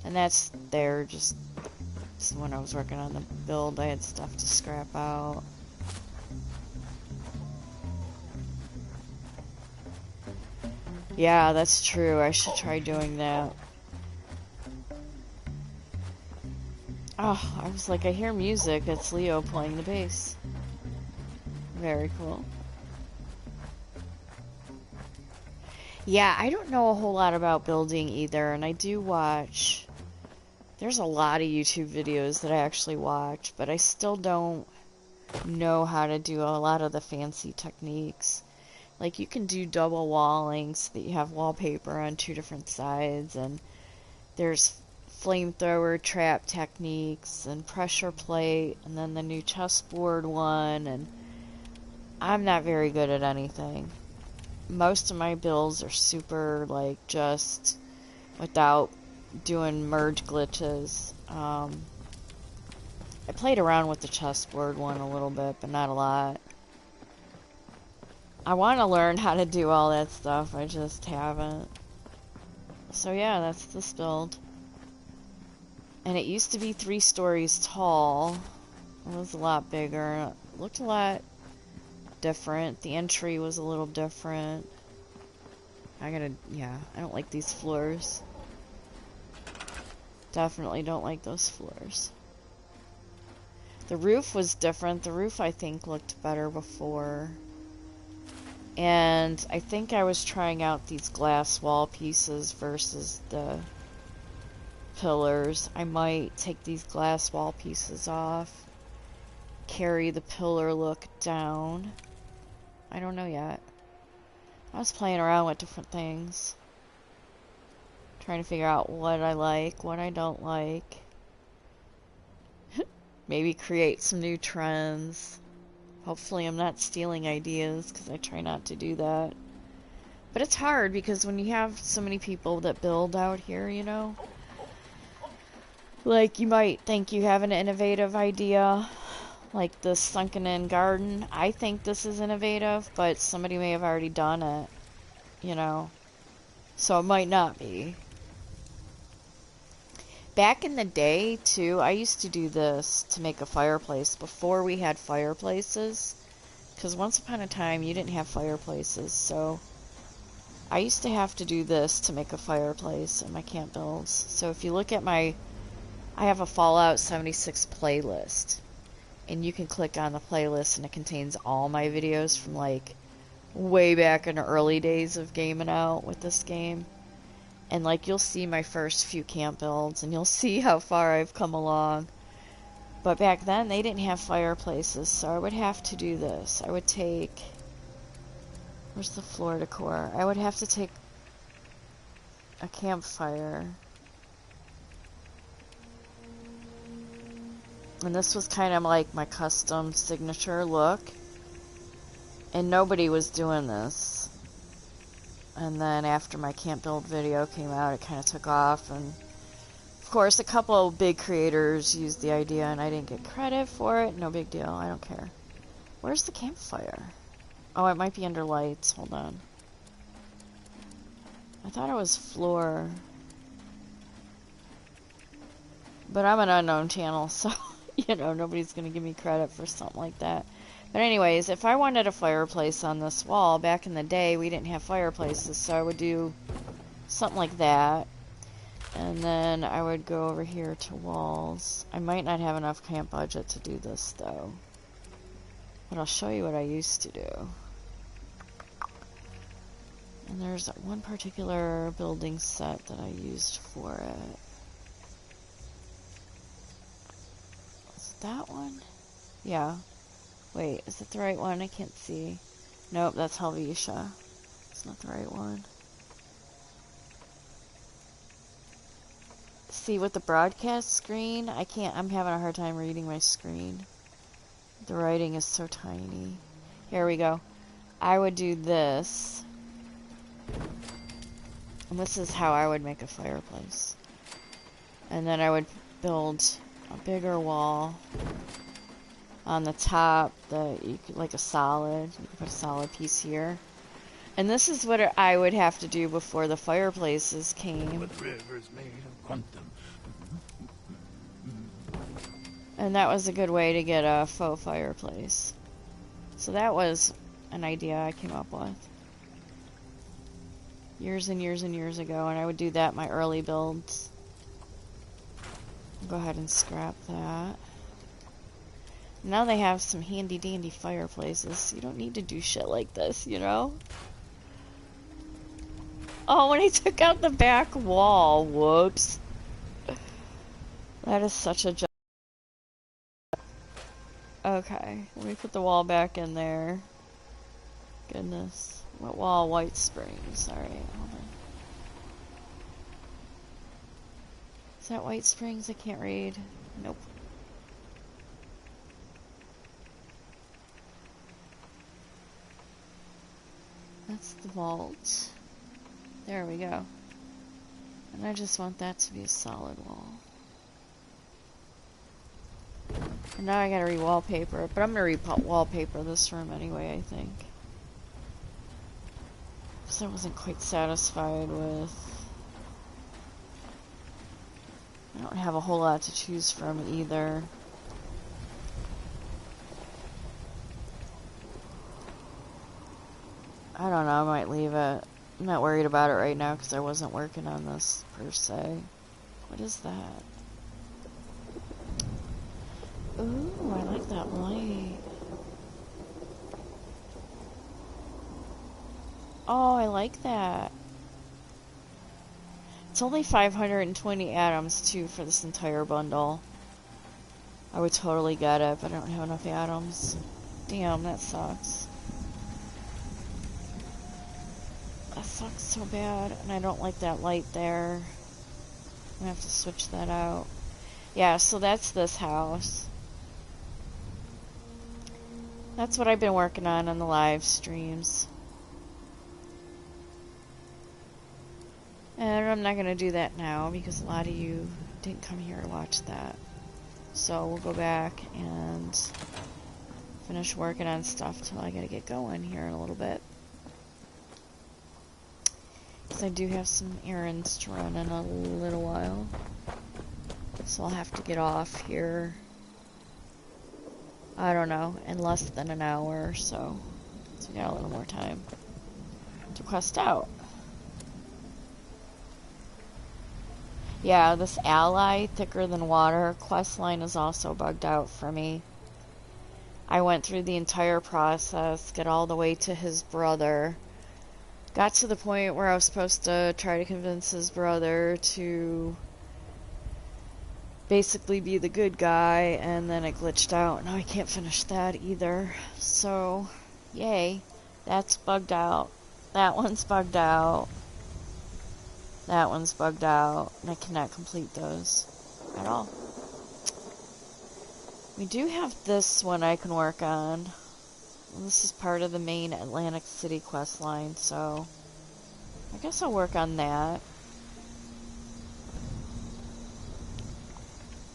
And that's there, just when I was working on the build, I had stuff to scrap out. Yeah, that's true. I should try doing that. Oh, I was like, I hear music. It's Leo playing the bass. Very cool. Yeah, I don't know a whole lot about building either, and I do watch, there's a lot of YouTube videos that I actually watch, but I still don't know how to do a lot of the fancy techniques. Like, you can do double walling so that you have wallpaper on two different sides, and there's flamethrower trap techniques, and pressure plate, and then the new chessboard one, and I'm not very good at anything. Most of my builds are super, like, just without doing merge glitches. I played around with the chessboard one a little bit, but not a lot. I want to learn how to do all that stuff, I just haven't. So yeah, that's this build. And it used to be 3 stories tall. It was a lot bigger. It looked a lot different. The entry was a little different. I don't like these floors. Definitely don't like those floors. The roof was different. The roof, I think, looked better before. And I think I was trying out these glass wall pieces versus the pillars. I might take these glass wall pieces off, carry the pillar look down. I don't know yet. I was playing around with different things, trying to figure out what I like, what I don't like. Maybe create some new trends. Hopefully I'm not stealing ideas, because I try not to do that. But it's hard, because when you have so many people that build out here, you know, like, you might think you have an innovative idea, like the sunken-in garden. I think this is innovative, but somebody may have already done it, you know, so it might not be. Back in the day, too, I used to do this to make a fireplace before we had fireplaces, because once upon a time you didn't have fireplaces, so I used to have to do this to make a fireplace in my camp builds. So if you look at I have a Fallout 76 playlist, and you can click on the playlist and it contains all my videos from like way back in the early days of gaming out with this game. And like you'll see my first few camp builds and you'll see how far I've come along. But back then they didn't have fireplaces, so I would have to do this. I would take, where's the floor decor? I would have to take a campfire. And this was kind of like my custom signature look. And nobody was doing this. And then after my camp build video came out, it kind of took off. And of course, a couple big creators used the idea and I didn't get credit for it. No big deal. I don't care. Where's the campfire? Oh, it might be under lights. Hold on. I thought it was floor. But I'm an unknown channel, so, you know, nobody's going to give me credit for something like that. But anyways, if I wanted a fireplace on this wall, back in the day, we didn't have fireplaces, so I would do something like that. And then I would go over here to walls. I might not have enough camp budget to do this, though. But I'll show you what I used to do. And there's one particular building set that I used for it. Is it that one? Yeah. Wait, is it the right one? I can't see. Nope, that's Helvetia. It's not the right one. See, with the broadcast screen, I can't, I'm having a hard time reading my screen. The writing is so tiny. Here we go. I would do this. And this is how I would make a fireplace. And then I would build a bigger wall on the top that you could, like a solid, you could put a solid piece here. And this is what I would have to do before the fireplaces came. And that was a good way to get a faux fireplace. So that was an idea I came up with years and years and years ago, and I would do that in my early builds. I'll go ahead and scrap that. Now they have some handy dandy fireplaces. You don't need to do shit like this, you know? Oh, when I took out the back wall, whoops. That is such a joke. Okay, let me put the wall back in there. Goodness. What wall? White Springs. Alright, hold on. Is that White Springs? I can't read. Nope. That's the vault. There we go. And I just want that to be a solid wall. And now I gotta re-wallpaper it, but I'm gonna re-wallpaper this room anyway, I think. Because I wasn't quite satisfied with... I don't have a whole lot to choose from either. I don't know, I might leave it. I'm not worried about it right now because I wasn't working on this per se. What is that? Ooh, I like that light. Oh, I like that. It's only 520 atoms, too, for this entire bundle. I would totally get it, but I don't have enough atoms. Damn, that sucks. That sucks so bad, and I don't like that light there. I'm gonna have to switch that out. Yeah, so that's this house. That's what I've been working on the live streams. And I'm not going to do that now because a lot of you didn't come here to watch that. So we'll go back and finish working on stuff till I got to get going here in a little bit. Because I do have some errands to run in a little while. So I'll have to get off here, I don't know, in less than an hour or so. So we got a little more time to quest out. Yeah, this ally, thicker than water, quest line is also bugged out for me. I went through the entire process, get all the way to his brother. Got to the point where I was supposed to try to convince his brother to basically be the good guy, and then it glitched out. Now I can't finish that either. So, yay. That's bugged out. That one's bugged out. That one's bugged out. And I cannot complete those at all. We do have this one I can work on. This is part of the main Atlantic City quest line, so I guess I'll work on that.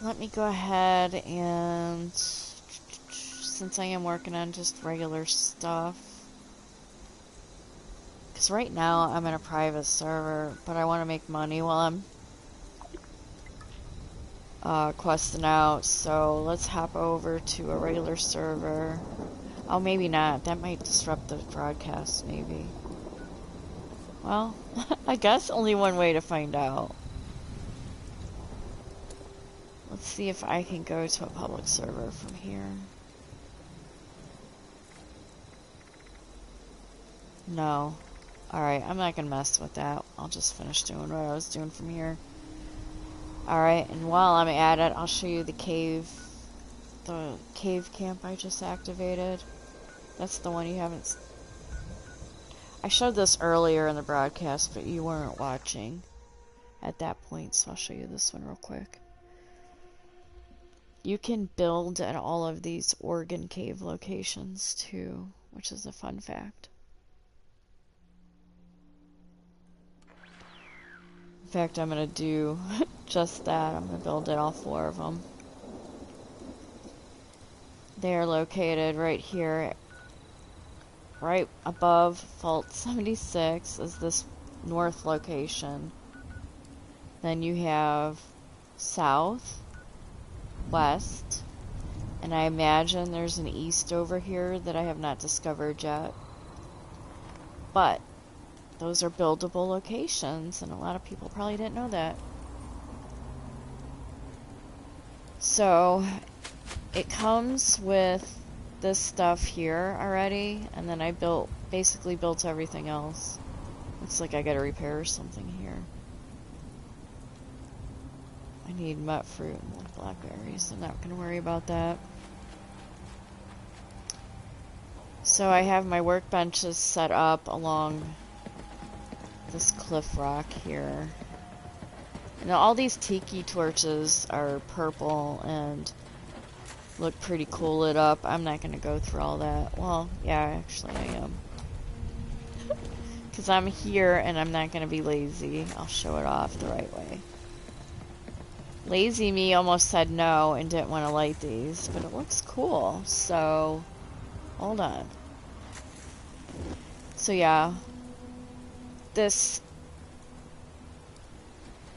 Let me go ahead and, since I am working on just regular stuff, because right now I'm in a private server, but I want to make money while I'm questing out, so let's hop over to a regular server. Oh, maybe not. That might disrupt the broadcast, maybe. Well, I guess only one way to find out. Let's see if I can go to a public server from here. No. Alright, I'm not gonna mess with that. I'll just finish doing what I was doing from here. Alright, and while I'm at it, I'll show you the cave camp I just activated. That's the one you haven't... I showed this earlier in the broadcast, but you weren't watching at that point, so I'll show you this one real quick. You can build at all of these organ cave locations too, which is a fun fact. In fact, I'm going to do just that. I'm going to build at all 4 of them. They are located right here, right above Fault 76 is this north location. Then you have south, west, and I imagine there's an east over here that I have not discovered yet. But those are buildable locations, and a lot of people probably didn't know that. So it comes with this stuff here already, and then I basically built everything else. Looks like I gotta repair something here. I need nut fruit and blackberries. I'm not gonna worry about that. So I have my workbenches set up along this cliff rock here. Now all these tiki torches are purple and look pretty cool lit up. I'm not gonna go through all that. Well, yeah, actually I am. Because I'm here and I'm not gonna be lazy. I'll show it off the right way. Lazy me almost said no and didn't want to light these, but it looks cool, so hold on. So yeah, this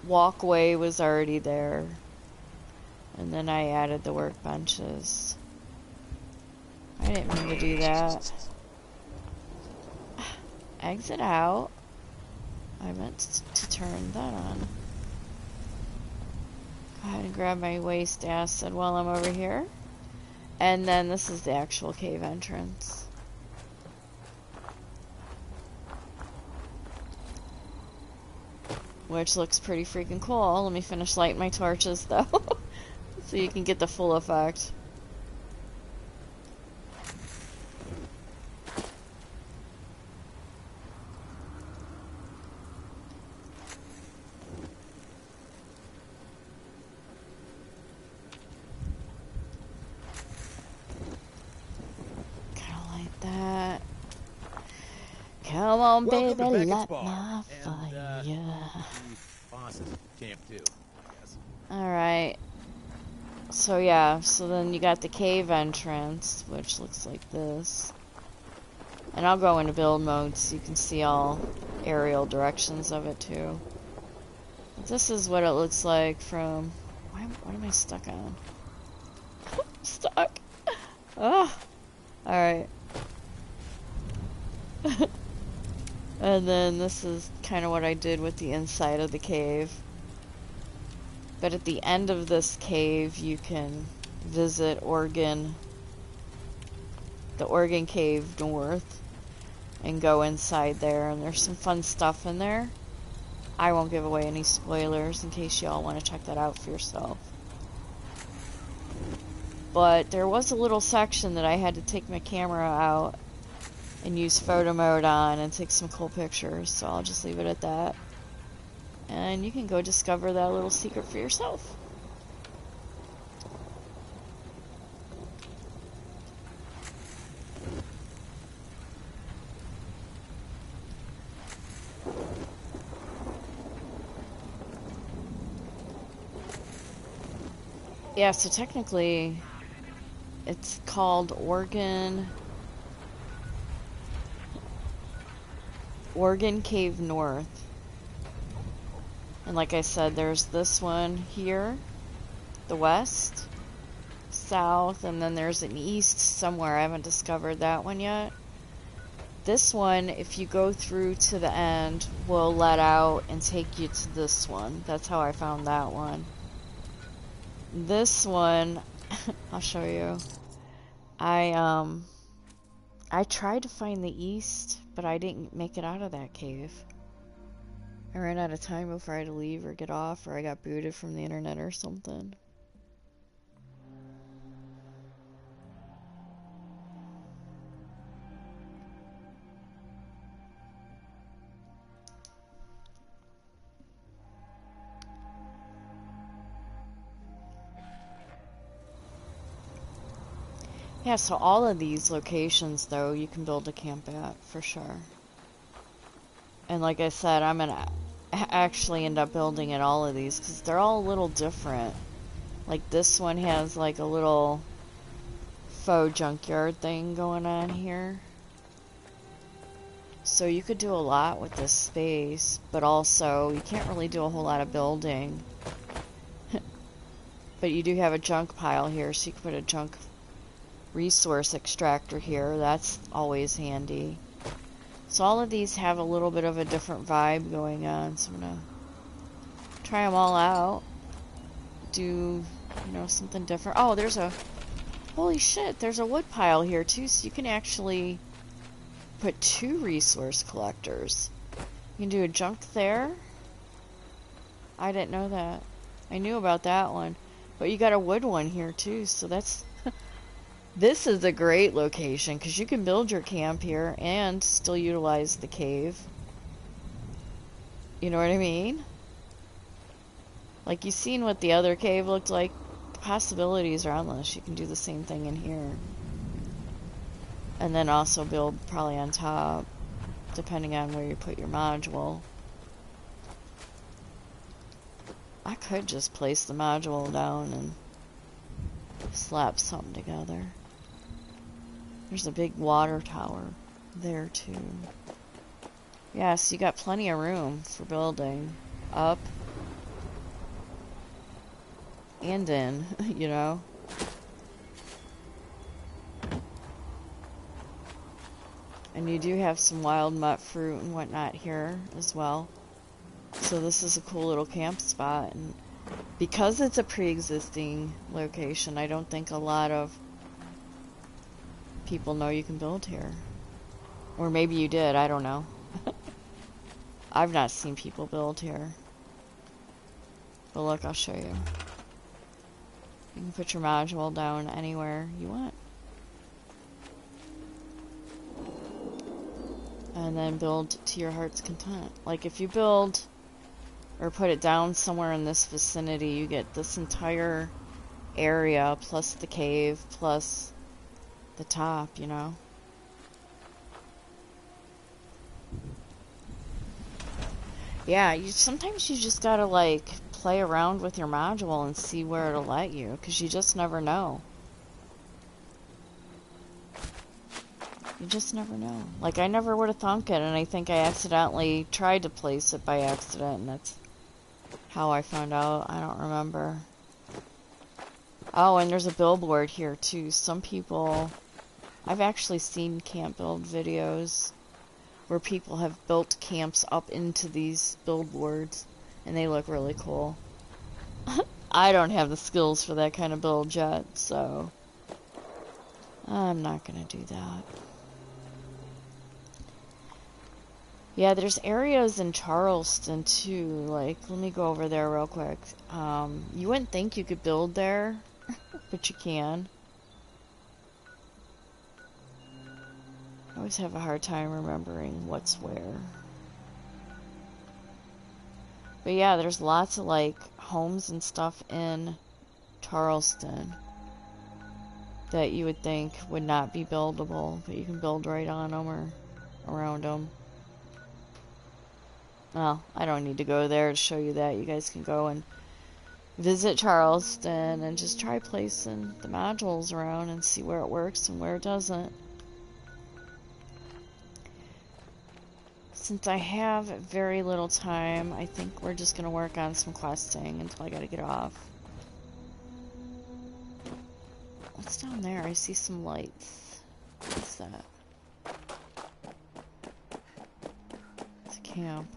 walkway was already there, and then I added the workbenches. I didn't mean to do that. Exit out. I meant to turn that on. Go ahead and grab my waste acid while I'm over here. And then this is the actual cave entrance. Which looks pretty freaking cool. Let me finish lighting my torches though. So you can get the full effect. Come on, baby, light my fire. Alright. So yeah, so then you got the cave entrance, which looks like this. And I'll go into build mode so you can see all aerial directions of it too. But this is what it looks like from... What am I stuck on? Stuck! Oh! Alright. And then this is kind of what I did with the inside of the cave. But at the end of this cave, you can visit organ the Oregon Cave North and go inside there, and there's some fun stuff in there. I won't give away any spoilers in case y'all want to check that out for yourself. But there was a little section that I had to take my camera out and use photo mode on and take some cool pictures, so I'll just leave it at that. And you can go discover that little secret for yourself. Yeah, so technically, it's called Oregon Cave North. And like I said, there's this one here, the west, south, and then there's an east somewhere. I haven't discovered that one yet. This one, if you go through to the end, will let out and take you to this one. That's how I found that one. This one, I'll show you. I tried to find the east, but I didn't make it out of that cave. I ran out of time before I had to leave or get off, or I got booted from the internet or something. Yeah, so all of these locations, though, you can build a camp at, for sure. And like I said, I'm gonna actually end up building at all of these, because they're all a little different. Like, this one has, like, a little faux junkyard thing going on here. So you could do a lot with this space, but also, you can't really do a whole lot of building. But you do have a junk pile here, so you can put a junk resource extractor here. That's always handy. So all of these have a little bit of a different vibe going on, so I'm gonna try them all out, do, you know, something different. Oh, there's a, holy shit, there's a wood pile here too, so you can actually put 2 resource collectors. You can do a junk there. I didn't know that. I knew about that one, but you got a wood one here too, so that's this is a great location, because you can build your camp here and still utilize the cave. You know what I mean? Like, you've seen what the other cave looked like. The possibilities are endless. You can do the same thing in here. And then also build probably on top, depending on where you put your module. I could just place the module down and slap something together. There's a big water tower there too. Yeah, so you got plenty of room for building up and in, you know. And you do have some wild mutt fruit and whatnot here as well. So this is a cool little camp spot, and because it's a pre-existing location, I don't think a lot of people know you can build here. Or maybe you did, I don't know. I've not seen people build here. But look, I'll show you. You can put your module down anywhere you want. And then build to your heart's content. Like, if you build or put it down somewhere in this vicinity, you get this entire area plus the cave plus the top, you know. Yeah, sometimes you just gotta, like, play around with your module and see where it'll let you, because you just never know. You just never know. Like, I never would have thunk it, and I think I accidentally tried to place it by accident, and that's how I found out. I don't remember. Oh, and there's a billboard here, too. Some people... I've actually seen camp build videos where people have built camps up into these billboards, and they look really cool. I don't have the skills for that kind of build yet, so... I'm not gonna do that. Yeah, there's areas in Charleston too. Like, let me go over there real quick. You wouldn't think you could build there, but you can. I always have a hard time remembering what's where. But yeah, there's lots of like homes and stuff in Charleston that you would think would not be buildable, but you can build right on them or around them. Well, I don't need to go there to show you that. You guys can go and visit Charleston and just try placing the modules around and see where it works and where it doesn't. Since I have very little time, I think we're just going to work on some questing until I gotta get off. What's down there? I see some lights. What's that? It's a camp.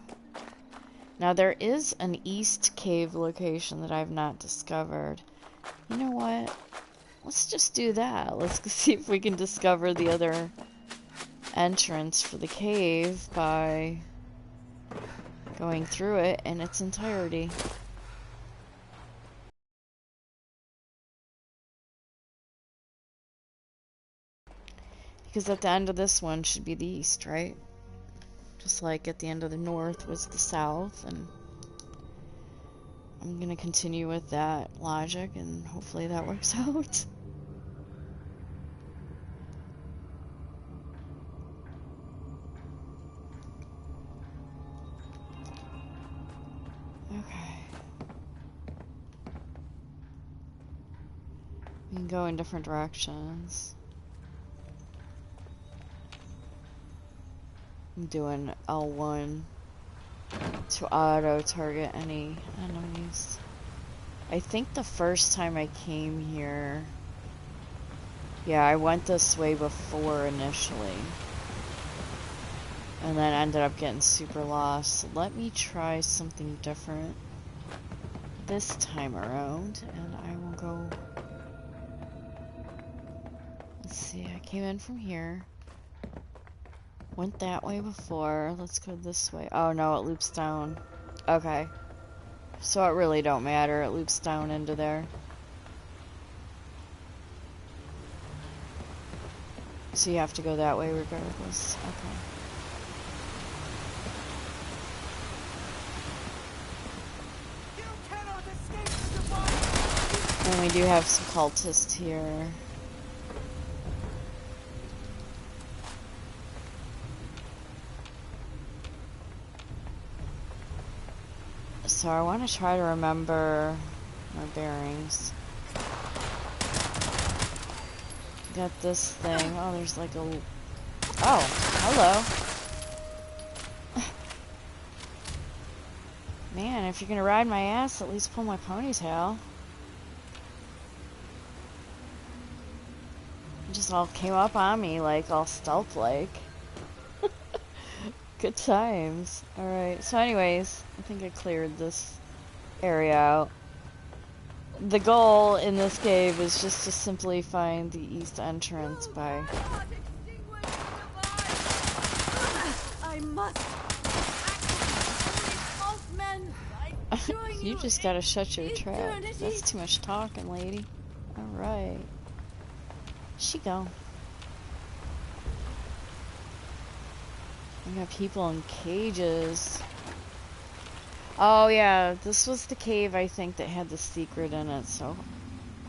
Now there is an east cave location that I've not discovered. You know what? Let's just do that. Let's see if we can discover the other entrance for the cave by going through it in its entirety. Because at the end of this one should be the east, right? Just like at the end of the north was the south, and I'm gonna continue with that logic and hopefully that works out. Okay. We can go in different directions. I'm doing L1 to auto target any enemies. I think the first time I came here, yeah, I went this way before initially. And then ended up getting super lost. So let me try something different this time around, and I will go. Let's see, I came in from here. Went that way before. Let's go this way. Oh no, it loops down. Okay. So it really don't matter. It loops down into there. So you have to go that way regardless. Okay. And we do have some cultists here. So I want to try to remember my bearings. Got this thing. Oh, there's like a... Oh, hello. Man, if you're gonna ride my ass, at least pull my ponytail. It just all came up on me, like, all stealth-like. Good times. Alright, so anyways, I think I cleared this area out. The goal in this cave is just to simply find the east entrance by... I must. You just gotta shut your trap. That's too much talking, lady. Alright. She go. We got people in cages. Oh yeah, this was the cave I think that had the secret in it, so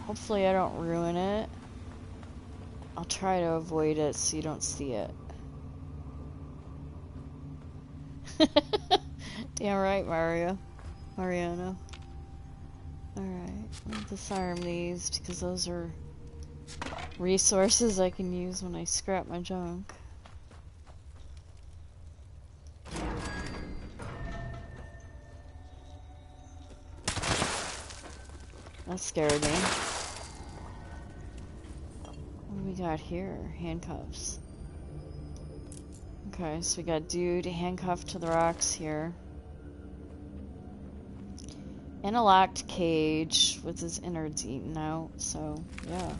hopefully I don't ruin it. I'll try to avoid it so you don't see it. Damn right, Mariano. Alright, I'll disarm these because those are resources I can use when I scrap my junk. That scared me. What do we got here? Handcuffs. Okay, so we got dude handcuffed to the rocks here. In a locked cage with his innards eaten out, so yeah.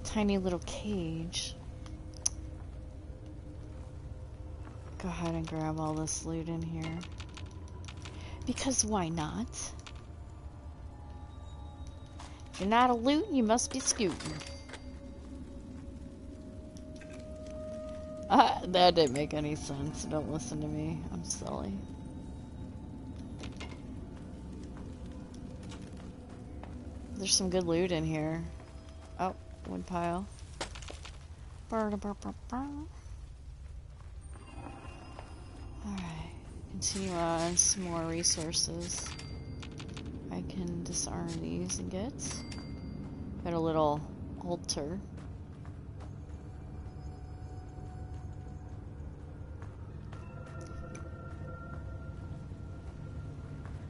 tiny little cage. Go ahead and grab all this loot in here. Because why not? If you're not a loot, you must be scooting. That didn't make any sense. Don't listen to me. I'm silly. There's some good loot in here. Oh, wood pile. Alright, continue on. Some more resources. I can disarm these and get. Got a little altar.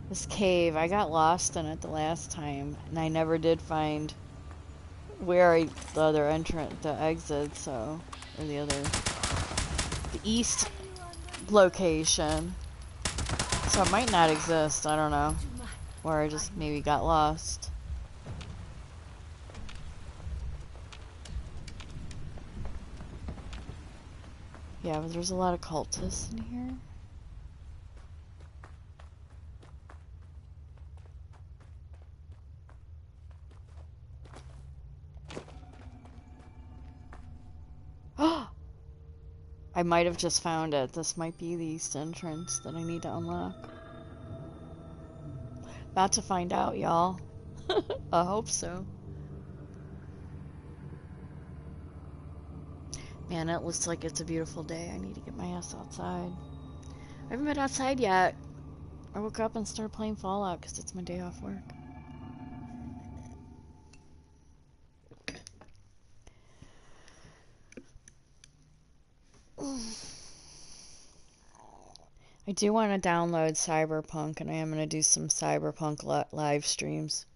This cave, I got lost in it the last time, and I never did find where the other entrance, the exit, so, or the east location. So it might not exist, I don't know. Or I just maybe got lost. Yeah, but there's a lot of cultists in here. I might have just found it. This might be the east entrance that I need to unlock. About to find out, y'all. I hope so. Man, it looks like it's a beautiful day. I need to get my ass outside. I haven't been outside yet. I woke up and started playing Fallout because it's my day off work. I do want to download Cyberpunk, and I am going to do some Cyberpunk live streams.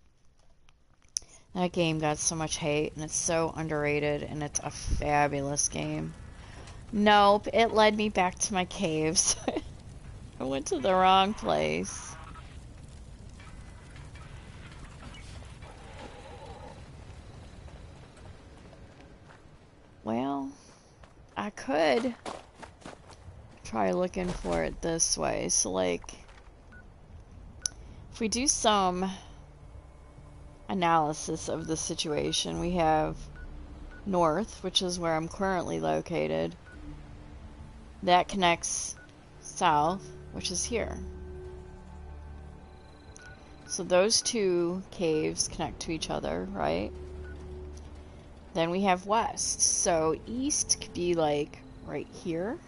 That game got so much hate, and it's so underrated, and it's a fabulous game. Nope, it led me back to my caves. I went to the wrong place. Well, I could try looking for it this way. So, like, if we do some analysis of the situation, we have north, which is where I'm currently located. That connects south, which is here. So those two caves connect to each other, right? Then we have west. So east could be like right here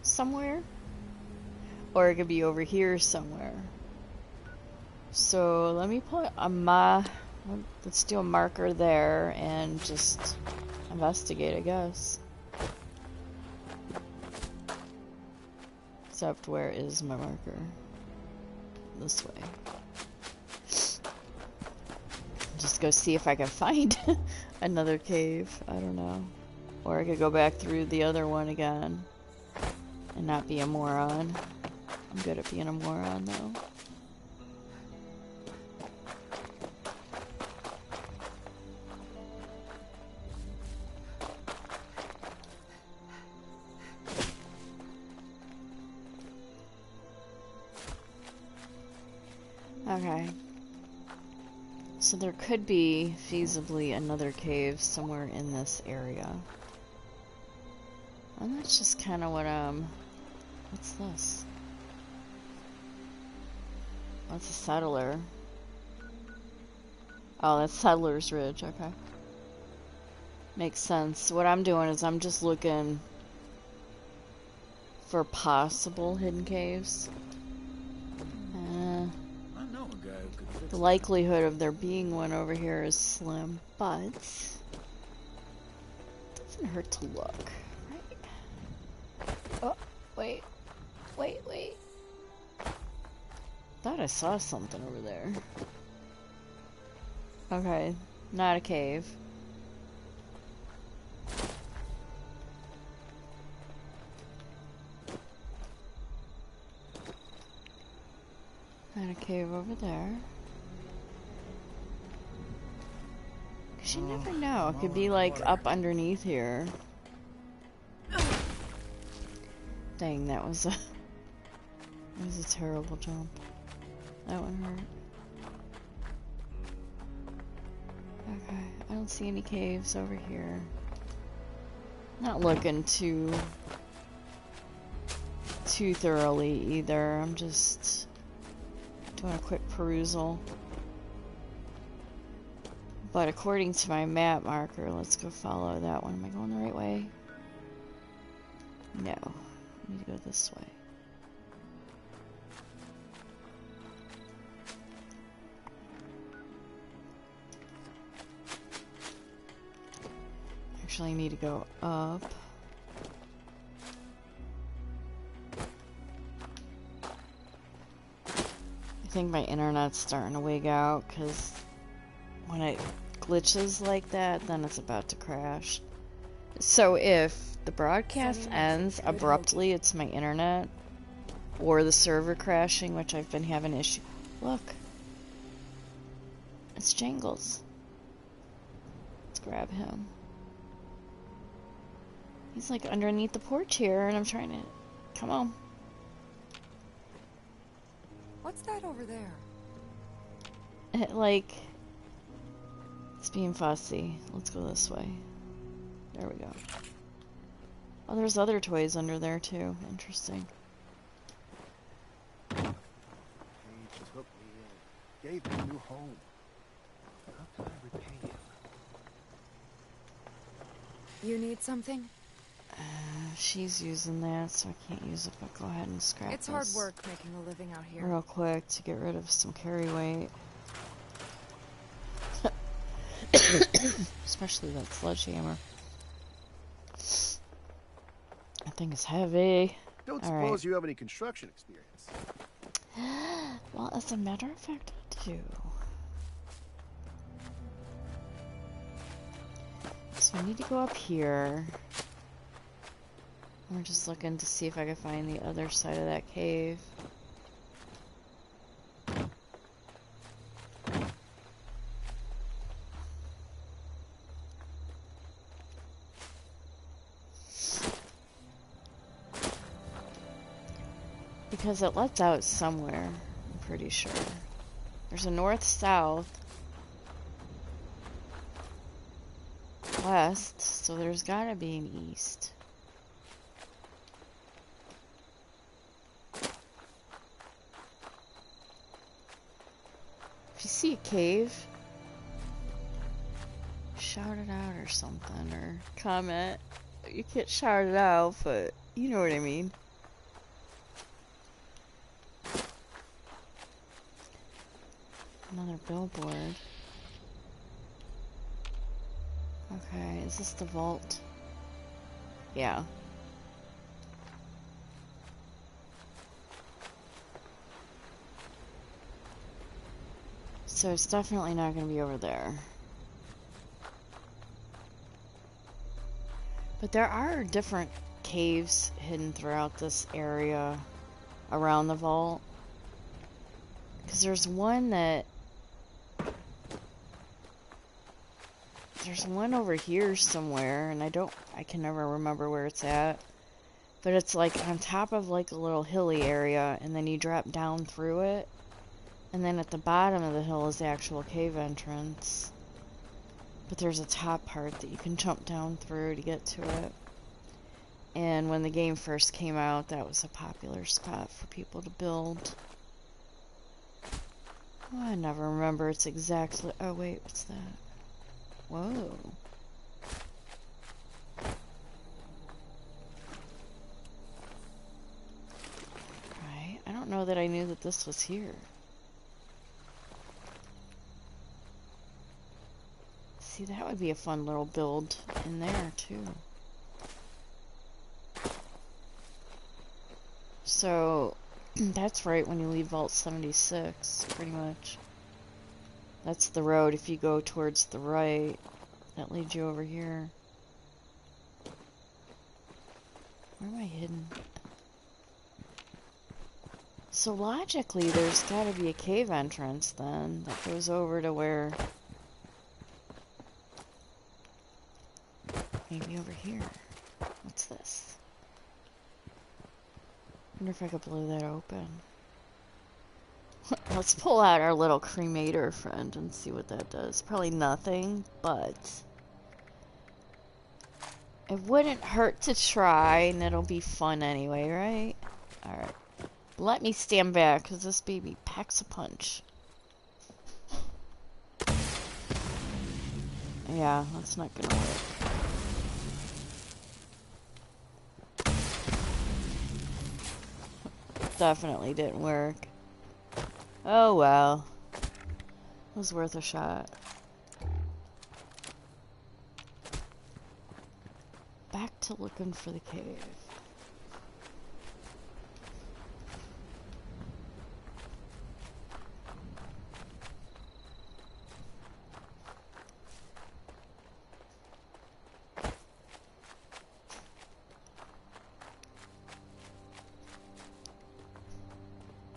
somewhere, or it could be over here somewhere. So let me put let's do a marker there and just investigate, I guess. Except where is my marker? This way. Just go see if I can find another cave. I don't know. Or I could go back through the other one again and not be a moron. I'm good at being a moron, though. Okay. So there could be, feasibly, another cave somewhere in this area. And that's just kind of what, what's this? That's a settler. Oh, that's Settler's Ridge, okay. Makes sense. What I'm doing is I'm just looking for possible hidden caves. The likelihood of there being one over here is slim, but it doesn't hurt to look, right? Oh, wait. Thought I saw something over there. Okay, not a cave. Not a cave over there. But you never know. It could be like up underneath here. Dang, that was a terrible jump. That one hurt. Okay, I don't see any caves over here. Not looking too thoroughly either. I'm just doing a quick perusal. But according to my map marker, let's go follow that one. Am I going the right way? No. I need to go this way. Actually, I need to go up. I think my internet's starting to wig out, because when it glitches like that, then it's about to crash. So if the broadcast ends abruptly, it's my internet, or the server crashing, which I've been having issue. Look. It's Jangles. Let's grab him. He's like underneath the porch here, and I'm trying to... Come on. What's that over there? It's being fussy. Let's go this way. There we go. Oh, there's other toys under there too. Interesting. He took me in, gave me a new home. How can I repay him? You need something? She's using that, so I can't use it, but go ahead and scrap It's this hard work making a living out here. real quick to get rid of some carry weight. Especially that sledgehammer. That thing is heavy. Don't suppose you have any construction experience. Well, as a matter of fact, I do. So I need to go up here. We're just looking to see if I can find the other side of that cave. Because it lets out somewhere, I'm pretty sure. There's a north-south, west, so there's gotta be an east. If you see a cave, shout it out or something, or comment. You can't shout it out, but you know what I mean. Another billboard. Okay, is this the vault? Yeah. So it's definitely not going to be over there. But there are different caves hidden throughout this area around the vault. Because there's one that... There's one over here somewhere, and I can never remember where it's at. But it's like on top of like a little hilly area, and then you drop down through it. And then at the bottom of the hill is the actual cave entrance. But there's a top part that you can jump down through to get to it. And when the game first came out, that was a popular spot for people to build. Oh, I never remember its exactly... Oh wait, what's that? Whoa. Right, I don't know that I knew that this was here. See, that would be a fun little build in there, too. So, that's right when you leave Vault 76, pretty much. That's the road. If you go towards the right, that leads you over here. Where am I hidden? So logically, there's got to be a cave entrance then that goes over to where here? What's this? Wonder if I could blow that open. Let's pull out our little cremator friend and see what that does. Probably nothing, but it wouldn't hurt to try, and it'll be fun anyway, right? Alright. Let me stand back, because this baby packs a punch. Yeah, that's not gonna work. Definitely didn't work. Oh well. It was worth a shot. Back to looking for the cave.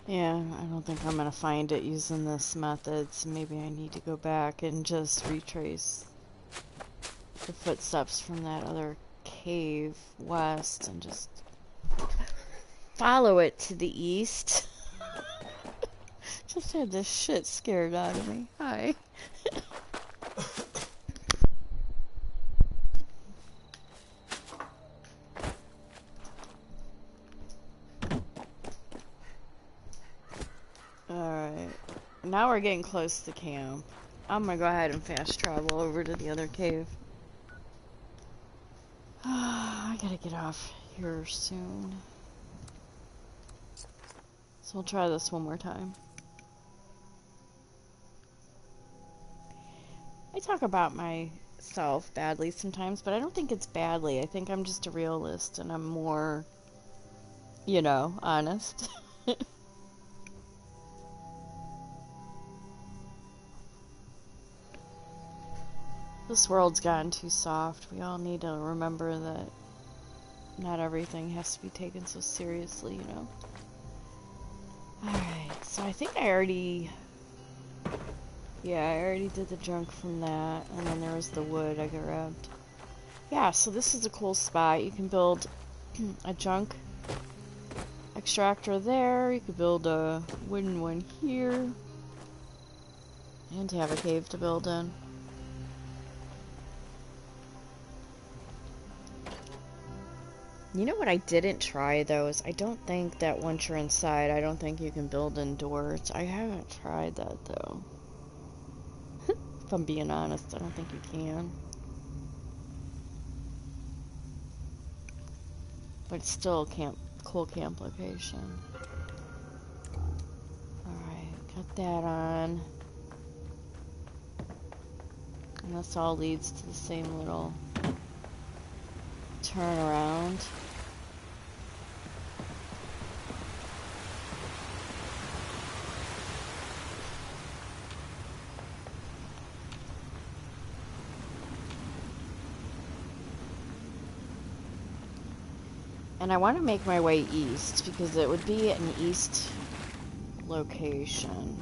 Yeah, I don't think I'm gonna find it using this method, so maybe I need to go back and just retrace the footsteps from that other cave west and just follow it to the east. Just had this shit scared out of me. Hi. Alright. Now we're getting close to camp. I'm gonna go ahead and fast travel over to the other cave. I gotta get off here soon. So we'll try this one more time. I talk about myself badly sometimes, but I don't think it's badly. I think I'm just a realist and I'm more, you know, honest. This world's gotten too soft. We all need to remember that not everything has to be taken so seriously, you know? Alright, so I think I already... Yeah, I already did the junk from that, and then there was the wood I grabbed. Yeah, so this is a cool spot. You can build a junk extractor there, you could build a wooden one here, and have a cave to build in. You know what I didn't try, though, is I don't think that once you're inside, I don't think you can build indoors. I haven't tried that, though. If I'm being honest, I don't think you can. But it's still a cool camp location. Alright, got that on. And this all leads to the same little turnaround. And I want to make my way east because it would be an east location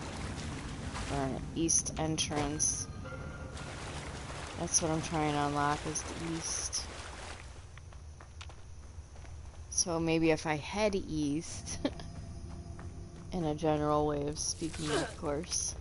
or an east entrance. That's what I'm trying to unlock, is the east. So maybe if I head east, in a general way of speaking, of course.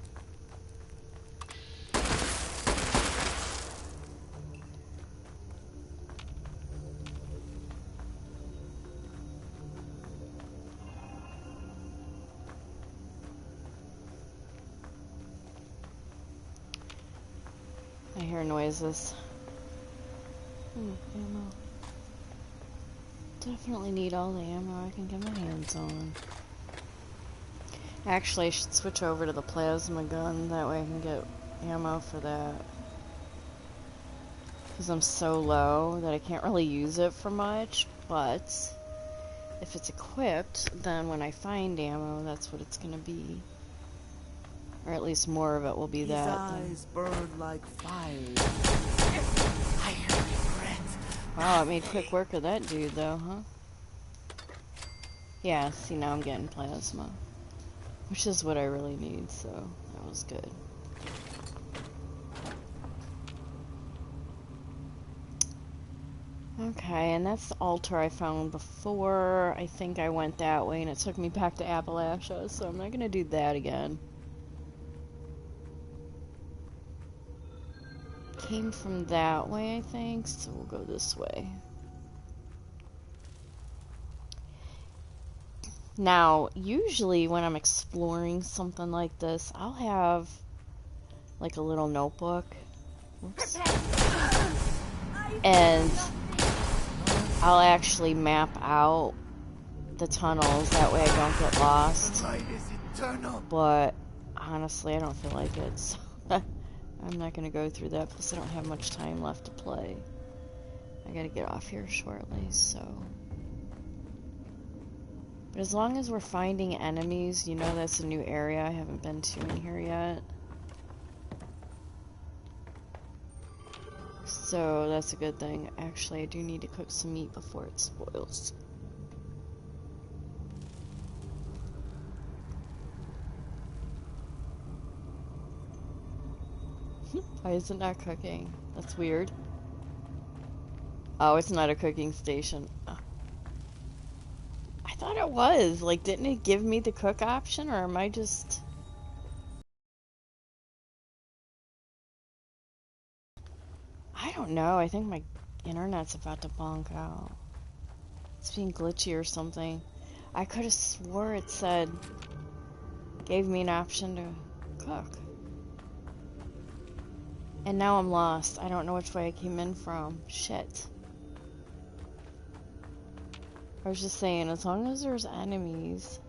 I hear noises. Ooh, ammo. Definitely need all the ammo I can get my hands on. Actually, I should switch over to the plasma gun, that way I can get ammo for that. Because I'm so low that I can't really use it for much, but if it's equipped, then when I find ammo, that's what it's gonna be. Or at least more of it will be His that. eyes burn like fire. I hear regret. Wow, it made quick work of that dude, though, huh? Yeah, see, now I'm getting plasma. Which is what I really need, so that was good. Okay, and that's the altar I found before. I think I went that way and it took me back to Appalachia, so I'm not gonna do that again. Came from that way, I think, so we'll go this way. Now, usually when I'm exploring something like this, I'll have like a little notebook. Whoops. And I'll actually map out the tunnels, that way I don't get lost. But honestly, I don't feel like it, so I'm not gonna go through that, plus I don't have much time left to play. I gotta get off here shortly, so... But as long as we're finding enemies, you know that's a new area I haven't been to in here yet. So that's a good thing. Actually, I do need to cook some meat before it spoils. Why is it not cooking? That's weird. Oh, it's not a cooking station. Oh. I thought it was. Like, didn't it give me the cook option, or am I just... I don't know. I think my internet's about to bonk out. It's being glitchy or something. I could have swore it said... gave me an option to cook. And now I'm lost. I don't know which way I came in from. Shit. I was just saying, as long as there's enemies...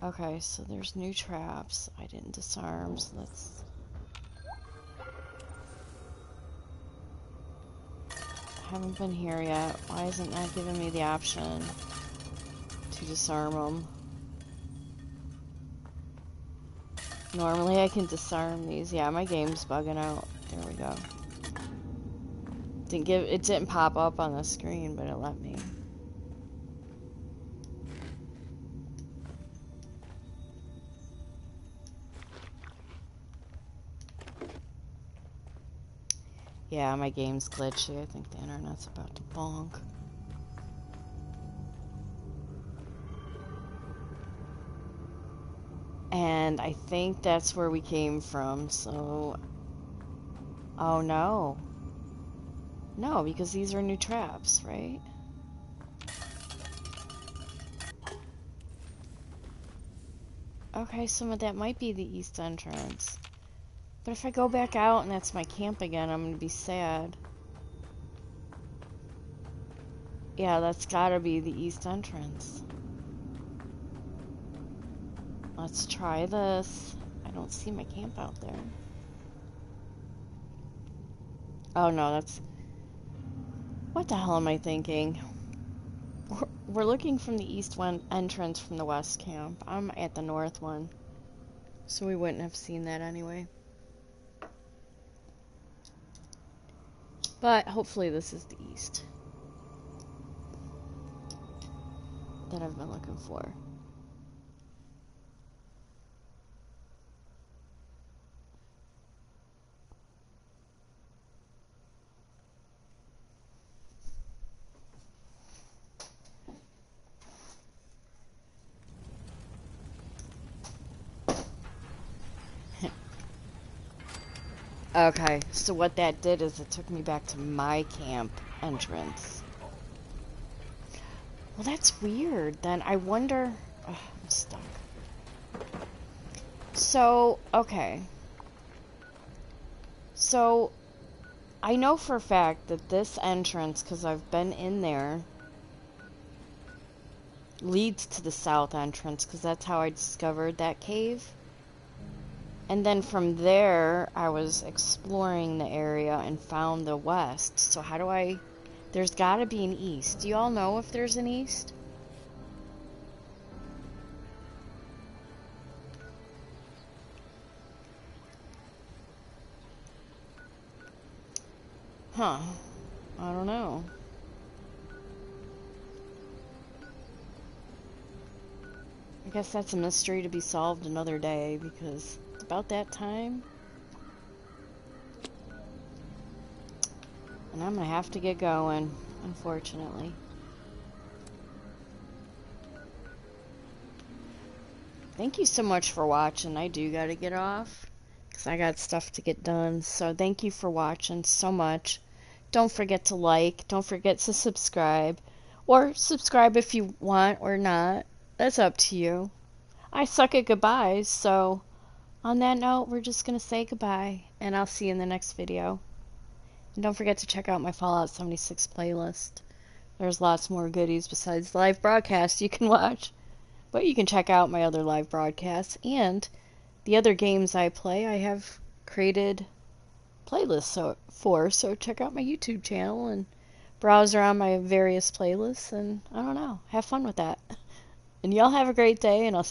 Okay, so there's new traps. I didn't disarm, so that's... I haven't been here yet. Why isn't that giving me the option to disarm them? Normally I can disarm these. Yeah, my game's bugging out. There we go. It didn't pop up on the screen, but it let me. Yeah, my game's glitchy. I think the internet's about to bonk. And I think that's where we came from, so... Oh, no. No, because these are new traps, right? Okay, so that might be the east entrance. But if I go back out and that's my camp again, I'm gonna be sad. Yeah, that's gotta be the east entrance. Let's try this. I don't see my camp out there. Oh no, that's... What the hell am I thinking? We're looking from the east one entrance from the west camp. I'm at the north one. So we wouldn't have seen that anyway. But hopefully this is the east that I've been looking for. Okay, so what that did is it took me back to my camp entrance. Well, that's weird. Then I wonder... Ugh, I'm stuck. So, okay. So, I know for a fact that this entrance, because I've been in there, leads to the south entrance, because that's how I discovered that cave. And then from there, I was exploring the area and found the west. So how do I... There's gotta be an east. Do you all know if there's an east? Huh. I don't know. I guess that's a mystery to be solved another day, because it's about that time. And I'm gonna have to get going, unfortunately. Thank you so much for watching. I do gotta get off, because I got stuff to get done. So thank you for watching so much. Don't forget to like. Don't forget to subscribe. Or subscribe if you want or not. That's up to you. I suck at goodbyes, so on that note, we're just gonna say goodbye. And I'll see you in the next video. And don't forget to check out my Fallout 76 playlist. There's lots more goodies besides live broadcasts you can watch. But you can check out my other live broadcasts and the other games I play. I have created playlists for, so check out my YouTube channel and browse around my various playlists, and I don't know, have fun with that. And y'all have a great day, and I'll see